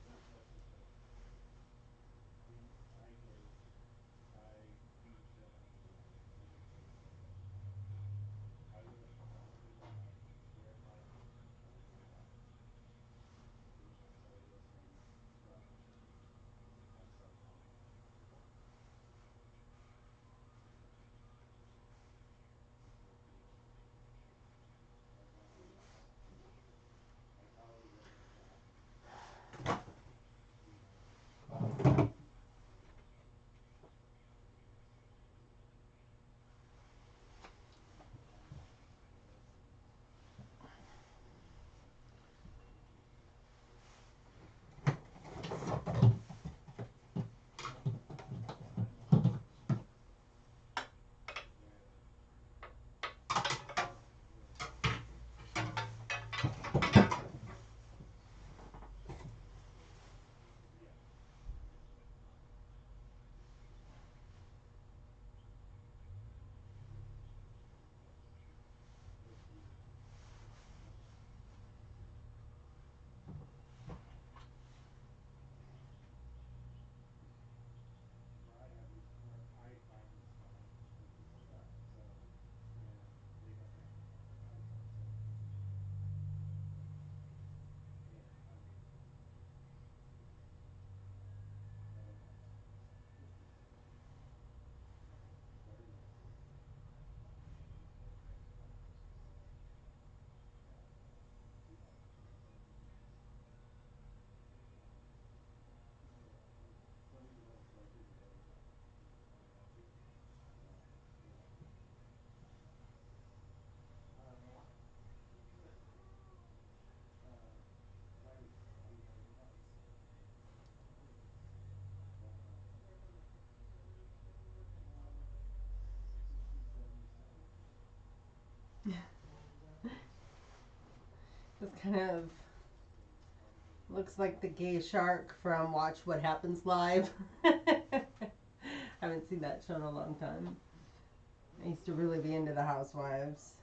This kind of looks like the gay shark from Watch What Happens Live. Haven't seen that show in a long time. I used to really be into the Housewives.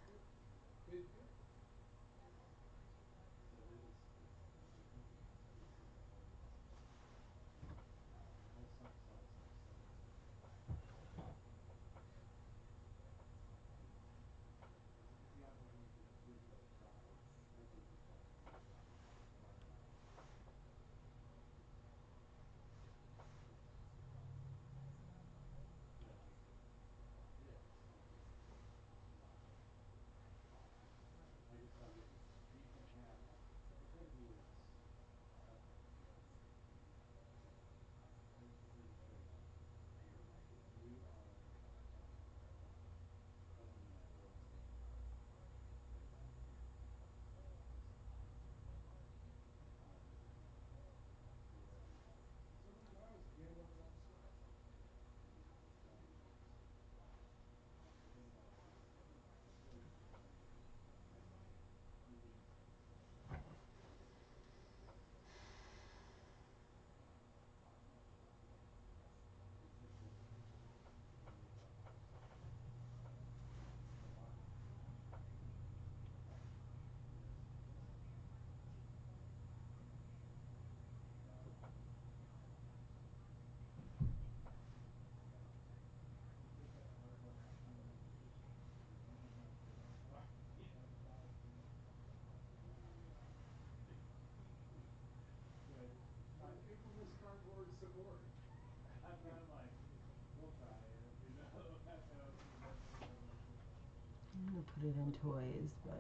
I'm gonna put it in toys, but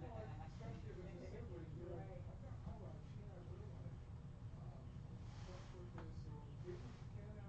Well, especially if it's a sibling, you're like, I've got, all right, she and I, we're like, what with this, so maybe you can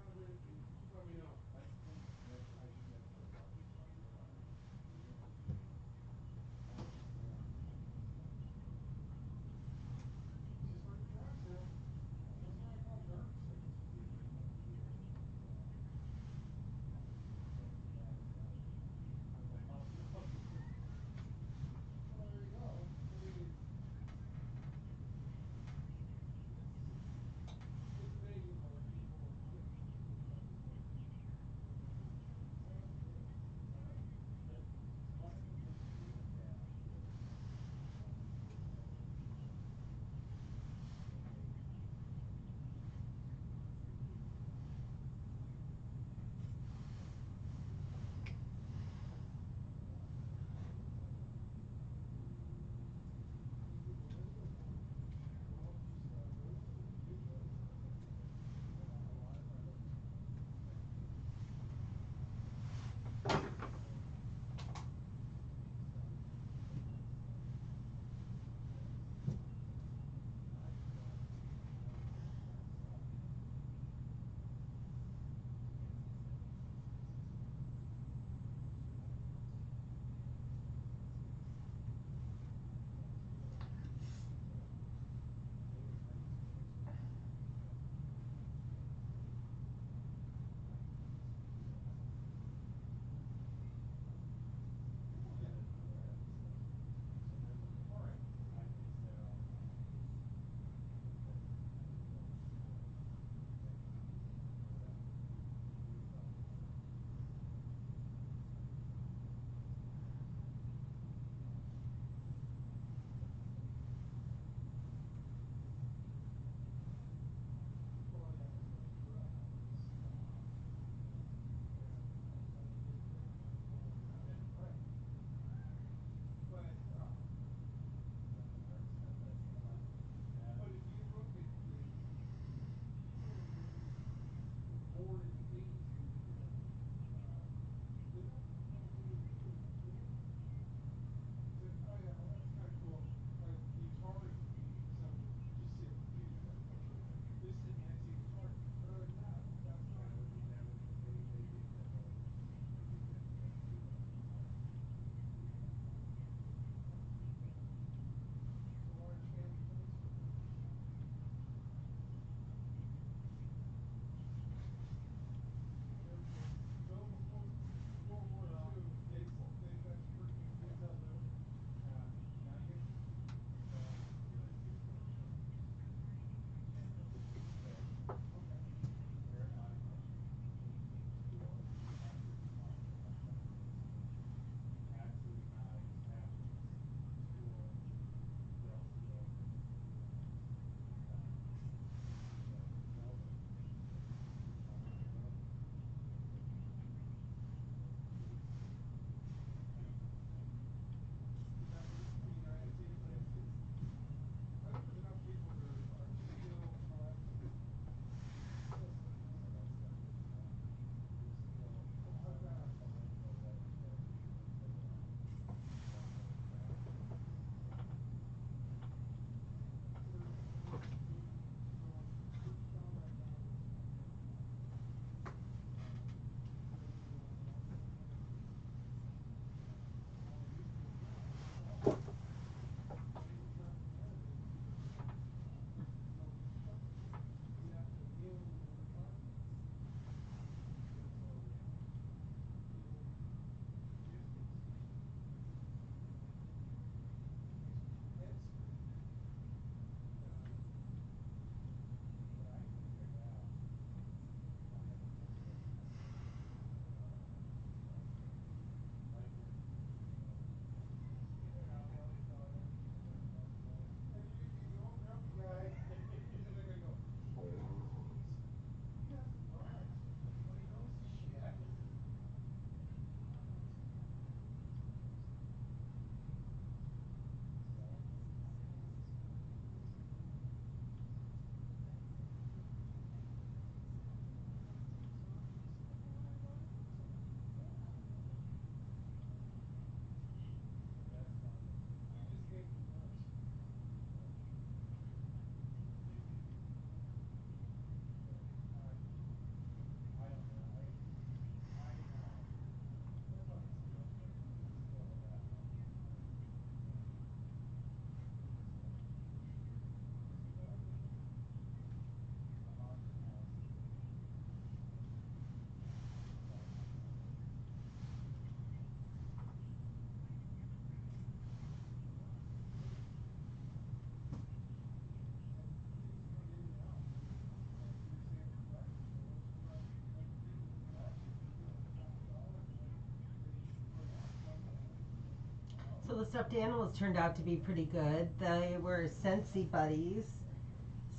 the stuffed animals turned out to be pretty good. They were Scentsy buddies,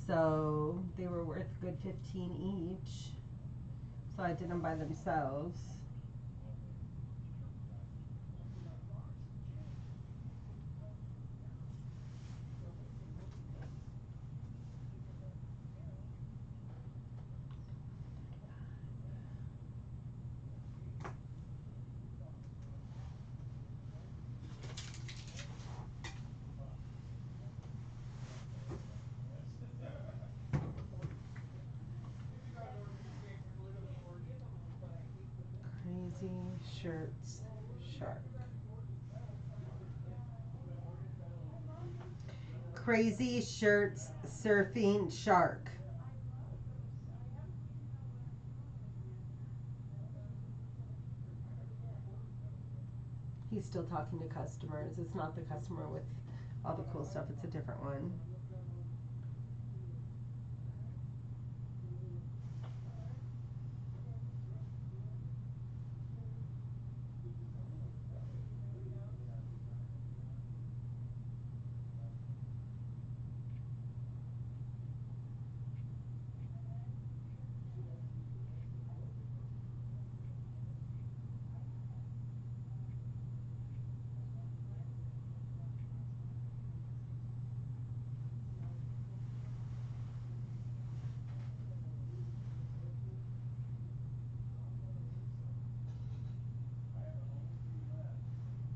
so they were worth a good 15 each. So I did them by themselves. Crazy Shirts Shark. Crazy Shirts Surfing Shark. He's still talking to customers. It's not the customer with all the cool stuff, it's a different one. It seems like the movie Picture. When he's standing out in front of his key and you can see he's standing there.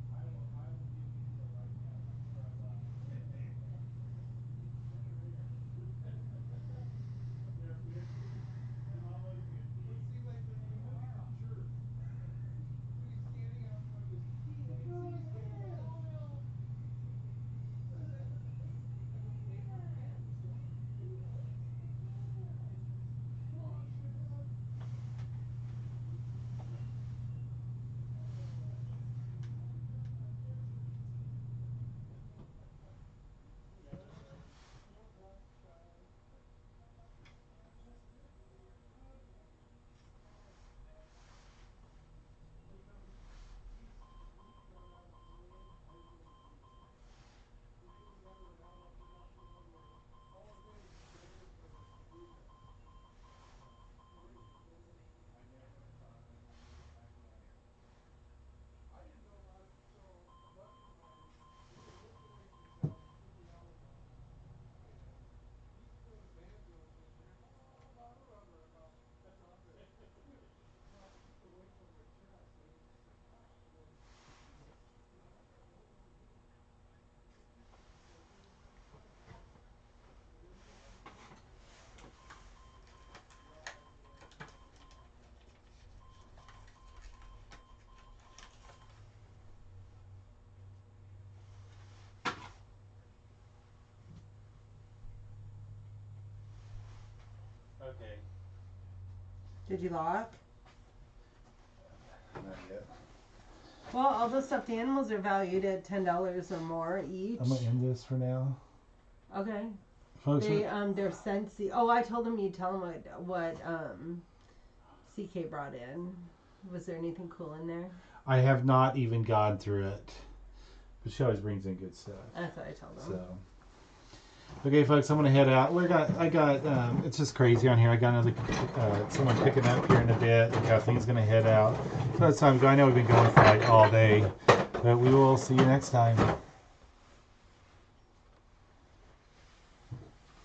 I go, hey, man. Come on, Dad. I didn't know about it, so a buddy of mine, he's a wood furnishing shop in Sleepy Hollow now, and he's playing banjo sitting there, ba ba ba ba ba ba. That's Andre. So I took the weights on my chest, and it was just like, wow. I'm going, Jesus, you know, I don't know what to do. So I gave him some stuff. So what do you want me to do? Yeah, I did. Okay. Did you lock? Not yet. Well, all the stuffed animals are valued at $10 or more each. I'm gonna end this for now. Okay. Folks, They're Scentsy. Oh, I told him you'd tell him what CK brought in. Was there anything cool in there? I have not even gone through it. But she always brings in good stuff. That's what I told him. So, okay, folks, I'm gonna head out. It's just crazy on here. I got another someone picking up here in a bit, and Kathleen's gonna head out. So that's time to go. I know we've been going for like all day, but we will see you next time.